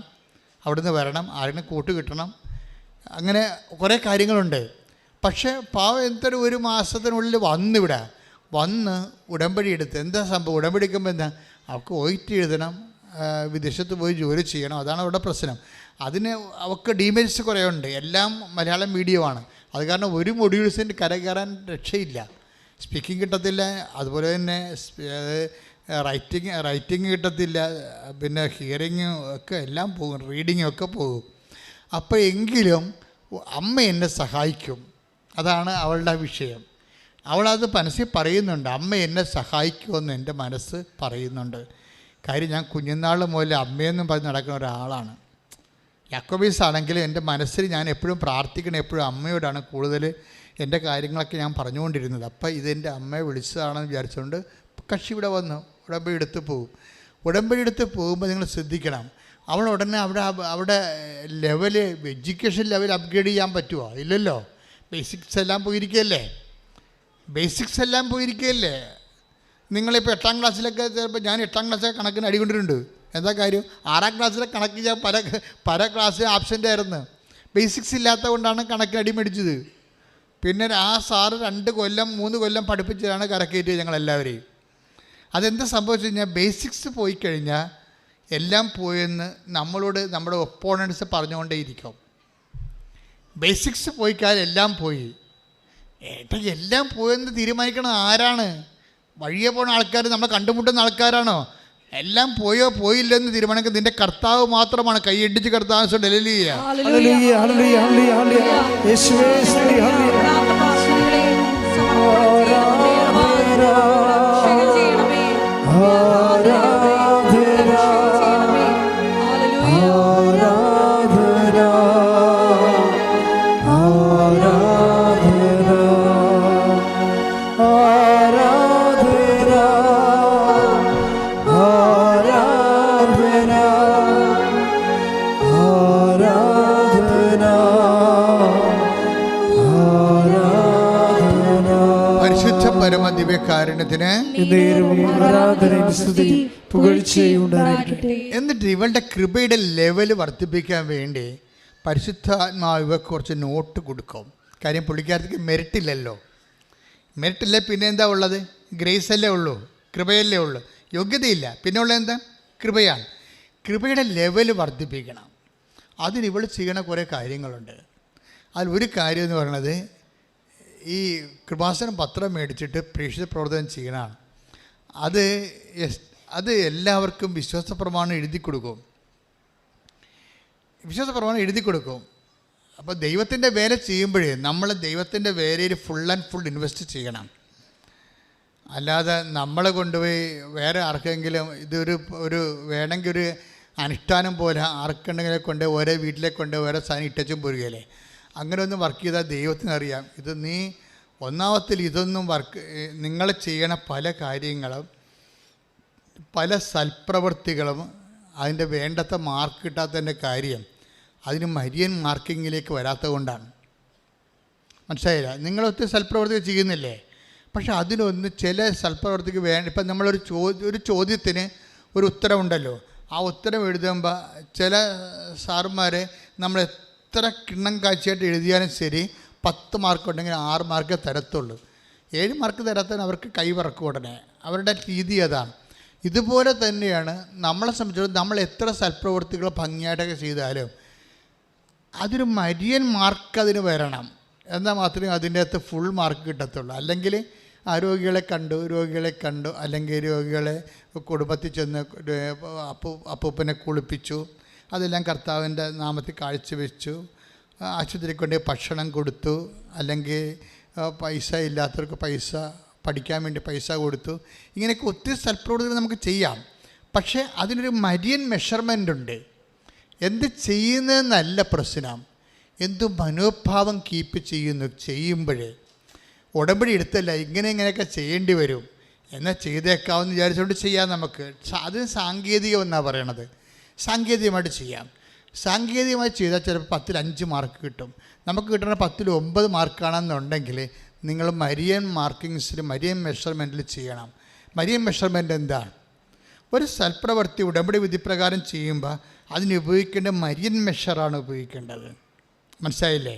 അവിടുന്ന് വരണം, ആരെങ്കിലും കൂട്ട് കിട്ടണം, അങ്ങനെ കുറേ കാര്യങ്ങളുണ്ട്. പക്ഷേ പാവം എന്തൊരു 1 മാസത്തിനുള്ളിൽ വന്നിവിടെ വന്ന് ഉടമ്പടി എടുത്ത് എന്താ സംഭവം? ഉടമ്പടി എടുക്കുമ്പോൾ എന്താ? അവൾക്ക് OIT എഴുതണം, വിദേശത്ത് പോയി ജോലി ചെയ്യണം. അതാണ് അവിടെ പ്രശ്നം. അതിന് അവൾക്ക് ഡീമെറിറ്റ്സ് കുറേ ഉണ്ട്. എല്ലാം മലയാളം മീഡിയമാണ്. അത് കാരണം ഒരു മൊഡ്യൂൾസിൻ്റെ കയറാൻ രക്ഷയില്ല. സ്പീക്കിംഗ് കിട്ടത്തില്ല, അതുപോലെ തന്നെ റൈറ്റിംഗ് കിട്ടത്തില്ല, പിന്നെ ഹിയറിങ് ഒക്കെ എല്ലാം പോകും, റീഡിങ്ങും ഒക്കെ പോകും. അപ്പോൾ എങ്കിലും അമ്മ എന്നെ സഹായിക്കും. അതാണ് അവളുടെ വിഷയം. അവളത് മനസ്സിൽ പറയുന്നുണ്ട്, അമ്മ എന്നെ സഹായിക്കുമെന്ന് എൻ്റെ മനസ്സ് പറയുന്നുണ്ട്. കാര്യം ഞാൻ കുഞ്ഞുനാൾ മുതൽ അമ്മയെന്നും പറഞ്ഞ് നടക്കുന്ന ഒരാളാണ്. യാക്കോബീസ് ആണെങ്കിൽ എൻ്റെ മനസ്സിൽ ഞാൻ എപ്പോഴും പ്രാർത്ഥിക്കണം, എപ്പോഴും അമ്മയോടാണ് കൂടുതൽ എൻ്റെ കാര്യങ്ങളൊക്കെ ഞാൻ പറഞ്ഞുകൊണ്ടിരുന്നത്. അപ്പം ഇതെൻ്റെ അമ്മയെ വിളിച്ചതാണെന്ന് വിചാരിച്ചുകൊണ്ട് കക്ഷി ഇവിടെ വന്നു ഉടമ്പടി എടുത്ത് പോകും. ഉടമ്പടി എടുത്ത് പോകുമ്പോൾ നിങ്ങൾ ശ്രദ്ധിക്കണം, അവൾ ഉടനെ അവിടെ ലെവല് എഡ്യൂക്കേഷൻ ലെവൽ അപ്ഗ്രേഡ് ചെയ്യാൻ പറ്റുമോ? ഇല്ലല്ലോ. ബേസിക്സ് എല്ലാം പോയിരിക്കുകയല്ലേ. നിങ്ങളിപ്പോൾ 8ാം ക്ലാസ്സിലൊക്കെ ചിലപ്പോൾ ഞാൻ 8ാം ക്ലാസ്സിലൊക്കെ കണക്കിന് അടികൊണ്ടിട്ടുണ്ട്. എന്താ കാര്യം? 6ാം ക്ലാസ്സിലെ കണക്ക് ഞാൻ പല ക്ലാസ്സിൽ ആബ്സെൻ്റ് ആയിരുന്നു. ബേസിക്സ് ഇല്ലാത്തത് കൊണ്ടാണ് കണക്കിന് അടി മേടിച്ചത്. പിന്നെ ആ സാറ് 2 കൊല്ലം 3 കൊല്ലം പഠിപ്പിച്ചതാണ് കരക്കയറ്റിയത് ഞങ്ങളെല്ലാവരെയും. അതെന്താ സംഭവിച്ചു കഴിഞ്ഞാൽ ബേസിക്സ് പോയി കഴിഞ്ഞാൽ എല്ലാം പോയെന്ന് നമ്മളോട് നമ്മുടെ ഒപ്പോണൻസ് പറഞ്ഞുകൊണ്ടേയിരിക്കും. ബേസിക്സ് പോയിക്കാൽ എല്ലാം പോയി. എല്ലാം പോയെന്ന് തീരുമാനിക്കണം ആരാണ്? വഴിയെ പോണ ആൾക്കാർ, നമ്മളെ കണ്ടുമുട്ടുന്ന ആൾക്കാരാണോ? എല്ലാം പോയോ പോയില്ലെന്ന് തീരുമാനിക്കുന്നത് നിന്റെ കർത്താവ് മാത്രമാണ്. കൈയടിച്ച് കർത്താവ് ആരാധന കാരുണ്യത്തിന് ആരാധനയും സ്തുതിയും പുകഴ്ചയും ഉണ്ടാകട്ടെ. എന്നിട്ട് ഇവളുടെ കൃപയുടെ ലെവൽ വർദ്ധിപ്പിക്കാൻ വേണ്ടി പരിശുദ്ധാത്മാവ് ഇവർക്ക് കുറച്ച് നോട്ട് കൊടുക്കും. കാര്യം പുള്ളിക്കാരത്തേക്ക് മെറിറ്റില്ലല്ലോ. മെറിറ്റില്ല, പിന്നെ എന്താ ഉള്ളത്? ഗ്രേസ് അല്ലേ ഉള്ളൂ, കൃപയല്ലേ ഉള്ളൂ, യോഗ്യതയില്ല. പിന്നെ ഉള്ളത് എന്താ? കൃപയാണ്. കൃപയുടെ ലെവൽ വർദ്ധിപ്പിക്കണം. അതിന് ഇവൾ ചെയ്യണ കുറേ കാര്യങ്ങളുണ്ട്. അതിലൊരു കാര്യം എന്ന് പറയുന്നത് ഈ കൃപാസനം പത്രം മേടിച്ചിട്ട് പ്രേക്ഷിത പ്രവർത്തനം ചെയ്യണമാണ്. അത് എല്ലാവർക്കും വിശ്വാസപ്രമാണം എഴുതി കൊടുക്കും. വിശ്വാസപ്രമാണം എഴുതി കൊടുക്കും. അപ്പോൾ ദൈവത്തിൻ്റെ വേല ചെയ്യുമ്പോഴേ നമ്മൾ ദൈവത്തിൻ്റെ വേലയിൽ ഫുൾ ആൻഡ് ഫുൾ ഇൻവെസ്റ്റ് ചെയ്യണം. അല്ലാതെ നമ്മളെ കൊണ്ടുപോയി വേറെ ആർക്കെങ്കിലും ഒരു വേണമെങ്കിൽ ഒരു അനുഷ്ഠാനം പോലെ ആർക്കുണ്ടെങ്കിലെ കൊണ്ട് ഓരോ വീട്ടിലേക്ക് കൊണ്ട് ഓരോ സാധനം ഇട്ടച്ചും പോരുകയല്ലേ. അങ്ങനെ ഒന്നും വർക്ക് ചെയ്താൽ ദൈവത്തിനറിയാം. ഇത് നീ ഒന്നാമത്തിൽ ഇതൊന്നും നിങ്ങൾ ചെയ്യണ പല കാര്യങ്ങളും പല സൽപ്രവൃത്തികളും അതിൻ്റെ വേണ്ടത്ര മാർക്ക് കിട്ടാത്തതിൻ്റെ കാര്യം അതിന് മരിയൻ മാർക്കിങ്ങിലേക്ക് വരാത്തത് കൊണ്ടാണ്. മനസ്സിലായില്ല? നിങ്ങളൊത്തിരി സൽപ്രവൃത്തി ചെയ്യുന്നില്ലേ, പക്ഷെ അതിനൊന്ന് ചില സൽപ്രവൃത്തിക്ക് വേണ്ട. ഇപ്പം നമ്മളൊരു ചോദ്യത്തിന് ഒരു ഉത്തരവുണ്ടല്ലോ, ആ ഉത്തരം എഴുതുമ്പോൾ ചില സാറുമാർ നമ്മൾ എത്ര കിണ്ണം കാഴ്ചയായിട്ട് എഴുതിയാലും ശരി 10 മാർക്ക് ഉണ്ടെങ്കിൽ 6 മാർക്ക് തരത്തുള്ളൂ. 7 മാർക്ക് തരാത്തതിന് അവർക്ക് കൈവറക്കും ഉടനെ. അവരുടെ രീതി അതാണ്. ഇതുപോലെ തന്നെയാണ് നമ്മളെ സംബന്ധിച്ചിടത്തോളം നമ്മൾ എത്ര സൽപ്രവൃത്തികൾ ഭംഗിയായിട്ടൊക്കെ ചെയ്താലും അതൊരു മരിയൻ മാർക്ക് അതിന് വരണം. എന്നാൽ മാത്രമേ അതിൻ്റെ അകത്ത് ഫുൾ മാർക്ക് കിട്ടത്തുള്ളൂ. അല്ലെങ്കിൽ രോഗികളെ കണ്ടു, അല്ലെങ്കിൽ രോഗികളെ കുടുംബത്തിൽ ചെന്ന് അപ്പൂപ്പനെ കുളിപ്പിച്ചു, അതെല്ലാം കർത്താവിൻ്റെ നാമത്തിൽ കാഴ്ചവെച്ചു, ആശുപത്രിയിൽ കൊണ്ട് ഭക്ഷണം കൊടുത്തു, അല്ലെങ്കിൽ പൈസ ഇല്ലാത്തവർക്ക് പൈസ പഠിക്കാൻ വേണ്ടി പൈസ കൊടുത്തു. ഇങ്ങനെയൊക്കെ ഒത്തിരി സൽപ്രവൃത്തികൾ നമുക്ക് ചെയ്യാം. പക്ഷേ അതിനൊരു മരിയൻ മെഷർമെൻ്റ് ഉണ്ട്. എന്ത് ചെയ്യുന്നതെന്നല്ല പ്രശ്നം, എന്തു മനോഭാവം കീപ്പ് ചെയ്യുമ്പോഴേ ഉടമ്പടി എടുത്തല്ല ഇങ്ങനെയൊക്കെ ചെയ്യേണ്ടി വരും എന്നാൽ ചെയ്തേക്കാമെന്ന് വിചാരിച്ചുകൊണ്ട് ചെയ്യാം. നമുക്ക് അതിന് സാങ്കേതികം എന്നാണ് പറയണത്. സാങ്കേതികമായിട്ട് ചെയ്യാം. സാങ്കേതികമായി ചെയ്താൽ ചിലപ്പോൾ 10ൽ 5 മാർക്ക് കിട്ടും. നമുക്ക് കിട്ടുന്ന 10ൽ 9 മാർക്കാണെന്നുണ്ടെങ്കിൽ നിങ്ങൾ മരിയൻ മാർക്കിങ്സിൽ മരിയൻ മെഷർമെൻറ്റിൽ ചെയ്യണം. മരിയൻ മെഷർമെൻറ്റ് എന്താണ്? ഒരു സൽപ്രവൃത്തി ഉടമ്പടി വിധിപ്രകാരം ചെയ്യുമ്പോൾ അതിന് ഉപയോഗിക്കേണ്ട മരിയൻ മെഷറാണ് ഉപയോഗിക്കേണ്ടത്. മനസ്സിലായില്ലേ?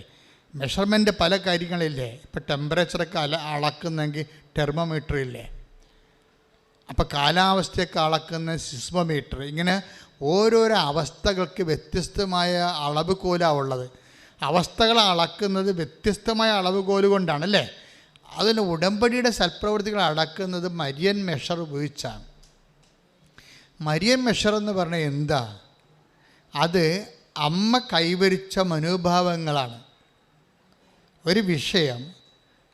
മെഷർമെൻറ്റ് പല കാര്യങ്ങളില്ലേ. ഇപ്പോൾ ടെമ്പറേച്ചറൊക്കെ അളക്കുന്നെങ്കിൽ തെർമോമീറ്റർ ഇല്ലേ, അപ്പോൾ കാലാവസ്ഥയൊക്കെ അളക്കുന്ന സിസ്മോമീറ്റർ. ഇങ്ങനെ ഓരോരോ അവസ്ഥകൾക്ക് വ്യത്യസ്തമായ അളവുകോലാണ് ഉള്ളത്. അവസ്ഥകൾ അളക്കുന്നത് വ്യത്യസ്തമായ അളവുകോല് കൊണ്ടാണല്ലേ. അതിന് ഉടമ്പടിയുടെ സൽപ്രവൃത്തികൾ അളക്കുന്നത് മരിയൻ മെഷർ ഉപയോഗിച്ചാണ്. മരിയൻ മെഷർ എന്ന് പറഞ്ഞാൽ എന്താ? അത് അമ്മ കൈവരിച്ച മനോഭാവങ്ങളാണ്. ഒരു വിഷയം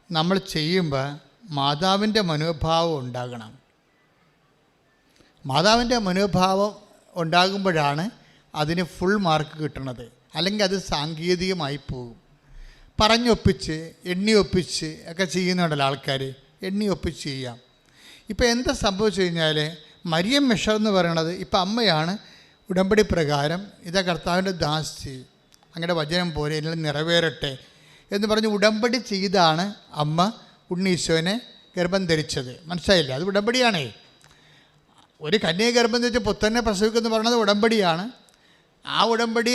നമ്മൾ ചെയ്യുമ്പോൾ മാതാവിൻ്റെ മനോഭാവം ഉണ്ടാകണം. മാതാവിൻ്റെ മനോഭാവം ഉണ്ടാകുമ്പോഴാണ് അതിന് ഫുൾ മാർക്ക് കിട്ടുന്നത്. അല്ലെങ്കിൽ അത് സാങ്കേതികമായി പോകും. പറഞ്ഞൊപ്പിച്ച് എണ്ണിയൊപ്പിച്ച് ഒക്കെ ചെയ്യുന്നുണ്ടല്ലോ ആൾക്കാർ. എണ്ണിയൊപ്പിച്ച് ചെയ്യാം. ഇപ്പോൾ എന്താ സംഭവിച്ചു കഴിഞ്ഞാൽ മരിയൻ മെഷർ എന്ന് പറയണത് ഇപ്പം അമ്മയാണ് ഉടമ്പടി പ്രകാരം ഇതാ കർത്താവിൻ്റെ ദാസി, അങ്ങനെ വചനം പോലെ എല്ലാം നിറവേറട്ടെ എന്ന് പറഞ്ഞ് ഉടമ്പടി ചെയ്താണ് അമ്മ ഉണ്ണീശോനെ ഗർഭം ധരിച്ചത്. മനസ്സിലായില്ല? അത് ഉടമ്പടിയാണേ. ഒരു കന്യയെ ഗർഭം ധരിച്ച് പുത്രനെ പ്രസവിക്കുമെന്ന് പറയുന്നത് ഉടമ്പടിയാണ്. ആ ഉടമ്പടി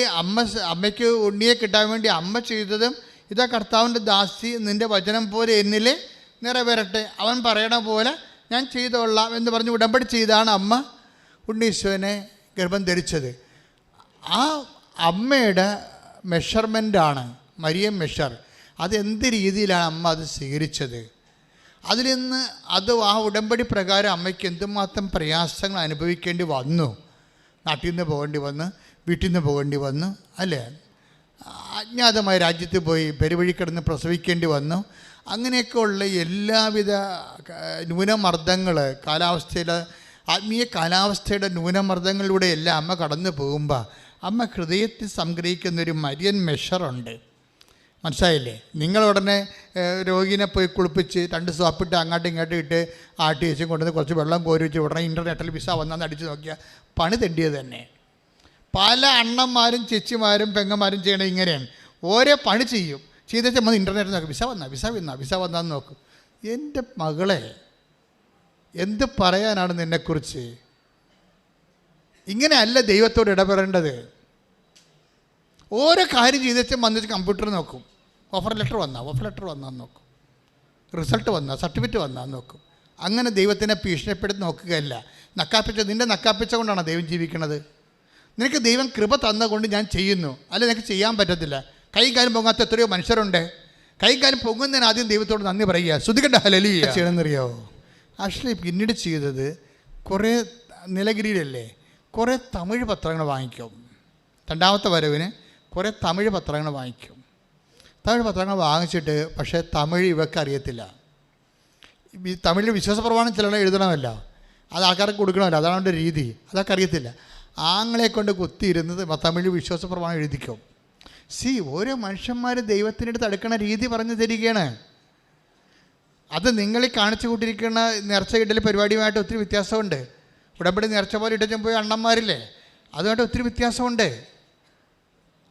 അമ്മയ്ക്ക് ഉണ്ണിയെ കിട്ടാൻ വേണ്ടി അമ്മ ചെയ്തതും ഇതാ കർത്താവിൻ്റെ ദാസി നിൻ്റെ വചനം പോലെ എന്നിൽ നിറവേറട്ടെ, അവൻ പറയണ പോലെ ഞാൻ ചെയ്തോളാം എന്ന് പറഞ്ഞ് ഉടമ്പടി ചെയ്താണ് അമ്മ ഉണ്ണീശോനെ ഗർഭം ധരിച്ചത്. ആ അമ്മയുടെ മെഷർമെൻ്റാണ് മരിയൻ മെഷർ. അതെന്ത് രീതിയിലാണ് അമ്മ അത് സ്വീകരിച്ചത്? അതിൽ നിന്ന് ആ ഉടമ്പടി പ്രകാരം അമ്മയ്ക്ക് എന്തുമാത്രം പ്രയാസങ്ങൾ അനുഭവിക്കേണ്ടി വന്നു. നാട്ടിൽ നിന്ന് പോകേണ്ടി വന്ന്, വീട്ടിൽ നിന്ന് പോകേണ്ടി വന്നു, അല്ലേ? അജ്ഞാതമായ രാജ്യത്ത് പോയി പെരുവഴി കിടന്ന് പ്രസവിക്കേണ്ടി വന്നു. അങ്ങനെയൊക്കെയുള്ള എല്ലാവിധ ന്യൂനമർദ്ദങ്ങൾ, ആത്മീയ കാലാവസ്ഥയുടെ ന്യൂനമർദ്ദങ്ങളിലൂടെ എല്ലാം അമ്മ കടന്നു പോകുമ്പോൾ അമ്മ ഹൃദയത്തിൽ സംഗ്രഹിക്കുന്നൊരു മരിയൻ മെഷറുണ്ട്. മനസ്സിലായില്ലേ? നിങ്ങളുടനെ രോഗീനെ പോയി കുളിപ്പിച്ച് 2 സോപ്പിട്ട് അങ്ങോട്ടും ഇങ്ങോട്ടും ഇട്ട് ആട്ടി വെച്ച് കൊണ്ടുവന്ന് കുറച്ച് വെള്ളം കോരി വെച്ച് ഉടനെ ഇൻ്റർനെറ്റിൽ വിസ വന്നാന്ന് അടിച്ച് നോക്കിയാൽ പണി തെണ്ടിയത് തന്നെ. പല അണ്ണന്മാരും ചേച്ചിമാരും പെങ്ങന്മാരും ചെയ്യണത് ഇങ്ങനെയാണ്. ഓരോ പണി ചെയ്യും. ചെയ്തേച്ചാൽ നമ്മൾ ഇൻ്റർനെറ്റിൽ നോക്കും, വിസ വന്നാന്ന് നോക്കും. എൻ്റെ മകളെ, എന്ത് പറയാനാണ് നിന്നെക്കുറിച്ച്? ഇങ്ങനെയല്ല ദൈവത്തോട് ഇടപെടേണ്ടത്. ഓരോ കാര്യം ചെയ്തുവെച്ചാൽ വന്നിട്ട് കമ്പ്യൂട്ടർ നോക്കും, ഓഫർ ലെറ്റർ വന്നാൽ നോക്കും, റിസൾട്ട് വന്നാൽ, സർട്ടിഫിക്കറ്റ് വന്നാൽ നോക്കും. അങ്ങനെ ദൈവത്തിനെ ഭീഷണിപ്പെടുത്തി നോക്കുകയല്ല. നിൻ്റെ നക്കാപ്പിച്ച കൊണ്ടാണ് ദൈവം ജീവിക്കുന്നത്. നിനക്ക് ദൈവം കൃപ തന്നുകൊണ്ട് ഞാൻ ചെയ്യുന്നു, അല്ല നിനക്ക് ചെയ്യാൻ പറ്റത്തില്ല. കൈയും കാലും പൊങ്ങാത്ത എത്രയോ മനുഷ്യരുണ്ട്. കൈയും കാലും പൊങ്ങുന്നതിന് ആദ്യം ദൈവത്തോട് നന്ദി പറയുക. ശ്രുതികണ്ട ഹല്ലേലൂയ ചെയ്യണമെന്നറിയാവോ? ആക്ച്വലി പിന്നീട് ചെയ്തത് കുറേ നിലഗിരിയിലല്ലേ കുറേ തമിഴ് പത്രങ്ങൾ വാങ്ങിക്കും. രണ്ടാമത്തെ വരവിന് കുറേ തമിഴ് പത്രങ്ങൾ വാങ്ങിക്കും. തമിഴ് പത്രങ്ങൾ വാങ്ങിച്ചിട്ട് പക്ഷേ തമിഴ് ഇവർക്ക് അറിയത്തില്ല. ഈ തമിഴിൽ വിശ്വാസപ്രമാണം ചിലരെ എഴുതണമല്ലോ, അത് ആൾക്കാർക്ക് കൊടുക്കണമല്ലോ, അതാണ് അവൻ്റെ രീതി. അതൊക്കെ അറിയത്തില്ല. ആങ്ങളെ കൊണ്ട് കുത്തിയിരുന്നത് തമിഴ് വിശ്വാസപ്രമാണം എഴുതിക്കും. ഓരോ മനുഷ്യന്മാർ ദൈവത്തിനടുത്ത് അടുക്കണ രീതി പറഞ്ഞു തരികയാണ്. അത് നിങ്ങളീ കാണിച്ചു കൂട്ടിയിരിക്കുന്ന നേർച്ച ഇടൽ പരിപാടിയുമായിട്ട് ഒത്തിരി വ്യത്യാസമുണ്ട്. ഉടമ്പടി നേർച്ച പോലെ ഇടച്ചും പോയി അണ്ണന്മാരില്ലേ, അതുമായിട്ട് ഒത്തിരി വ്യത്യാസമുണ്ട്.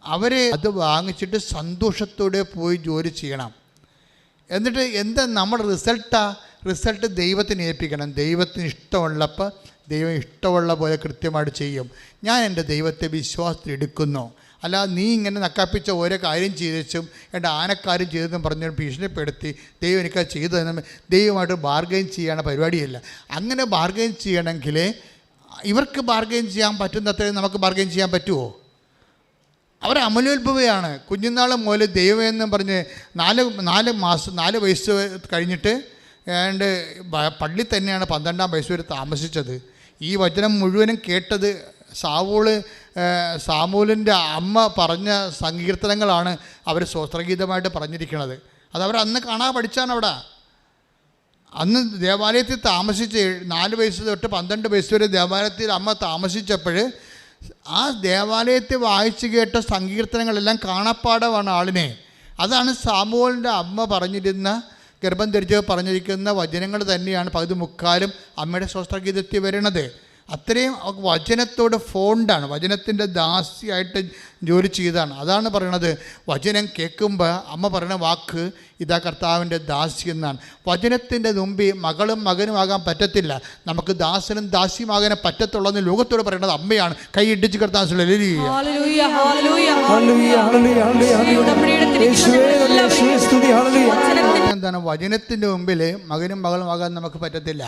അവർ അത് വാങ്ങിച്ചിട്ട് സന്തോഷത്തോടെ പോയി ജോലി ചെയ്യണം. എന്നിട്ട് എന്താ നമ്മുടെ റിസൾട്ട് ദൈവത്തിന് ഏൽപ്പിക്കണം. ദൈവത്തിന് ഇഷ്ടമുള്ളപ്പോൾ ദൈവം ഇഷ്ടമുള്ള പോലെ കൃത്യമായിട്ട് ചെയ്യും. ഞാൻ എൻ്റെ ദൈവത്തെ വിശ്വാസത്തിൽ എടുക്കുന്നു. അല്ലാതെ നീ ഇങ്ങനെ നക്കാപ്പിച്ച ഓരോ കാര്യം ചെയ്തും എൻ്റെ ആനക്കാര്യം ചെയ്തെന്നും പറഞ്ഞ് ഭീഷണിപ്പെടുത്തി ദൈവം എനിക്കത് ചെയ്തതെന്നും ദൈവമായിട്ട് ബാർഗെയിൻ ചെയ്യണ പരിപാടിയല്ല. അങ്ങനെ ബാർഗെയിൻ ചെയ്യണമെങ്കിൽ ഇവർക്ക് ബാർഗെയിൻ ചെയ്യാൻ പറ്റുന്നത്രയും നമുക്ക് ബാർഗെയിൻ ചെയ്യാൻ പറ്റുമോ? അവർ അമലോത്ഭവയാണ്. കുഞ്ഞുനാൾ മുതൽ ദൈവമെന്നും പറഞ്ഞ് 4 വയസ്സ് കഴിഞ്ഞിട്ട് ഏതാണ്ട് പള്ളി തന്നെയാണ് 12-ാം വയസ്സ് വരെ താമസിച്ചത്. ഈ വചനം മുഴുവനും കേട്ടത് സാമൂലിൻ്റെ അമ്മ പറഞ്ഞ സങ്കീർത്തനങ്ങളാണ് അവർ സ്വസ്ത്രഗീതമായിട്ട് പറഞ്ഞിരിക്കുന്നത്. അതവർ അന്ന് കാണാൻ പഠിച്ചാണ്. അവിടെ അന്ന് ദേവാലയത്തിൽ താമസിച്ച് 4 വയസ്സ് തൊട്ട് 12 വയസ്സ് വരെ ദേവാലയത്തിൽ അമ്മ താമസിച്ചപ്പോൾ ആ ദേവാലയത്തിൽ വായിച്ചു കേട്ട സങ്കീർത്തനങ്ങളെല്ലാം കാണാപ്പാടമാണ് ആളിനെ. അതാണ് സാമൂലിൻ്റെ അമ്മ പറഞ്ഞിരുന്ന, ഗർഭം ധരിച്ച് പറഞ്ഞിരിക്കുന്ന വചനങ്ങൾ തന്നെയാണ് പകുതി മുക്കാലും അമ്മയുടെ സ്വസ്ത്രഗീതത്തിൽ വരുന്നത്. അത്രയും വചനത്തോട് ഫോണ്ടാണ്, വചനത്തിൻ്റെ ദാസിയായിട്ട് ജോലി ചെയ്താണ്. അതാണ് പറയണത്. വചനം കേൾക്കുമ്പോൾ അമ്മ പറയുന്ന വാക്ക് ഇതാ കർത്താവിൻ്റെ ദാസി എന്നാണ്. വചനത്തിൻ്റെ മുമ്പിൽ മകളും മകനുമാകാൻ പറ്റത്തില്ല. നമുക്ക് ദാസനും ദാസിയുമാകാൻ പറ്റത്തുള്ളതെന്ന് ലോകത്തോട് പറയുന്നത് അമ്മയാണ്. കൈ ഇടിച്ച് കർത്താവ് എന്താണ്? വചനത്തിൻ്റെ മുമ്പിൽ മകനും മകളുമാകാൻ നമുക്ക് പറ്റത്തില്ല.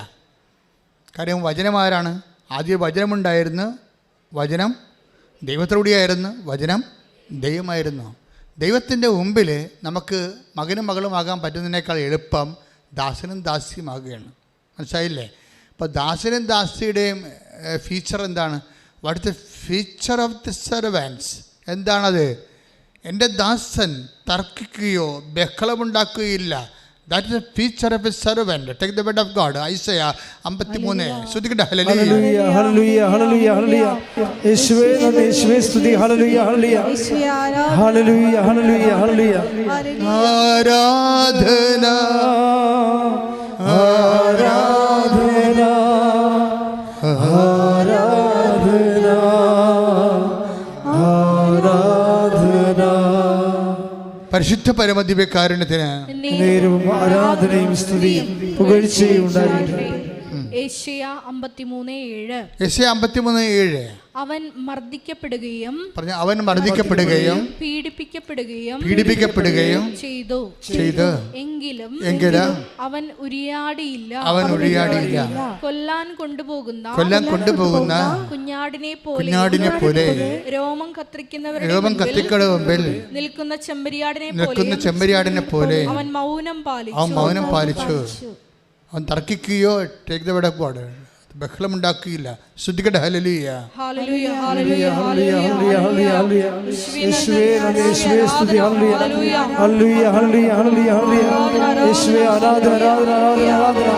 കാര്യം വചനമാരാണ്? ആദ്യം വചനമുണ്ടായിരുന്നു, വചനം ദൈവത്തോടെയായിരുന്നു, വചനം ദൈവമായിരുന്നു. ദൈവത്തിൻ്റെ മുമ്പിൽ നമുക്ക് മകനും മകളുമാകാൻ പറ്റുന്നതിനേക്കാൾ എളുപ്പം ദാസനും ദാസിയുമാകുകയാണ്. മനസ്സിലായില്ലേ? അപ്പോൾ ദാസനും ദാസിയുടെയും ഫീച്ചർ എന്താണ്? What is the feature of the servants? എന്താണത്? എൻ്റെ ദാസൻ തർക്കിക്കുകയോ ബഹളമുണ്ടാക്കുകയില്ല. That is a feature of a servant. Take the word of God. Isaiah 53. ശ്രുതിക്കട്ടെ. ഹല്ലേലൂയ ഹല്ലേലൂയ ഹല്ലേലൂയ ഹല്ലേലൂയ. യേശുവേ നന്ദി, യേശുവേ സ്തുതി. ഹല്ലേലൂയ ഹല്ലേലൂയ ഹല്ലേലൂയ ഹല്ലേലൂയ ഹല്ലേലൂയ. ആരാധന ആരാധന ആരാധന ആരാധന. പരിശുദ്ധ പരമദിവ്യകാരുണ്യത്തിന് ആരാധനയും സ്തുതിയും പുകഴ്ചയും ഉണ്ടാകട്ടെ. യെശയ്യാ 53:7. യെശയ്യാ 53:7. അവൻ മർദ്ദിക്കപ്പെടുകയും പീഡിപ്പിക്കപ്പെടുകയും ചെയ്തു. എങ്കിലും അവൻ ഉരിയാടിയില്ല. കൊല്ലാൻ കൊണ്ടുപോകുന്ന കുഞ്ഞാടിനെ പോലെ രോമം കത്തിരിക്കുന്നവരുടെ മുമ്പിൽ നിൽക്കുന്ന ചെമ്മരിയാടിനെ പോലെ അവൻ മൗനം പാലിച്ചു. അവൻ തർക്കിക്കുകയോ take the word of God ബഹളമുണ്ടാക്കുകയില്ല. ശ്രുതിക്കട്ടെ. ഹല്ലേലൂയ ഹല്ലേലൂയ ഹല്ലേലൂയ ഹല്ലേലൂയ ഹല്ലേലൂയ ഹല്ലേലൂയ. യേശുവേ നന്ദി, യേശുവേ സ്തുതി. ഹല്ലേലൂയ ഹല്ലേലൂയ ഹല്ലേലൂയ ഹല്ലേലൂയ ഹല്ലേലൂയ. യേശുവേ ആരാധന ആരാധന ആരാധന.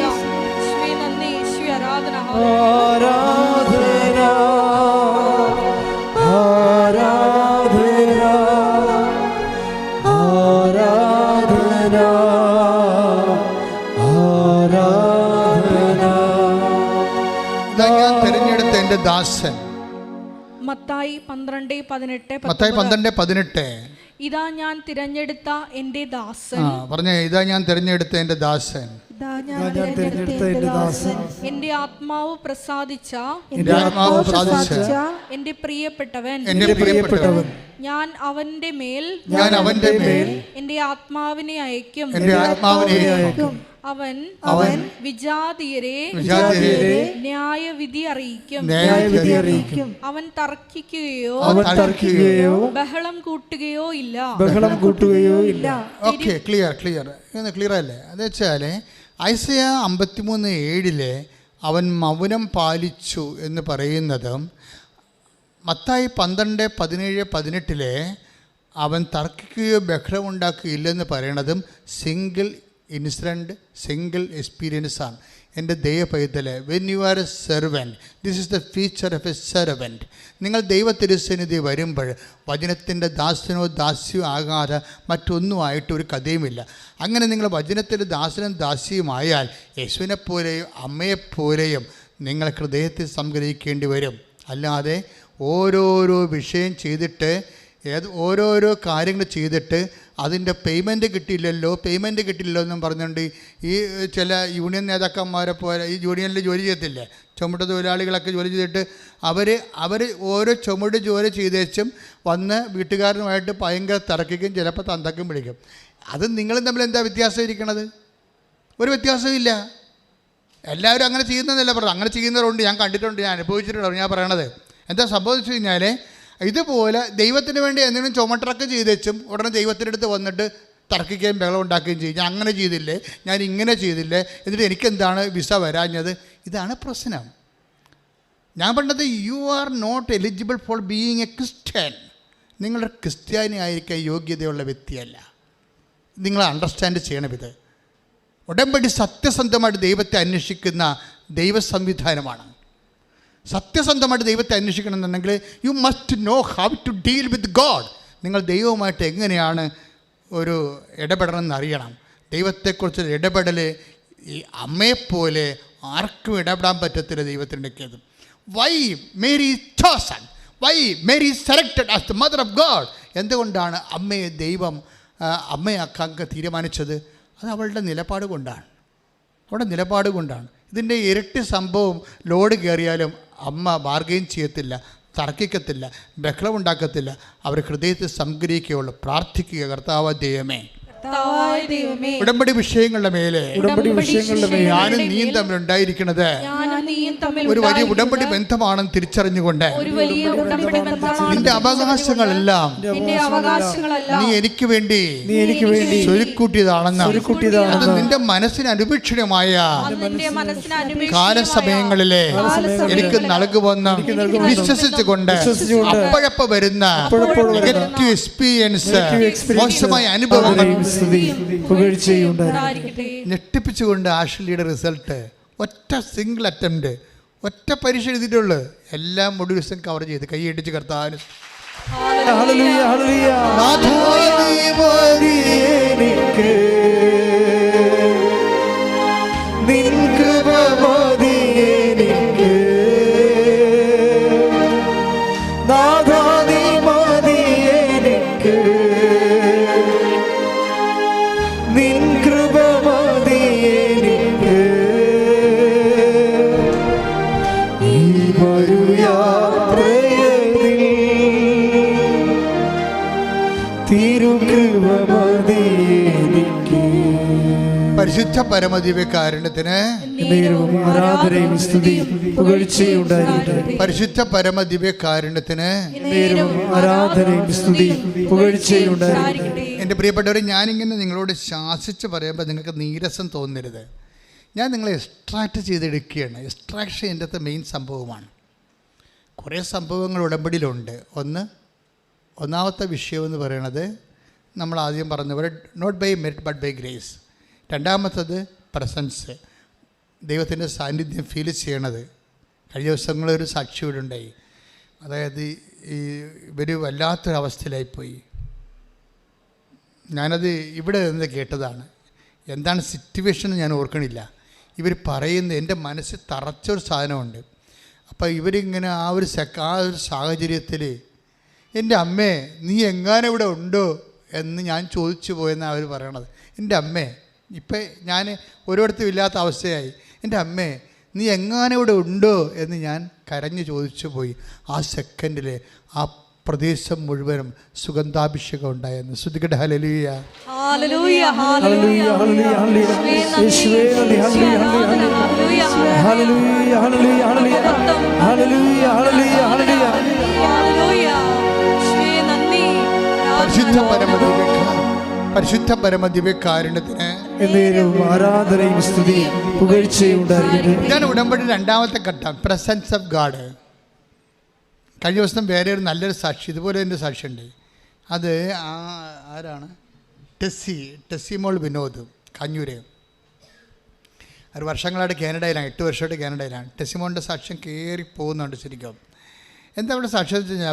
യേശുവേ നന്ദി, യേശുവേ ആരാധന ആരാധന ആരാധന ആരാധന ആരാധന. ഇതാ ഞാൻ തിരഞ്ഞെടുത്ത എൻ്റെ ദാസൻ. മത്തായി 12:18. മത്തായി 12:18. ഇതാ ഞാൻ തിരഞ്ഞെടുത്ത എൻ്റെ ദാസൻ. പറഞ്ഞേ, ഇതാ ഞാൻ തിരഞ്ഞെടുത്ത എൻ്റെ ദാസൻ. ഞാൻ തിരഞ്ഞെടുത്ത എന്റെ ദാസൻ, എന്റെ ആത്മാവ് പ്രസാദിച്ച എന്റെ പ്രിയപ്പെട്ടവൻ, ഞാൻ അവന്റെ മേൽ എന്റെ ആത്മാവിനെ അയക്കും. അവൻ വിജാതിയരെ ന്യായവിധി അറിയിക്കും. അവൻ തർക്കിക്കുകയോ ബഹളം കൂട്ടുകയോ ഇല്ല. ഓക്കെ, ക്ലിയർ അല്ലേ? അത് വെച്ചാൽ ഐസയ 53:7 അവൻ മൗനം പാലിച്ചു എന്ന് പറയുന്നതും മത്തായി 12:17-18 അവൻ തർക്കിക്കുകയോ ബഹളമുണ്ടാക്കുകയില്ലെന്ന് പറയണതും സിംഗിൾ എക്സ്പീരിയൻസ് ആണ്. എൻ്റെ ദൈവപൈതലെ, when you are a servant, this is the feature of a servant. നിങ്ങൾ ദൈവത്തിരുസന്നിധി വരുമ്പോൾ വചനത്തിൻ്റെ ദാസനോ ദാസ്യോ ആകാതെ മറ്റൊന്നുമായിട്ട് ഒരു കഥയുമില്ല. അങ്ങനെ നിങ്ങൾ വചനത്തിൻ്റെ ദാസനും ദാസ്യവുമായാൽ യേശുവിനെപ്പോലെയും അമ്മയെപ്പോലെയും നിങ്ങൾ ഹൃദയത്തിൽ സംഗ്രഹിക്കേണ്ടി വരും. അല്ലാതെ ഓരോരോ വിഷയം ചെയ്തിട്ട് ഓരോരോ കാര്യങ്ങൾ ചെയ്തിട്ട് അതിൻ്റെ പേയ്മെൻറ്റ് കിട്ടിയില്ലല്ലോ എന്നും പറഞ്ഞുകൊണ്ട് ഈ ചില യൂണിയൻ നേതാക്കന്മാരെ പോലെ ഈ യൂണിയനിൽ ജോലി ചെയ്യത്തില്ലേ, ചുമട്ട് തൊഴിലാളികളൊക്കെ ജോലി ചെയ്തിട്ട് അവർ ഓരോ ചുമട് ജോലി ചെയ്തേച്ചും വന്ന് വീട്ടുകാരനുമായിട്ട് ഭയങ്കര തിരക്കിക്കും, ചിലപ്പോൾ തന്തക്കും പിടിക്കും. അത് നിങ്ങളും തമ്മിൽ എന്താ വ്യത്യാസം ഇരിക്കണത്? ഒരു വ്യത്യാസമില്ല. എല്ലാവരും അങ്ങനെ ചെയ്യുന്നതല്ല പറഞ്ഞു. അങ്ങനെ ചെയ്യുന്നവരുണ്ട്, ഞാൻ കണ്ടിട്ടുണ്ട്, ഞാൻ അനുഭവിച്ചിട്ടുണ്ട്. ഞാൻ പറയണത് എന്താ സംഭവിച്ചു കഴിഞ്ഞാൽ, ഇതുപോലെ ദൈവത്തിന് വേണ്ടി എന്തെങ്കിലും ചുമട്ടറൊക്കെ ചെയ്തേച്ചും ഉടനെ ദൈവത്തിൻ്റെ അടുത്ത് വന്നിട്ട് തർക്കിക്കുകയും ബഹളം ഉണ്ടാക്കുകയും ചെയ്യും. ഞാൻ അങ്ങനെ ചെയ്തില്ലേ, ഞാൻ ഇങ്ങനെ ചെയ്തില്ലേ, എന്നിട്ട് എനിക്കെന്താണ് വിസ വരാഞ്ഞത്? ഇതാണ് പ്രശ്നം. ഞാൻ പറഞ്ഞത് you are not eligible for being a Christian. നിങ്ങളുടെ ക്രിസ്ത്യാനി ആയിരിക്കാൻ യോഗ്യതയുള്ള വ്യക്തിയല്ല. നിങ്ങൾ അണ്ടർസ്റ്റാൻഡ് ചെയ്യണം. ഇത് ഉടമ്പടി സത്യസന്ധമായിട്ട് ദൈവത്തെ അന്വേഷിക്കുന്ന ദൈവ സംവിധാനമാണ്. സത്യസന്ധമായിട്ട് ദൈവത്തെ അന്വേഷിക്കണമെന്നുണ്ടെങ്കിൽ you must know how to deal with God. നിങ്ങൾ ദൈവവുമായിട്ട് എങ്ങനെയാണ് ഒരു ഇടപെടണമെന്ന് അറിയണം. ദൈവത്തെക്കുറിച്ചൊരു ഇടപെടൽ ഈ അമ്മയെപ്പോലെ ആർക്കും ഇടപെടാൻ പറ്റത്തില്ല ദൈവത്തിൻ്റെത്. Why Mary chosen, why Mary selected as the mother of God? എന്തുകൊണ്ടാണ് അമ്മയെ ദൈവം അമ്മയാക്കാൻ തീരുമാനിച്ചത്? അത് അവളുടെ നിലപാട് കൊണ്ടാണ്. ഇതിൻ്റെ ഇരട്ടി സംഭവം ലോഡ് കയറിയാലും അമ്മ ബാർഗെയിൻ ചെയ്യത്തില്ല, തർക്കിക്കത്തില്ല, ബഹളമുണ്ടാക്കത്തില്ല. അവർ ഹൃദയത്തിൽ സംഗ്രഹിക്കുകയുള്ളൂ, പ്രാർത്ഥിക്കുക, കർത്താവ് ദൈവമേ, ഉടമ്പടി വിഷയങ്ങളുടെ മേലെ ഞാനും നീയും തമ്മിൽ ഉണ്ടായിരിക്കുന്നത് ഒരു വലിയ ഉടമ്പടി ബന്ധമാണെന്ന് തിരിച്ചറിഞ്ഞുകൊണ്ട് നിന്റെ അവകാശങ്ങളെല്ലാം നീ എനിക്ക് വേണ്ടി ചൊരുക്കൂട്ടിയതാണെന്ന് അത് നിന്റെ മനസ്സിന് അനുപേക്ഷണമായ കാലസമയങ്ങളിലെ എനിക്ക് നൽകുമെന്ന് വിശ്വസിച്ചുകൊണ്ട് അപ്പോഴപ്പ വരുന്ന നെഗറ്റീവ് എക്സ്പീരിയൻസ്, മോശമായ അനുഭവങ്ങൾ ഞെട്ടിപ്പിച്ചുകൊണ്ട് ആഷ്ലിയുടെ റിസൾട്ട് ഒറ്റ സിംഗിൾ അറ്റംപ്റ്റ്, ഒറ്റ പരീക്ഷ എഴുതിയിട്ടുള്ളൂ. എല്ലാം ഒരു ദിവസം കവർ ചെയ്ത് കൈ അടിച്ച് കർത്താവിന് പരിശുദ്ധ പരമദിവ്യകാരുണ്യത്തിന് പരിശുദ്ധ പരമദിവ്യകാരുണ്യത്തിന് എൻ്റെ പ്രിയപ്പെട്ടവരെ, ഞാനിങ്ങനെ നിങ്ങളോട് ശാസിച്ച് പറയുമ്പോൾ നിങ്ങൾക്ക് നീരസം തോന്നരുത്. ഞാൻ നിങ്ങളെ എക്സ്ട്രാക്ട് ചെയ്തെടുക്കുകയാണ്. എക്സ്ട്രാക്ഷൻ എൻ്റെ അകത്ത് മെയിൻ സംഭവമാണ്. കുറേ സംഭവങ്ങൾ ഉടമ്പടിയിലുണ്ട്. ഒന്നാമത്തെ വിഷയമെന്ന് പറയണത് നമ്മൾ ആദ്യം പറഞ്ഞ പോലെ not by merit but by grace. രണ്ടാമത്തത് പ്രസൻസ്, ദൈവത്തിൻ്റെ സാന്നിധ്യം ഫീൽ ചെയ്യണത്. കഴിഞ്ഞ ദിവസങ്ങളൊരു സാക്ഷി ഇവിടെ ഉണ്ടായി. അതായത് ഇവർ വല്ലാത്തൊരവസ്ഥയിലായിപ്പോയി. ഞാനത് ഇവിടെ നിന്ന് കേട്ടതാണ്. എന്താണ് സിറ്റുവേഷൻ ഞാൻ ഓർക്കണില്ല. ഇവർ പറയുന്ന എൻ്റെ മനസ്സിൽ തറച്ചൊരു സാധനമുണ്ട്. അപ്പോൾ ഇവരിങ്ങനെ ആ ഒരു സാഹചര്യത്തിൽ എൻ്റെ അമ്മേ നീ എങ്ങാനും ഇവിടെ ഉണ്ടോ എന്ന് ഞാൻ ചോദിച്ചു പോയെന്നാണ് അവർ പറയണത്. എൻ്റെ അമ്മേ ഇപ്പം ഞാൻ ഒരിടത്തും ഇല്ലാത്ത അവസ്ഥയായി. എൻ്റെ അമ്മേ, നീ എങ്ങാനും ഇവിടെ ഉണ്ടോ എന്ന് ഞാൻ കരഞ്ഞു ചോദിച്ചു പോയി. ആ സെക്കൻഡിൽ ആ പ്രദേശം മുഴുവനും സുഗന്ധാഭിഷേകം ഉണ്ടായെന്ന്. ശ്രുതിക്കട്ടെ ഹല്ലേലൂയ. ഹല്ലേലൂയ ഹല്ലേലൂയ ഹല്ലേലൂയ ഹല്ലേലൂയ. യേശുവേ നന്ദി. ഹല്ലേലൂയ ഹല്ലേലൂയ ഹല്ലേലൂയ ഹല്ലേലൂയ ഹല്ലേലൂയ ഹല്ലേലൂയ ഹല്ലേലൂയ ഹല്ലേലൂയ. പരിശുദ്ധ പരമദിവ്യകാരുണ്യത്തിന് എന്നേരവും ആരാധനയും സ്തുതിയും പുകഴ്ചയും ഉണ്ടായിരിക്കട്ടെ. ഇതാണ് ഉടമ്പടി രണ്ടാമത്തെ ഘട്ടം, പ്രസൻസ് ഓഫ് ഗാഡ്. കഴിഞ്ഞ ദിവസം വേറെ ഒരു നല്ലൊരു സാക്ഷി, ഇതുപോലെ എൻ്റെ സാക്ഷിയുണ്ട്. അത് ആരാണ്? ടെസ്സിമോൾ വിനോദ്, കഞ്ഞൂര്. ഒരു വർഷങ്ങളായിട്ട് കാനഡയിലാണ്, 8 വർഷമായിട്ട് കാനഡയിലാണ്. ടെസ്സിമോളിൻ്റെ സാക്ഷ്യം കയറി പോകുന്നുണ്ട് ശരിക്കും. എന്താ അവിടെ സാക്ഷ്യം വെച്ച് കഴിഞ്ഞാൽ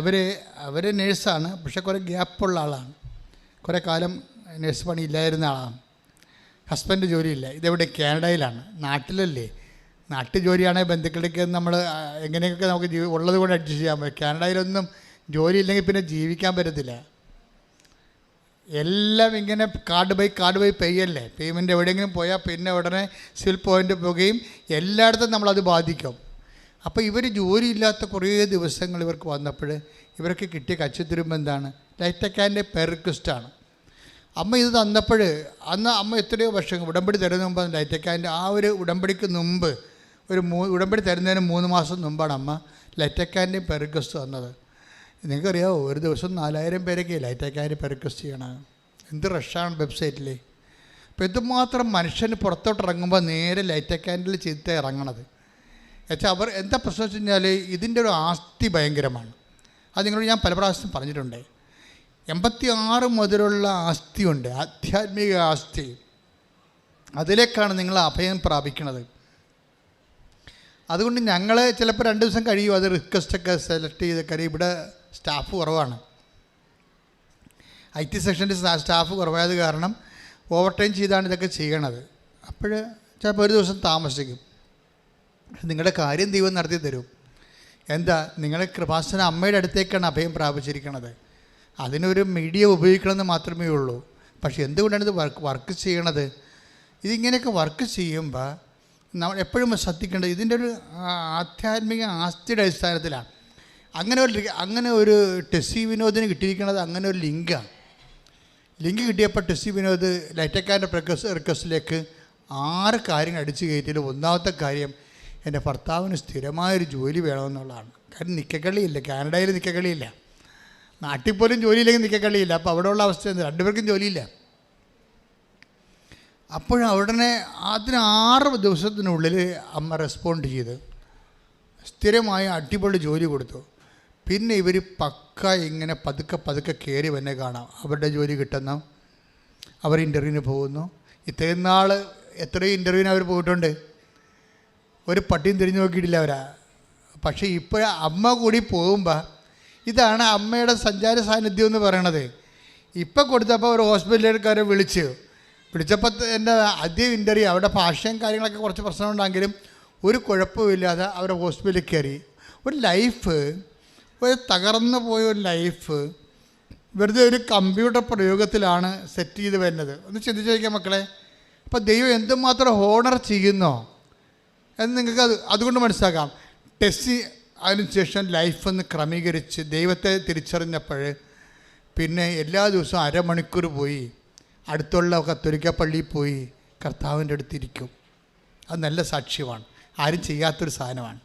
അവർ നേഴ്സാണ്, പക്ഷേ കുറേ ഗ്യാപ്പുള്ള ആളാണ്. കുറേ കാലം നേഴ്സ് പണി ഇല്ലായിരുന്ന ആളാണ്. ഹസ്ബൻഡ് ജോലിയില്ല. ഇതെവിടെ? കാനഡയിലാണ്. നാട്ടിലല്ലേ, നാട്ടു ജോലിയാണെങ്കിൽ ബന്ധുക്കളൊക്കെ നമ്മൾ എങ്ങനെയൊക്കെ നമുക്ക് ഉള്ളത് കൊണ്ട് അഡ്ജസ്റ്റ് ചെയ്യാൻ പറ്റും. കാനഡയിലൊന്നും ജോലി ഇല്ലെങ്കിൽ പിന്നെ ജീവിക്കാൻ പറ്റത്തില്ല. എല്ലാം ഇങ്ങനെ കാർഡ് ബൈ പേ അല്ലേ. പേയ്മെൻറ്റ് എവിടെയെങ്കിലും പോയാൽ പിന്നെ ഉടനെ സിവിൽ പോയിൻ്റ് പോകുകയും എല്ലായിടത്തും നമ്മളത് ബാധിക്കും. അപ്പോൾ ഇവർ ജോലിയില്ലാത്ത കുറേ ദിവസങ്ങൾ ഇവർക്ക് വന്നപ്പോൾ ഇവർക്ക് കിട്ടിയ കച്ചിത്തുരുമ്പ് എന്താണ്? ലൈറ്റക്കാൻ്റെ പെർക്വിസ്റ്റാണ്. അമ്മ ഇത് തന്നപ്പോൾ അന്ന് അമ്മ എത്രയോ വർഷങ്ങൾ ഉടമ്പടി തരുന്നതിന് മുമ്പ് ലൈറ്റക്കാൻ്റെ ആ ഒരു ഉടമ്പടിക്ക് മുമ്പ് ഉടമ്പടി തരുന്നതിന് 3 മാസം മുമ്പാണ് അമ്മ ലൈറ്റക്കാൻ്റെയും പെർക്വിസ്റ്റ് തന്നത്. നിങ്ങൾക്കറിയാമോ, ഒരു ദിവസം 4000 പേരൊക്കെ ലൈറ്റക്കാൻ്റെ പെർക്വിസ്റ്റ് ചെയ്യണം. എന്ത് റഷാണ് വെബ്സൈറ്റിൽ. അപ്പോൾ എന്തുമാത്രം മനുഷ്യന് പുറത്തോട്ട് ഇറങ്ങുമ്പോൾ നേരെ ലൈറ്റക്കാൻഡിൽ ചെയ്തിട്ട് ഇറങ്ങണത് വെച്ചാൽ അവർ എന്താ പ്രശ്നം വെച്ച് കഴിഞ്ഞാൽ ഇതിൻ്റെ ഒരു ആസ്തി ഭയങ്കരമാണ്. അത് നിങ്ങളോട് ഞാൻ പല പ്രാവശ്യം പറഞ്ഞിട്ടുണ്ട്. 86 മുതലുള്ള ആസ്തിയുണ്ട്, ആധ്യാത്മിക ആസ്തി. അതിലേക്കാണ് നിങ്ങൾ അഭയം പ്രാപിക്കുന്നത്. അതുകൊണ്ട് ഞങ്ങൾ ചിലപ്പോൾ 2 ദിവസം കഴിയും അത് റിക്വസ്റ്റൊക്കെ സെലക്ട് ചെയ്ത്. കാര്യം ഇവിടെ സ്റ്റാഫ് കുറവാണ്, IT സെക്ഷൻ്റെ സ്റ്റാഫ് കുറവായത് കാരണം ഓവർ ടൈം ചെയ്താണ് ഇതൊക്കെ ചെയ്യണത്. അപ്പോൾ ചിലപ്പോൾ ഒരു ദിവസം താമസിക്കും. നിങ്ങളുടെ കാര്യം ദൈവം നടത്തി തരും. എന്താ, നിങ്ങളുടെ കൃപാസന അമ്മയുടെ അടുത്തേക്കാണ് അഭയം പ്രാപിച്ചിരിക്കുന്നത്. അതിനൊരു മീഡിയ ഉപയോഗിക്കണമെന്ന് മാത്രമേ ഉള്ളൂ. പക്ഷേ എന്തുകൊണ്ടാണ് ഇത് വർക്ക് ചെയ്യണത്? ഇതിങ്ങനെയൊക്കെ വർക്ക് ചെയ്യുമ്പോൾ നമ്മൾ എപ്പോഴും ശ്രദ്ധിക്കേണ്ടത് ഇതിൻ്റെ ഒരു ആധ്യാത്മിക ആസ്തിയുടെ അടിസ്ഥാനത്തിലാണ്. അങ്ങനെ ഒരു ടെസ്സി വിനോദിന് കിട്ടിയിരിക്കുന്നത് അങ്ങനെ ഒരു ലിങ്കാണ്. ലിങ്ക് കിട്ടിയപ്പോൾ ടെസ്സി വിനോദ് ലൈറ്റക്കാരൻ്റെ റിക്വസ്റ്റിലേക്ക് 6 കാര്യങ്ങൾ അടിച്ചു കയറ്റിയിൽ ഒന്നാമത്തെ കാര്യം എൻ്റെ ഭർത്താവിന് സ്ഥിരമായൊരു ജോലി വേണമെന്നുള്ളതാണ്. കാര്യം നിക്കക്കളിയില്ല, കാനഡയിൽ നിക്കക്കളിയില്ല, നാട്ടിൽ പോലും ജോലിയില്ലെങ്കിൽ നിക്കക്കളിയില്ല. അപ്പോൾ അവിടെയുള്ള അവസ്ഥ എന്ത്? 2 പേർക്കും ജോലിയില്ല. അപ്പോഴുടനെ അതിന് 6 ദിവസത്തിനുള്ളിൽ അമ്മ റെസ്പോണ്ട് ചെയ്ത് സ്ഥിരമായ അടിപൊളി ജോലി കൊടുത്തു. പിന്നെ ഇവർ പക്ക ഇങ്ങനെ പതുക്കെ കയറി വന്നെ കാണാം. അവരുടെ ജോലി കിട്ടുന്നു, അവർ ഇൻ്റർവ്യൂവിന് പോകുന്നു. ഇത്രയും നാൾ എത്രയും ഇൻ്റർവ്യൂവിന് അവർ പോയിട്ടുണ്ട്, ഒരു പട്ടിയും തിരിഞ്ഞു നോക്കിയിട്ടില്ല അവരാ. പക്ഷേ ഇപ്പോൾ അമ്മ കൂടി പോകുമ്പോൾ ഇതാണ് അമ്മയുടെ സഞ്ചാര സാന്നിധ്യം എന്ന് പറയണത്. ഇപ്പം കൊടുത്തപ്പോൾ ഒരു ഹോസ്പിറ്റലുകാരെ വിളിച്ചപ്പോൾ എൻ്റെ ആദ്യം ഇൻ്റർവ്യൂ അവിടെ ഭാഷയും കാര്യങ്ങളൊക്കെ കുറച്ച് പ്രശ്നമുണ്ടെങ്കിലും ഒരു കുഴപ്പമില്ലാതെ അവരുടെ ഹോസ്പിറ്റലിൽ കയറി. ഒരു ലൈഫ്, ഒരു തകർന്നു പോയ ഒരു ലൈഫ് വെറുതെ ഒരു കമ്പ്യൂട്ടർ പ്രയോഗത്തിലാണ് സെറ്റ് ചെയ്ത് വരുന്നത്. ഒന്ന് ചിന്തിച്ച് നോക്കിയാൽ മക്കളെ. അപ്പോൾ ദൈവം എന്തുമാത്രം ഹോണർ ചെയ്യുന്നോ എന്ന് നിങ്ങൾക്ക് അതുകൊണ്ട് മനസ്സിലാക്കാം. ടെസ്സി അതിനുശേഷം ലൈഫൊന്ന് ക്രമീകരിച്ച് ദൈവത്തെ തിരിച്ചറിഞ്ഞപ്പോൾ പിന്നെ എല്ലാ ദിവസവും 1/2 മണിക്കൂർ പോയി അടുത്തുള്ള കത്തോലിക്ക പള്ളിയിൽ പോയി കർത്താവിൻ്റെ അടുത്തിരിക്കും. അത് നല്ല സാക്ഷ്യമാണ്. ആരും ചെയ്യാത്തൊരു സാധനമാണ്.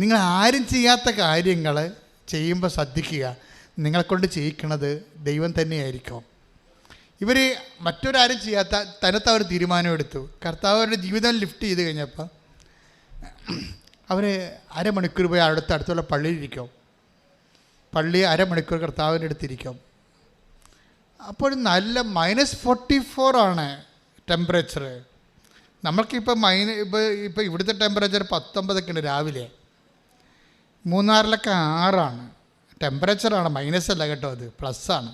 നിങ്ങൾ ആരും ചെയ്യാത്ത കാര്യങ്ങൾ ചെയ്യുമ്പോൾ ശ്രദ്ധിക്കുക, നിങ്ങളെക്കൊണ്ട് ചെയ്യിക്കണത് ദൈവം തന്നെയായിരിക്കും. ഇവർ മറ്റൊരാരും ചെയ്യാത്ത തനത്ത് അവർ തീരുമാനമെടുത്തു. കർത്താവ് അവരുടെ ജീവിതം ലിഫ്റ്റ് ചെയ്ത് കഴിഞ്ഞപ്പോൾ അവർ 1/2 മണിക്കൂർ പോയി അടുത്തുള്ള പള്ളിയിലിരിക്കും. പള്ളി 1/2 മണിക്കൂർ കർത്താവിൻ്റെ അടുത്തിരിക്കും. അപ്പോൾ നല്ല -44 ആണ് ടെമ്പറേച്ചർ. നമുക്കിപ്പോൾ ഇപ്പോൾ ഇവിടുത്തെ ടെമ്പറേച്ചർ 19 ഉണ്ട് രാവിലെ. മൂന്നാറിലൊക്കെ 6 ആണ് ടെമ്പറേച്ചറാണ്, മൈനസ് അല്ല കേട്ടോ, അത് പ്ലസ്സാണ്.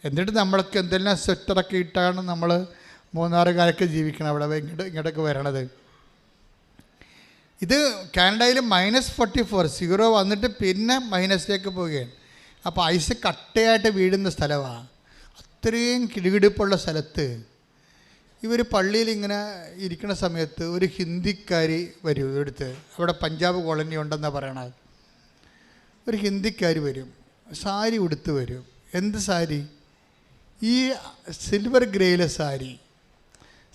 എന്നിട്ട് നമ്മൾക്ക് എന്തെല്ലാം സ്വെറ്ററൊക്കെ ഇട്ടാണ് നമ്മൾ മൂന്നാറുകാരൊക്കെ ജീവിക്കണം അവിടെ ഇങ്ങോട്ടൊക്കെ വരണത്. ഇത് കാനഡയിൽ -44 0 വന്നിട്ട് പിന്നെ മൈനസിലേക്ക് പോവുകയാണ്. അപ്പോൾ ഐസ് കട്ടയായിട്ട് വീഴുന്ന സ്ഥലമാണ്. അത്രയും കിടുകിടുപ്പുള്ള സ്ഥലത്ത് ഇവർ പള്ളിയിൽ ഇങ്ങനെ ഇരിക്കുന്ന സമയത്ത് ഒരു ഹിന്ദിക്കാരി വരും ഇവിടുത്തെ, അവിടെ പഞ്ചാബ് കോളനി ഉണ്ടെന്നാണ് പറയണത്. ഒരു ഹിന്ദിക്കാരി വരും, സാരി ഉടുത്ത് വരും. എന്ത് സാരി? ഈ സിൽവർ ഗ്രേയിലെ സാരി.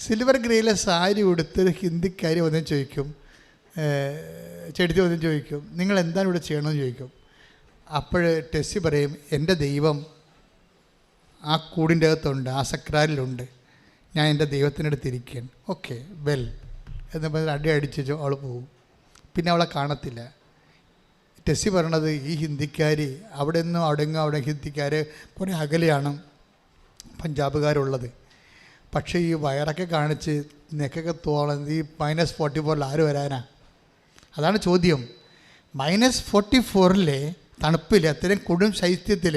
സിൽവർ ഗ്രേയിലെ സാരി ഉടുത്ത് ഹിന്ദിക്കാരി വന്ന് ചോദിക്കും, ചെടുത്തി വന്ന് ചോദിക്കും, നിങ്ങൾ എന്താണ് ഇവിടെ ചെയ്യണമെന്ന് ചോദിക്കും. അപ്പോൾ ടെസ്സി പറയും, എൻ്റെ ദൈവം ആ കൂടിൻ്റെ അകത്തുണ്ട്, ആ സക്രാരിലുണ്ട്, ഞാൻ എൻ്റെ ദൈവത്തിൻ്റെ അടുത്ത് ഇരിക്കുകയാണ്. ഓക്കെ വെൽ എന്ന് പറഞ്ഞാൽ അടി അടിച്ചു അവൾ പോകും. പിന്നെ അവളെ കാണത്തില്ല. ടെസ്സി പറയണത് ഈ ഹിന്ദിക്കാരി അവിടെ നിന്നും അവിടെ ഹിന്ദിക്കാർ കുറേ അകലെയാണ് പഞ്ചാബുകാരുള്ളത്. പക്ഷേ ഈ വയറൊക്കെ കാണിച്ച് നെക്കൊക്കെ തോന്നുന്നത് ഈ -44 ആര് വരാനാ? അതാണ് ചോദ്യം. -44 തണുപ്പിൽ അത്രയും കൊടും ശൈത്യത്തിൽ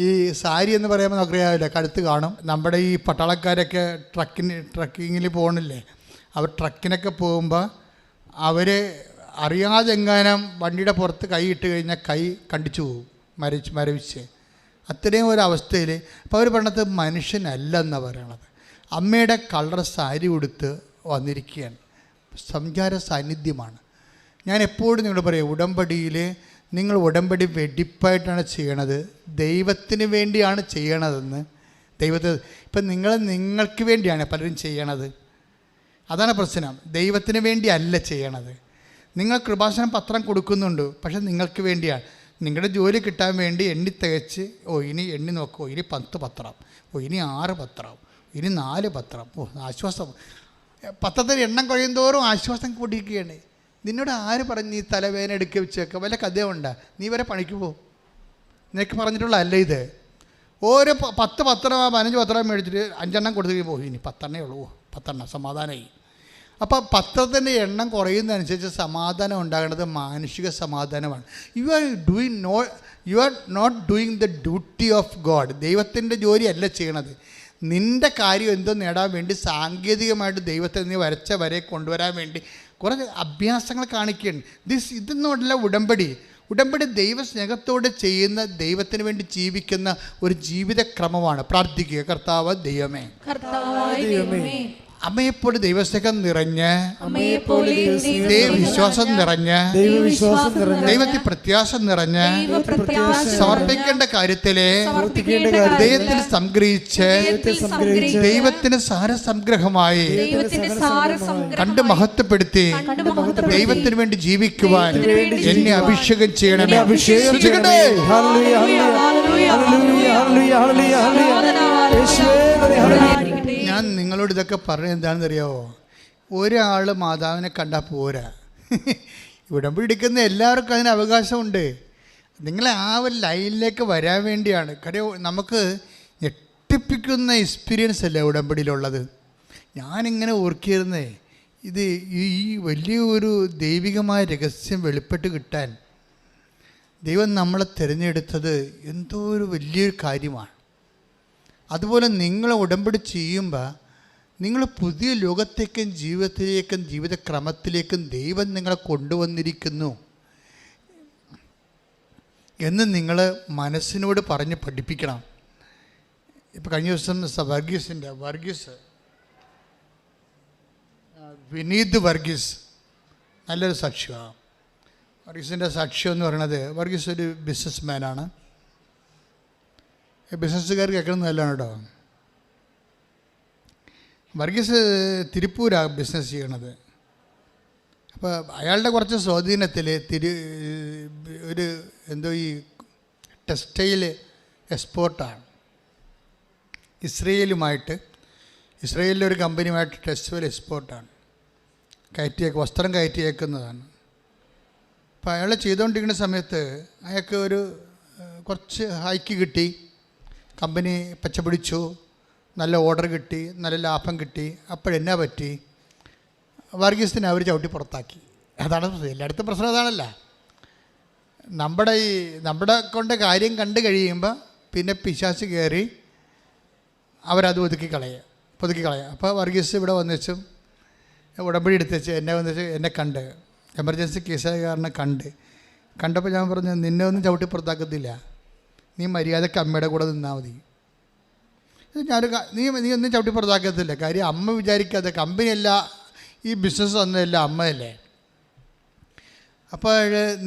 ഈ സാരി എന്ന് പറയുമ്പോൾ നമുക്കറിയാവില്ല, കഴുത്ത് കാണും. നമ്മുടെ ഈ പട്ടാളക്കാരൊക്കെ ട്രക്കിങ്ങിൽ പോകണില്ലേ, അവർ ട്രക്കിനൊക്കെ പോകുമ്പോൾ അവർ അറിയാതെ എങ്ങാനും വണ്ടിയുടെ പുറത്ത് കൈ ഇട്ട് കഴിഞ്ഞാൽ കൈ കണ്ടിച്ചു പോകും, മരവിച്ച് അത്രയും ഒരവസ്ഥയിൽ. അപ്പോൾ അവർ പറഞ്ഞത് മനുഷ്യനല്ലെന്നാണ് പറയണത്. അമ്മയുടെ കളർ സാരി ഉടുത്ത് വന്നിരിക്കുകയാണ്, സംചാര സാന്നിധ്യമാണ്. ഞാൻ എപ്പോഴും നിങ്ങളോട് പറയും, ഉടമ്പടിയിൽ നിങ്ങൾ ഉടമ്പടി വെടിപ്പായിട്ടാണ് ചെയ്യണത്, ദൈവത്തിന് വേണ്ടിയാണ് ചെയ്യണതെന്ന്. ഇപ്പം നിങ്ങൾക്ക് വേണ്ടിയാണ് പലരും ചെയ്യണത്. അതാണ് പ്രശ്നം. ദൈവത്തിന് വേണ്ടിയല്ല ചെയ്യണത്. നിങ്ങൾ കൃപാസനം പത്രം കൊടുക്കുന്നുണ്ട്, പക്ഷെ നിങ്ങൾക്ക് വേണ്ടിയാണ്. നിങ്ങളുടെ ജോലി കിട്ടാൻ വേണ്ടി എണ്ണി തികച്ച്, ഇനി എണ്ണി നോക്കുമോ, ഇനി 10 പത്രം, ഇനി 6 പത്രം, ഇനി 4 പത്രം, ആശ്വാസം. പത്രത്തിൽ എണ്ണം കഴിയുന്തോറും ആശ്വാസം കൂടിയിരിക്കുകയാണ്. നിന്നോട് ആര് പറഞ്ഞ് ഈ തലവേദന എടുക്കുക വെച്ചേക്കാം? വല്ല കഥയുണ്ടാ? നീ വരെ പണിക്ക് പോകും. നിനക്ക് പറഞ്ഞിട്ടുള്ള അല്ല ഇത്. ഓരോ 10 പത്രം 15 പത്രം മേടിച്ചിട്ട് 5 എണ്ണം കൊടുത്തു പോയി, ഇനി 10 എണ്ണേ ഉള്ളൂ, 10 എണ്ണം സമാധാനമായി. അപ്പോൾ പത്രത്തിൻ്റെ എണ്ണം കുറയുന്നതനുസരിച്ച് സമാധാനം ഉണ്ടാകുന്നത് മാനുഷിക സമാധാനമാണ്. You are not doing the duty of God. ദൈവത്തിൻ്റെ ജോലിയല്ല ചെയ്യണത്. നിൻ്റെ കാര്യം എന്തോ നേടാൻ വേണ്ടി സാങ്കേതികമായിട്ട് ദൈവത്തെ നീ വരച്ച വരെ കൊണ്ടുവരാൻ വേണ്ടി കുറേ അഭ്യാസങ്ങൾ കാണിക്കുകയാണ്. ഇതൊന്നുമല്ല ഉടമ്പടി. ഉടമ്പടി ദൈവസ്നേഹത്തോടെ ചെയ്യുന്ന, ദൈവത്തിന് വേണ്ടി ജീവിക്കുന്ന ഒരു ജീവിതക്രമമാണ്. പ്രാർത്ഥിക്കുക, കർത്താവ് ദൈവമേ, അമ്മയെപ്പോലെ ദൈവസ്നേഹം നിറഞ്ഞ്, ദൈവവിശ്വാസം നിറഞ്ഞ്, ദൈവത്തിൽ പ്രത്യാശ നിറഞ്ഞ്, സമർപ്പിക്കേണ്ട കാര്യത്തിലെ ദൈവത്തിൽ സംഗ്രഹിച്ച് ദൈവത്തിന് സാരസംഗ്രഹമായി കണ്ട് മഹത്വപ്പെടുത്തി ദൈവത്തിന് വേണ്ടി ജീവിക്കുവാൻ എന്നെ അഭിഷേകം ചെയ്യണമേ. അഭിഷേകം ഞാൻ നിങ്ങളോട് ഇതൊക്കെ പറഞ്ഞത് എന്താണെന്ന് അറിയാമോ? ഒരാൾ മാതാവിനെ കണ്ടാൽ പോരാ. ഉടമ്പടി എടുക്കുന്ന എല്ലാവർക്കും അതിന് അവകാശമുണ്ട്. നിങ്ങളെ ആ ഒരു ലൈനിലേക്ക് വരാൻ വേണ്ടിയാണ്. കാര്യം നമുക്ക് ഞെട്ടിപ്പിക്കുന്ന എക്സ്പീരിയൻസ് അല്ലേ ഉടമ്പടിയിലുള്ളത്. ഞാനിങ്ങനെ ഓർക്കിയിരുന്നേ, ഇത് ഈ വലിയൊരു ദൈവികമായ രഹസ്യം വെളിപ്പെട്ട് കിട്ടാൻ ദൈവം നമ്മളെ തിരഞ്ഞെടുത്തത് എന്തോ ഒരു വലിയൊരു കാര്യമാണ്. അതുപോലെ നിങ്ങൾ ഉടമ്പടി ചെയ്യുമ്പോൾ നിങ്ങൾ പുതിയ ലോകത്തേക്കും ജീവിതത്തിലേക്കും ജീവിതക്രമത്തിലേക്കും ദൈവം നിങ്ങളെ കൊണ്ടുവന്നിരിക്കുന്നു എന്ന് നിങ്ങൾ മനസ്സിനോട് പറഞ്ഞ് പഠിപ്പിക്കണം. ഇപ്പോൾ കഴിഞ്ഞ ദിവസം വിനീത് വർഗീസ് നല്ലൊരു സാക്ഷ്യമാണ്. വർഗീസിൻ്റെ സാക്ഷ്യം എന്ന് പറയുന്നത്, വർഗീസ് ഒരു ബിസിനസ് മാനാണ്. ബിസിനസ്സുകാർ കേൾക്കുന്നത് നല്ലതാണ് കേട്ടോ. വർഗീസ് തിരുപ്പൂരാണ് ബിസിനസ് ചെയ്യണത്. അപ്പോൾ അയാളുടെ കുറച്ച് സ്വാധീനത്തിൽ ഒരു ഈ ടെക്സ്റ്റൈൽ എക്സ്പോർട്ടാണ്. ഇസ്രയേലിലൊരു കമ്പനിയുമായിട്ട് ടെക്സ്റ്റൈൽ എക്സ്പോർട്ടാണ്. വസ്ത്രം കയറ്റിയേക്കുന്നതാണ്. അപ്പോൾ അയാൾ ചെയ്തുകൊണ്ടിരിക്കുന്ന സമയത്ത് അയാൾക്ക് കുറച്ച് ഹൈക്ക് കിട്ടി, കമ്പനി പച്ചപിടിച്ചു, നല്ല ഓർഡർ കിട്ടി, നല്ല ലാഭം കിട്ടി. അപ്പോഴെന്നാ പറ്റി? വർഗീസിനെ അവർ ചവിട്ടി പുറത്താക്കി. അതാണ് എല്ലായിടത്തും പ്രശ്നം. അതാണല്ല, നമ്മുടെ കൊണ്ട് കാര്യം കണ്ടു കഴിയുമ്പോൾ പിന്നെ പിശാച് കയറി അവരത് ഒതുക്കി കളയുക. അപ്പോൾ വർഗീസ് ഇവിടെ വന്നിച്ചും ഉടമ്പടി എടുത്തുവെച്ച് എന്നെ കണ്ട്, എമർജൻസി കേസുകാരനെ കണ്ടപ്പോൾ ഞാൻ പറഞ്ഞു, നിന്നെ ഒന്നും ചവിട്ടി പുറത്താക്കത്തില്ല, നീ മര്യാദയ്ക്ക് അമ്മയുടെ കൂടെ നിന്നാൽ മതി. നീ ഒന്നും ചവിട്ടി പുറത്താക്കത്തില്ല. കാര്യം അമ്മ വിചാരിക്കാതെ കമ്പനിയല്ല, ഈ ബിസിനസ് ഒന്നുമല്ല, അമ്മയല്ലേ. അപ്പോൾ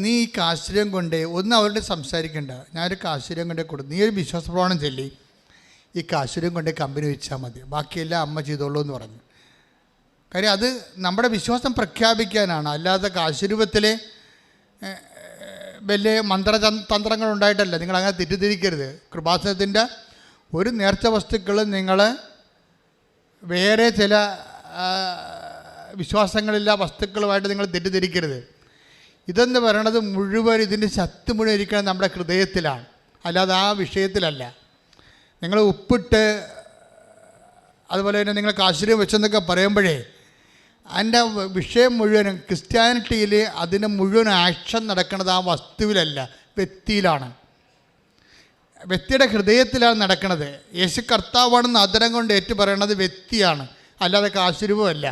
നീ ഈ കാശ്വര്യം കൊണ്ട് ഒന്ന് അവരോട് സംസാരിക്കണ്ട. ഞാനൊരു കാശ്വര്യം കൊണ്ടേ കൊടുത്തു, നീ ഒരു വിശ്വാസപ്രമാണം ചൊല്ലി ഈ കാശ്വര്യം കൊണ്ടേ കമ്പനി വെച്ചാൽ മതി, ബാക്കിയെല്ലാം അമ്മ ചെയ്തോളൂ എന്ന് പറഞ്ഞു. കാര്യം അത് നമ്മുടെ വിശ്വാസം പ്രഖ്യാപിക്കാനാണ്, അല്ലാതെ കാശ്വരൂപത്തിൽ വലിയ തന്ത്രങ്ങളുണ്ടായിട്ടല്ല. നിങ്ങളങ്ങനെ തെറ്റിദ്ധരിക്കരുത്. കൃപാസനത്തിൻ്റെ ഒരു നേർച്ച വസ്തുക്കൾ നിങ്ങൾ വേറെ ചില വിശ്വാസങ്ങളില്ല വസ്തുക്കളുമായിട്ട് നിങ്ങൾ തെറ്റിദ്ധരിക്കരുത്. ഇതെന്ന് പറയണത് മുഴുവൻ, ഇതിൻ്റെ ശക്തി മുഴുവൻ ഇരിക്കുന്നത് നമ്മുടെ ഹൃദയത്തിലാണ്, അല്ലാതെ ആ വിഷയത്തിലല്ല. നിങ്ങൾ ഉപ്പിട്ട് അതുപോലെ തന്നെ നിങ്ങൾ കാശ്വര്യം വെച്ചെന്നൊക്കെ പറയുമ്പോഴേ അതിൻ്റെ വിഷയം മുഴുവനും ക്രിസ്ത്യാനിറ്റിയിൽ അതിന് മുഴുവൻ ആക്ഷൻ നടക്കുന്നത് ആ വസ്തുവിലല്ല, വ്യക്തിയിലാണ്. വ്യക്തിയുടെ ഹൃദയത്തിലാണ് നടക്കുന്നത്. യേശു കർത്താവാണെന്ന് ആദരം കൊണ്ട് ഏറ്റു പറയണത് വ്യക്തിയാണ്, അല്ലാതെ കാശ്വരൂപമല്ല.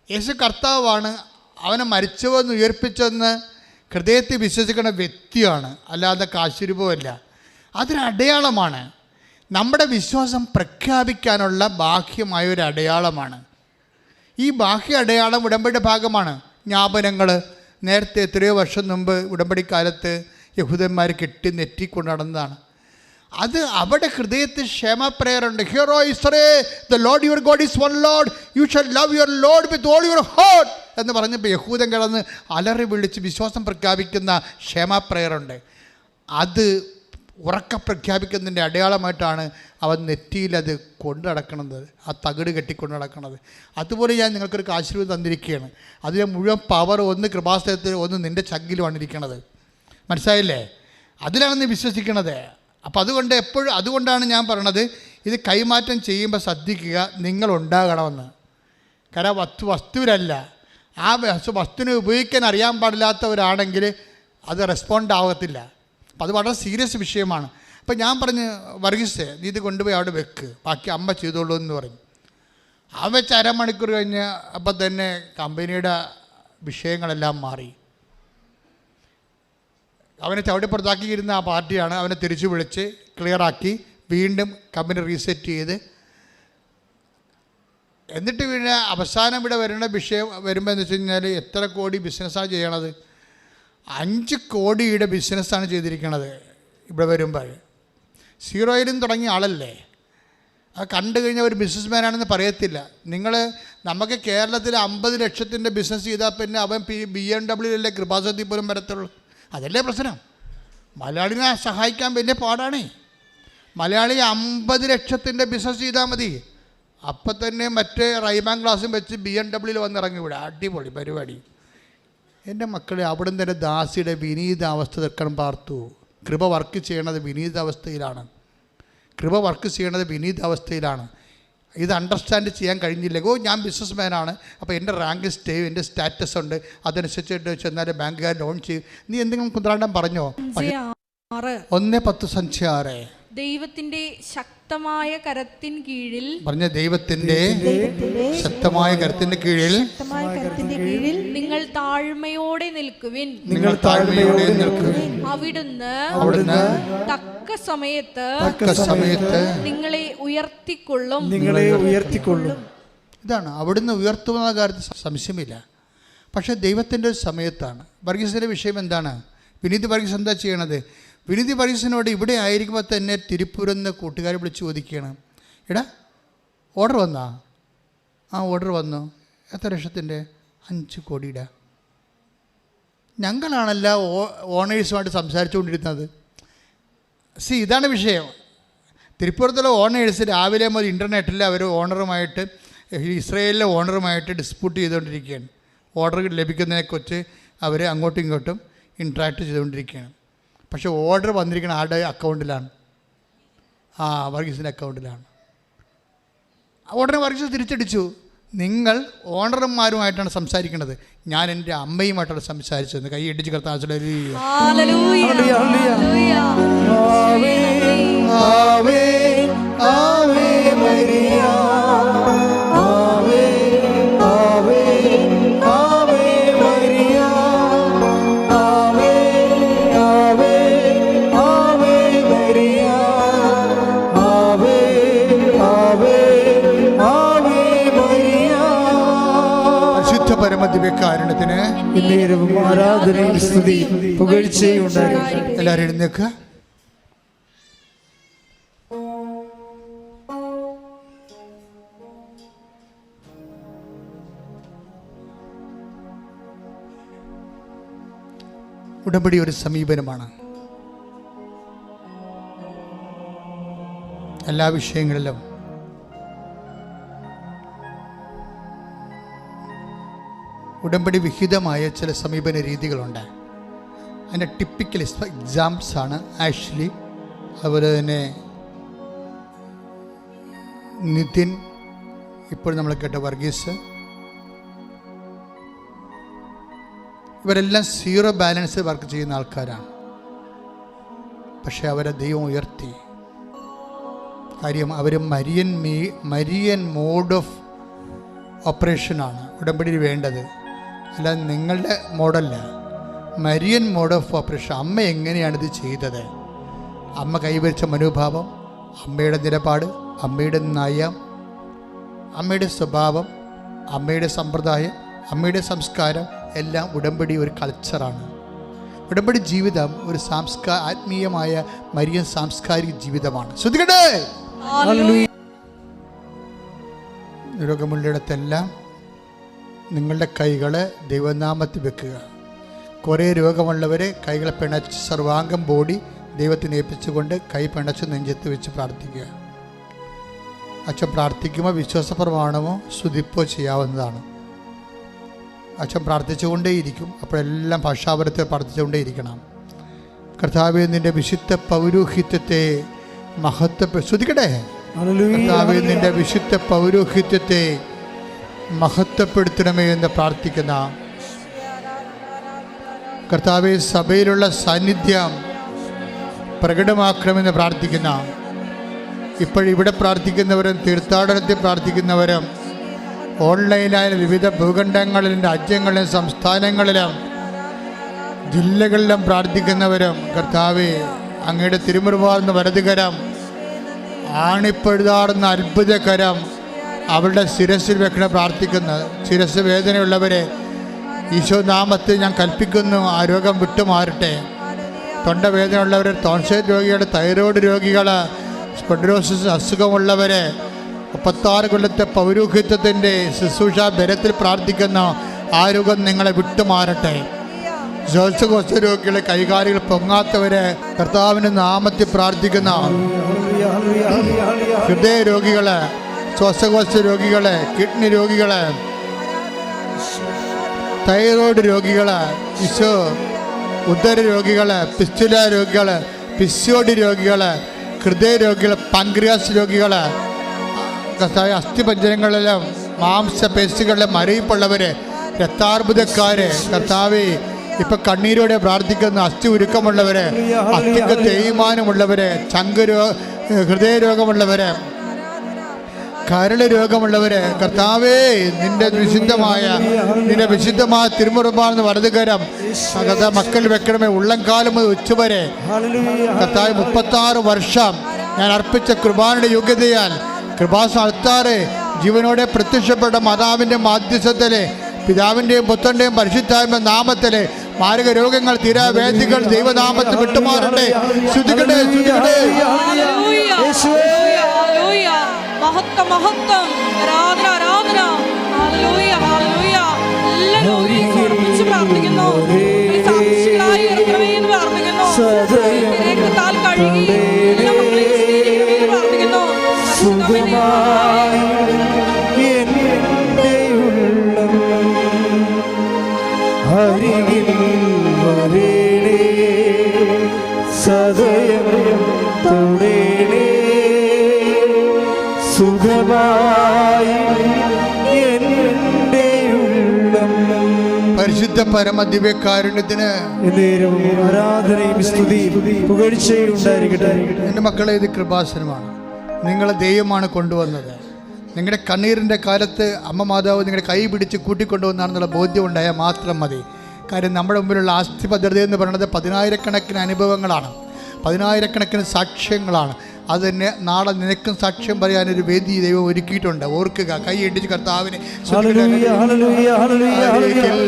യേശു കർത്താവാണ്, അവനെ മരിച്ചവെന്ന് ഉയർപ്പിച്ചെന്ന് ഹൃദയത്തിൽ വിശ്വസിക്കുന്ന വ്യക്തിയാണ്, അല്ലാതെ കാശ്വരൂപമല്ല. അതൊരടയാളമാണ്, നമ്മുടെ വിശ്വാസം പ്രഖ്യാപിക്കാനുള്ള ബാഹ്യമായ ഒരു അടയാളമാണ്. ഈ ബാഹ്യ അടയാളം ഉടമ്പടിയുടെ ഭാഗമാണ്. ജ്ഞാപനങ്ങൾ നേരത്തെ എത്രയോ വർഷം മുമ്പ് ഉടമ്പടിക്കാലത്ത് യഹൂദന്മാർ കെട്ടി നെറ്റിക്കൊണ്ട് നടന്നതാണ്. അത് അവിടെ ഹൃദയത്തിൽ ക്ഷേമ പ്രേയറുണ്ട്. Hear O Israel, the lord your God is one lord, you shall love your lord with all your heart എന്ന് പറഞ്ഞപ്പോൾ യഹൂദൻ കിടന്ന് അലറി വിളിച്ച് വിശ്വാസം പ്രഖ്യാപിക്കുന്ന ക്ഷേമ പ്രേയറുണ്ട്. അത് ഉറക്ക പ്രഖ്യാപിക്കുന്നതിൻ്റെ അടയാളമായിട്ടാണ് അവൻ നെറ്റിയിലത് കൊണ്ടു നടക്കുന്നത്, ആ തകിട് കെട്ടിക്കൊണ്ട് നടക്കുന്നത്. അതുപോലെ ഞാൻ നിങ്ങൾക്കൊരു ആശീർവാദം തന്നിരിക്കുകയാണ്. അതിലെ മുഴുവൻ പവർ ഒന്ന് കൃപാസനത്തിൽ, ഒന്ന് നിൻ്റെ ചങ്കിലുമാണ് ഇരിക്കുന്നത്. മനസ്സിലായില്ലേ? അതിലാണ് നീ വിശ്വസിക്കണത്. അപ്പം അതുകൊണ്ടാണ് ഞാൻ പറയണത്, ഇത് കൈമാറ്റം ചെയ്യുമ്പോൾ ശ്രദ്ധിക്കുക, നിങ്ങളുണ്ടാകണമെന്ന്. കാരണം വസ്തുവിലല്ല, ആ വസ്തുവിനെ ഉപയോഗിക്കാൻ അറിയാൻ പാടില്ലാത്തവരാണെങ്കിൽ അത് റെസ്പോണ്ട് ആകത്തില്ല. അപ്പം അത് വളരെ സീരിയസ് വിഷയമാണ്. അപ്പം ഞാൻ പറഞ്ഞ്, വർഗീസ് നീ ഇത് കൊണ്ടുപോയി അവിടെ വെക്ക്, ബാക്കി അമ്മ ചെയ്തോളൂ എന്ന് പറഞ്ഞു. ആ വെച്ച് അരമണിക്കൂർ കഴിഞ്ഞ് അപ്പം തന്നെ കമ്പനിയുടെ വിഷയങ്ങളെല്ലാം മാറി. അവനെ ചവിട്ടിപ്പുറത്താക്കിയിരുന്ന ആ പാർട്ടിയാണ് അവനെ തിരിച്ചു വിളിച്ച് ക്ലിയറാക്കി വീണ്ടും കമ്പനി റീസെറ്റ് ചെയ്ത്, എന്നിട്ട് പിന്നെ അവസാനം ഇവിടെ വരുന്ന വിഷയം വരുമ്പോൾ എന്ന് വെച്ച് കഴിഞ്ഞാൽ എത്ര കോടി ബിസിനസ്സാണ് ചെയ്യണത്? 5 കോടിയുടെ ബിസിനസ്സാണ് ചെയ്തിരിക്കണത്. ഇവിടെ വരുമ്പോൾ സീറോയിലും തുടങ്ങിയ ആളല്ലേ, അത് കണ്ടു കഴിഞ്ഞാൽ ഒരു ബിസിനസ്മാനാണെന്ന് പറയത്തില്ല. നമുക്ക് കേരളത്തിൽ 50 ലക്ഷത്തിൻ്റെ ബിസിനസ് ചെയ്താൽ പിന്നെ അവൻ BMW കൃപാസനത്തിൽ പോലും വരത്തുള്ളൂ. അതല്ലേ പ്രശ്നം. മലയാളിനെ സഹായിക്കാൻ വലിയ പാടാണേ. മലയാളി 50 ലക്ഷത്തിൻ്റെ ബിസിനസ് ചെയ്താൽ മതി, അപ്പം തന്നെ മറ്റേ റൈമാൻ ക്ലാസ്സും വെച്ച് BMW വന്നിറങ്ങി വിടാം. അടിപൊളി പരിപാടി. എൻ്റെ മക്കളെ, അവിടെ നിന്ന് തന്നെ ദാസിയുടെ വിനീതാവസ്ഥ തീർക്കണം പാർത്തു. കൃപ വർക്ക് ചെയ്യണത് വിനീതാവസ്ഥയിലാണ്. ഇത് അണ്ടർസ്റ്റാൻഡ് ചെയ്യാൻ കഴിഞ്ഞില്ല. ഞാൻ ബിസിനസ് മാനാണ്, അപ്പോൾ എൻ്റെ റാങ്ക് എൻ്റെ സ്റ്റാറ്റസ് ഉണ്ട്, അതനുസരിച്ചിട്ട് ചെന്നാൽ ബാങ്കുകാർ ലോൺ ചെയ്യും. നീ എന്തെങ്കിലും കുന്ത്രാണ്ടം പറഞ്ഞോ? 1:10 സംഖ്യ 6. ദൈവത്തിന്റെ ശക്തമായ കരത്തിൻ കീഴിൽ, പറഞ്ഞ ദൈവത്തിന്റെ ശക്തമായ കരത്തിന്റെ കീഴിൽ നിങ്ങൾ താഴ്മയോടെ നിൽക്കുവിൻ. അവിടുന്ന് തക്ക സമയത്ത് നിങ്ങളെ ഉയർത്തിക്കൊള്ളും. ഇതാണ് അവിടുന്ന് ഉയർത്തുന്ന കാര്യത്തിൽ സംശയമില്ല. പക്ഷേ ദൈവത്തിൻ്റെ ഒരു സമയത്താണ്. വർഗീസിൻ്റെ വിഷയം എന്താണ്? വിനീത് വർഗീസ് എന്താ ചെയ്യണത്? വിനീത് വർഗീസിനോട് ഇവിടെ ആയിരിക്കുമ്പോൾ തന്നെ തിരുപ്പൂരെന്ന് കൂട്ടുകാരെ വിളിച്ച് ചോദിക്കുകയാണ്, എടാ ഓർഡർ വന്നാ? ആ ഓർഡർ വന്നു. എത്ര ലക്ഷത്തിൻ്റെ? 5 കോടിയുടെ. ഞങ്ങളാണല്ല ഓണേഴ്സുമായിട്ട് സംസാരിച്ചുകൊണ്ടിരുന്നത്. ഇതാണ് വിഷയം. തിരുപ്പൂരത്തുള്ള ഓണേഴ്സ് രാവിലെ മുതൽ ഇൻ്റർനെറ്റിൽ അവർ ഓണറുമായിട്ട്, ഇസ്രയേലിലെ ഓണറുമായിട്ട് ഡിസ്പ്യൂട്ട് ചെയ്തുകൊണ്ടിരിക്കുകയാണ്. ഓർഡർ ലഭിക്കുന്നതിനെക്കുറിച്ച് അവർ അങ്ങോട്ടും ഇങ്ങോട്ടും ഇൻട്രാക്ട് ചെയ്തുകൊണ്ടിരിക്കുകയാണ്. പക്ഷേ ഓർഡർ വന്നിരിക്കുന്ന ആരുടെ അക്കൗണ്ടിലാണ്? വർഗീസിൻ്റെ അക്കൗണ്ടിലാണ്. ഓർഡർ വർഗീസ് തിരിച്ചടിച്ചു. നിങ്ങൾ ഓണർമാരുമായിട്ടാണ് സംസാരിക്കുന്നത്, ഞാൻ എൻ്റെ അമ്മയുമായിട്ടാണ് സംസാരിച്ചത്. കൈ ഇടിച്ച് കർത്താവ് Ave കർത്താവിന് എന്നേരവും ആരാധനയും സ്തുതിയും പുകഴ്ചയും ഉണ്ടായിരിക്കട്ടെ. എല്ലാവരും എഴുന്നേൽക്കുക. ഉടമ്പടി ഒരു സമീപനമാണ്. എല്ലാ വിഷയങ്ങളിലും ഉടമ്പടി വിഹിതമായ ചില സമീപന രീതികളുണ്ട്. അതിൻ്റെ ടിപ്പിക്കൽ എക്സാംസ് ആണ് ആഷ്ലി, അതുപോലെ തന്നെ നിതിൻ, ഇപ്പോൾ നമ്മൾ കേട്ട വർഗീസ്. ഇവരെല്ലാം സീറോ ബാലൻസ് വർക്ക് ചെയ്യുന്ന ആൾക്കാരാണ്. പക്ഷേ അവരെ ദൈവം ഉയർത്തി. കാര്യം അവർ മരിയൻ മോഡ് ഓഫ് ഓപ്പറേഷനാണ് ഉടമ്പടിയിൽ വേണ്ടത്, അല്ലാതെ നിങ്ങളുടെ മോഡല്ല. Marian mode of operation. അമ്മ എങ്ങനെയാണിത് ചെയ്തത്? അമ്മ കൈവരിച്ച മനോഭാവം, അമ്മയുടെ നിലപാട്, അമ്മയുടെ നയം, അമ്മയുടെ സ്വഭാവം, അമ്മയുടെ സമ്പ്രദായം, അമ്മയുടെ സംസ്കാരം എല്ലാം ഉടമ്പടി ഒരു കൾച്ചറാണ്. ഉടമ്പടി ജീവിതം ഒരു ആത്മീയമായ മരിയൻ സാംസ്കാരിക ജീവിതമാണ്. ശ്രദ്ധിക്കട്ടെ. രോഗമുള്ളിടത്തെല്ലാം നിങ്ങളുടെ കൈകളെ ദൈവനാമത്തിൽ വെക്കുക. കുറേ രോഗമുള്ളവരെ കൈകളെ പിണച്ച് സർവാംഗം ബോഡി ദൈവത്തിന് ഏൽപ്പിച്ചുകൊണ്ട് കൈ പിണച്ച് നെഞ്ചത്ത് വെച്ച് പ്രാർത്ഥിക്കുക. അച്ഛൻ പ്രാർത്ഥിക്കുമ്പോൾ വിശ്വാസ പ്രമാണമോ സ്തുതിപ്പോ ചെയ്യാവുന്നതാണ്. അച്ഛൻ പ്രാർത്ഥിച്ചുകൊണ്ടേയിരിക്കും. അപ്പോഴെല്ലാം ഭാഷാപരത്തിൽ പ്രാർത്ഥിച്ചുകൊണ്ടേയിരിക്കണം. കർത്താവേ, നിൻ്റെ വിശുദ്ധ പൗരോഹിത്യത്തെ ശ്രദ്ധിക്കട്ടെ. കർത്താവേ, നിൻ്റെ വിശുദ്ധ പൗരോഹിത്യത്തെ മഹത്വപ്പെടുത്തണമേ എന്ന് പ്രാർത്ഥിക്കുന്ന കർത്താവേ, സഭയിലുള്ള സാന്നിധ്യം പ്രകടമാക്കണമെന്ന് പ്രാർത്ഥിക്കുന്ന, ഇപ്പോഴിവിടെ പ്രാർത്ഥിക്കുന്നവരും തീർത്ഥാടനത്തിൽ പ്രാർത്ഥിക്കുന്നവരും ഓൺലൈനായ വിവിധ ഭൂഖണ്ഡങ്ങളിലും രാജ്യങ്ങളിലും സംസ്ഥാനങ്ങളിലും ജില്ലകളിലും പ്രാർത്ഥിക്കുന്നവരും കർത്താവേ, അങ്ങയുടെ തിരുമുറുവാർന്ന വലതുകരം, ആണിപ്പഴുതാർന്ന അത്ഭുതകരം അവരുടെ ശിരസിൽ വെക്കണം. പ്രാർത്ഥിക്കുന്ന ശിരസ് വേദനയുള്ളവരെ ഈശോ നാമത്തിൽ ഞാൻ കൽപ്പിക്കുന്നു, ആ രോഗം വിട്ടുമാറട്ടെ. തൊണ്ടവേദനയുള്ളവർ, ടോൺസൈറ്റ് രോഗികൾ, തൈറോയ്ഡ് രോഗികൾ, സ്പോണ്ടിലോസിസ് അസുഖമുള്ളവരെ, 36 കൊല്ലത്തെ പൗരോഹിത്യത്തിൻ്റെ ശുശ്രൂഷ ബലത്തിൽ പ്രാർത്ഥിക്കുന്ന ആ രോഗം നിങ്ങളെ വിട്ടുമാറട്ടെ. ശ്വാസകോശ രോഗികളെ, കൈകാലുകൾ പൊങ്ങാത്തവരെ കർത്താവിൻ്റെ നാമത്തിൽ പ്രാർത്ഥിക്കുന്ന ഹൃദയ രോഗികളെ, ശ്വാസകോശ രോഗികളെ, കിഡ്നി രോഗികളെ, തൈറോയ്ഡ് രോഗികളെ, ഈശോ ഉദര രോഗികളെ, പിസ്റ്റുല രോഗികളെ, പിസിഒഡി രോഗികളെ, ഹൃദയ രോഗികളെ, പാൻക്രിയാസ് രോഗികളെ, അസ്ഥിപഞ്ജരങ്ങളിലും മാംസപേശികളിലെ മരവിപ്പുള്ളവരെ, രക്താർബുദക്കാരെ, കർത്താവേ ഇപ്പം കണ്ണീരോടെ പ്രാർത്ഥിക്കുന്ന അസ്ഥി ഉരുക്കമുള്ളവരെ, അസ്ഥിക്ക് തേയ്മാനമുള്ളവരെ, ഹൃദയ രോഗമുള്ളവരെ, കരൾ രോഗമുള്ളവരെ, കർത്താവേ നിന്റെ വിശുദ്ധമായ തിരുമുറുമ്പാർന്ന് വലതുകരം മക്കൾ വെക്കണമേ. ഉള്ളംകാലം മുതൽ ഉച്ചവരെ കർത്താവ് 36 വർഷം ഞാൻ അർപ്പിച്ച കൃപാനയുടെ യോഗ്യതയാൽ കൃപാസ്ഥാനത്താറ് ജീവനോടെ പ്രത്യക്ഷപ്പെട്ട മാതാവിൻ്റെ മാധ്യസ്ഥത്തിലെ പിതാവിൻ്റെയും പുത്രൻ്റെയും പരിശുദ്ധാത്മ നാമത്തിലെ മാരക രോഗങ്ങൾ, തീരാവേദികൾ ദൈവനാമത്തിൽ വിട്ടുമാറട്ടെ. ശ്രുതിക്കട്ടെ, ശ്രുതിക്കട്ടെ. മഹത്വം മഹത്വം, ആരാധന ആരാധന. ഹല്ലേലൂയ ഹല്ലേലൂയ. എല്ലാവരും സമർപ്പിച്ച് പ്രാർത്ഥിക്കുന്നു. സാക്ഷികളായി ഇറങ്ങണമേ എന്ന് പ്രാർത്ഥിക്കുന്നു. രക്തത്താൽ കഴുകി എല്ലാ മക്കളെയും സ്വീകരിക്കണമെന്ന് പ്രാർത്ഥിക്കുന്നു. സുഖമായി എൻ്റെ ഉള്ളം അരികിൽ വരേണേ, സദയം തൊടേണേ, സുഖമായി എൻ്റെ ഉള്ളം. പരിശുദ്ധ പരമദിവ്യകാരുണ്യത്തിന് ആരാധനയും സ്തുതിയും പുകഴ്ചയും ഉണ്ടായിരിക്കട്ടെ. എൻ്റെ മക്കളെ, ഇത് കൃപാസനമാണ്. നിങ്ങളെ ദൈവമാണ് കൊണ്ടുവന്നത്. നിങ്ങളുടെ കണ്ണീരിൻ്റെ കാലത്ത് അമ്മ മാതാവ് നിങ്ങളുടെ കൈ പിടിച്ച് കൂട്ടിക്കൊണ്ടുവന്നാണെന്നുള്ള ബോധ്യം ഉണ്ടായാൽ മാത്രം മതി. കാര്യം നമ്മുടെ മുമ്പിലുള്ള ആസ്തി ഭദ്രത എന്ന് പറയുന്നത് 10,000 കണക്കിന് അനുഭവങ്ങളാണ്, 10,000 കണക്കിന് സാക്ഷ്യങ്ങളാണ്. അത് തന്നെ നാളെ നിനക്കും സാക്ഷ്യം പറയാനൊരു വേദി ദൈവം ഒരുക്കിയിട്ടുണ്ട്. ഓർക്കുക, കൈ ഇടിച്ച് കർത്താവിനെ ഹല്ലേലൂയ ഹല്ലേലൂയ ഹല്ലേലൂയ അരികിൽ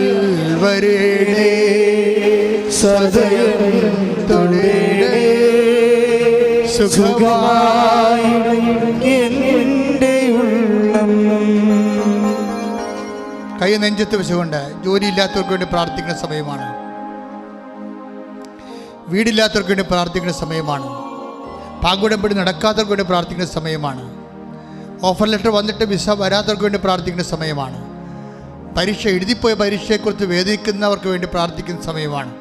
വരേണേ, സദയം തൊടേണേ, സുഖമായി എൻ്റെ ഉള്ളം. കൈ നെഞ്ചത്ത് വെച്ചുകൊണ്ട് ജോലിയില്ലാത്തവർക്ക് വേണ്ടി പ്രാർത്ഥിക്കുന്ന സമയമാണ്. വീടില്ലാത്തവർക്ക് വേണ്ടി പ്രാർത്ഥിക്കുന്ന സമയമാണ്. പാങ്കുടമ്പടി നടക്കാത്തവർക്ക് വേണ്ടി പ്രാർത്ഥിക്കുന്ന സമയമാണ്. ഓഫർ ലെറ്റർ വന്നിട്ട് വിസ വരാത്തവർക്ക് വേണ്ടി പ്രാർത്ഥിക്കുന്ന സമയമാണ്. പരീക്ഷ എഴുതിപ്പോയ പരീക്ഷയെക്കുറിച്ച് വേദിക്കുന്നവർക്ക് വേണ്ടി പ്രാർത്ഥിക്കുന്ന സമയമാണ്.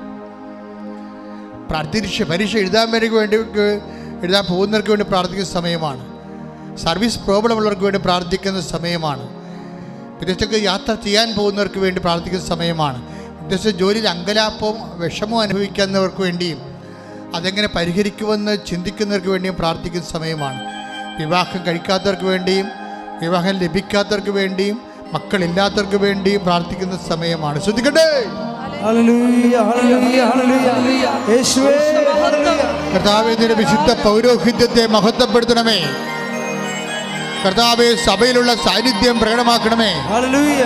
പരീക്ഷ എഴുതാൻ പോകുന്നവർക്ക് വേണ്ടി പ്രാർത്ഥിക്കുന്ന സമയമാണ്. സർവീസ് പ്രോബ്ലം ഉള്ളവർക്ക് വേണ്ടി പ്രാർത്ഥിക്കുന്ന സമയമാണ്. വിദേശത്തേക്ക് യാത്ര ചെയ്യാൻ പോകുന്നവർക്ക് വേണ്ടി പ്രാർത്ഥിക്കുന്ന സമയമാണ്. വിദേശ ജോലിയിൽ അങ്കലാപ്പവും വിഷമവും അനുഭവിക്കുന്നവർക്ക് വേണ്ടിയും അതെങ്ങനെ പരിഹരിക്കുമെന്ന് ചിന്തിക്കുന്നവർക്ക് വേണ്ടിയും പ്രാർത്ഥിക്കുന്ന സമയമാണ്. വിവാഹം കഴിക്കാത്തവർക്ക് വേണ്ടിയും വിവാഹം ലഭിക്കാത്തവർക്ക് വേണ്ടിയും മക്കളില്ലാത്തവർക്ക് വേണ്ടിയും പ്രാർത്ഥിക്കുന്ന സമയമാണ്. ശ്രദ്ധിക്കട്ടെ. ഹല്ലേലൂയ ഹല്ലേലൂയ ഹല്ലേലൂയ. യേശുവേ കർത്താവേ, നിന്റെ വിശുദ്ധ പൗരോഹിത്യത്തെ മഹത്വപ്പെടുത്തണമേ. കർത്താവേ, സഭയിലുള്ള സാന്നിധ്യം പ്രകടമാക്കണമേ. ഹല്ലേലൂയ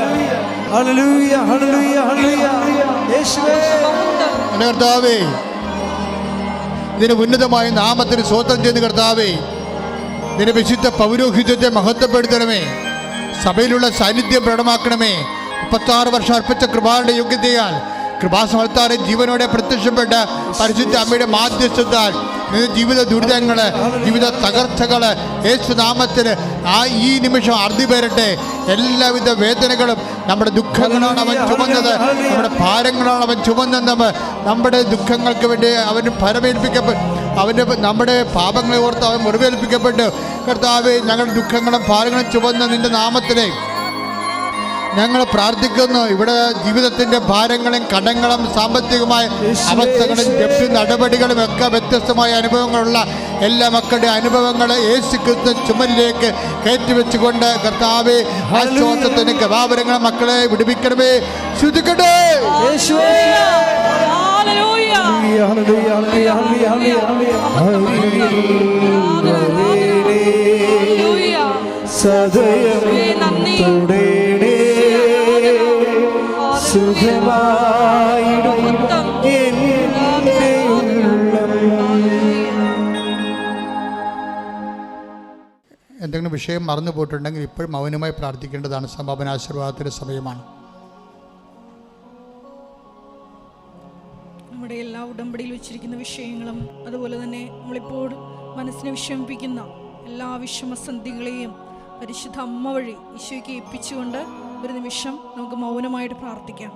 ഹല്ലേലൂയ ഹല്ലേലൂയ ഹല്ലേലൂയ. യേശുവേ കർത്താവേ, ഇതിന് ഉന്നതമായ നാമത്തിന് സ്വോത്രം ചെയ്യുന്ന കർത്താവേ, നിന്റെ വിശുദ്ധ പൗരോഹിത്യത്തെ മഹത്വപ്പെടുത്തണമേ. സഭയിലുള്ള സാന്നിധ്യം പ്രകടമാക്കണമേ. 36 വർഷം അർപ്പിച്ച കൃപായുടെ യോഗ്യതയാൽ കൃപാസമർത്താറെ ജീവനോടെ പ്രത്യക്ഷപ്പെട്ട പരിശുദ്ധ അമ്മയുടെ മാധ്യസ്ഥത്താൽ ജീവിത ദുരിതങ്ങള്, ജീവിത തകർച്ചകള് യേശുനാമത്തിന് ഈ നിമിഷം അറുതി പേരട്ടെ. എല്ലാവിധ വേദനകളും നമ്മുടെ ദുഃഖങ്ങളാണ് അവൻ ചുമന്നത്, നമ്മുടെ ഭാരങ്ങളാണ് അവൻ ചുമന്നത്. നമ്മുടെ ദുഃഖങ്ങൾക്ക് വേണ്ടി അവന് ഭരമേൽപ്പിക്കപ്പെട്ടു. നമ്മുടെ പാപങ്ങളെ ഓർത്ത് അവൻ മുറിവേൽപ്പിക്കപ്പെട്ടു. കർത്താവേ, ഞങ്ങളുടെ ദുഃഖങ്ങളും ഭാരങ്ങളും ചുമന്ന നിന്റെ നാമത്തിനെ ഞങ്ങൾ പ്രാർത്ഥിക്കുന്നു. ഇവിടെ ജീവിതത്തിൻ്റെ ഭാരങ്ങളും കടങ്ങളും സാമ്പത്തികമായ അവസ്ഥകളും ജപ്തി നടപടികളും ഒക്കെ വ്യത്യസ്തമായ അനുഭവങ്ങളുള്ള എല്ലാ മക്കളുടെ അനുഭവങ്ങൾ യേശു ക്രിസ്തു ചുമലിലേക്ക് കയറ്റിവെച്ചുകൊണ്ട് കർത്താവേ, ആശ്വാസത്തിന് കൃപാവരങ്ങളും മക്കളെ വിടുവിക്കണമേ. ശ്രദ്ധിക്കട്ടെ. എന്തെങ്കിലും വിഷയം മറന്നു പോയിട്ടുണ്ടെങ്കിൽ ഇപ്പോഴും മൗനമായി പ്രാർത്ഥിക്കേണ്ടതാണ്. സമാപനാശീർവാദത്തിൻ്റെ സമയമാണ്. നമ്മുടെ എല്ലാ ഉടമ്പടിയിൽ വെച്ചിരിക്കുന്ന വിഷയങ്ങളും അതുപോലെ തന്നെ നമ്മളിപ്പോൾ മനസ്സിനെ വിഷമിപ്പിക്കുന്ന എല്ലാ വിഷമസന്ധികളെയും പരിശുദ്ധ അമ്മ വഴി ഈശോയ്ക്ക് ഏൽപ്പിച്ചുകൊണ്ട് ഒരു നിമിഷം നമുക്ക് മൗനമായിട്ട് പ്രാർത്ഥിക്കാം.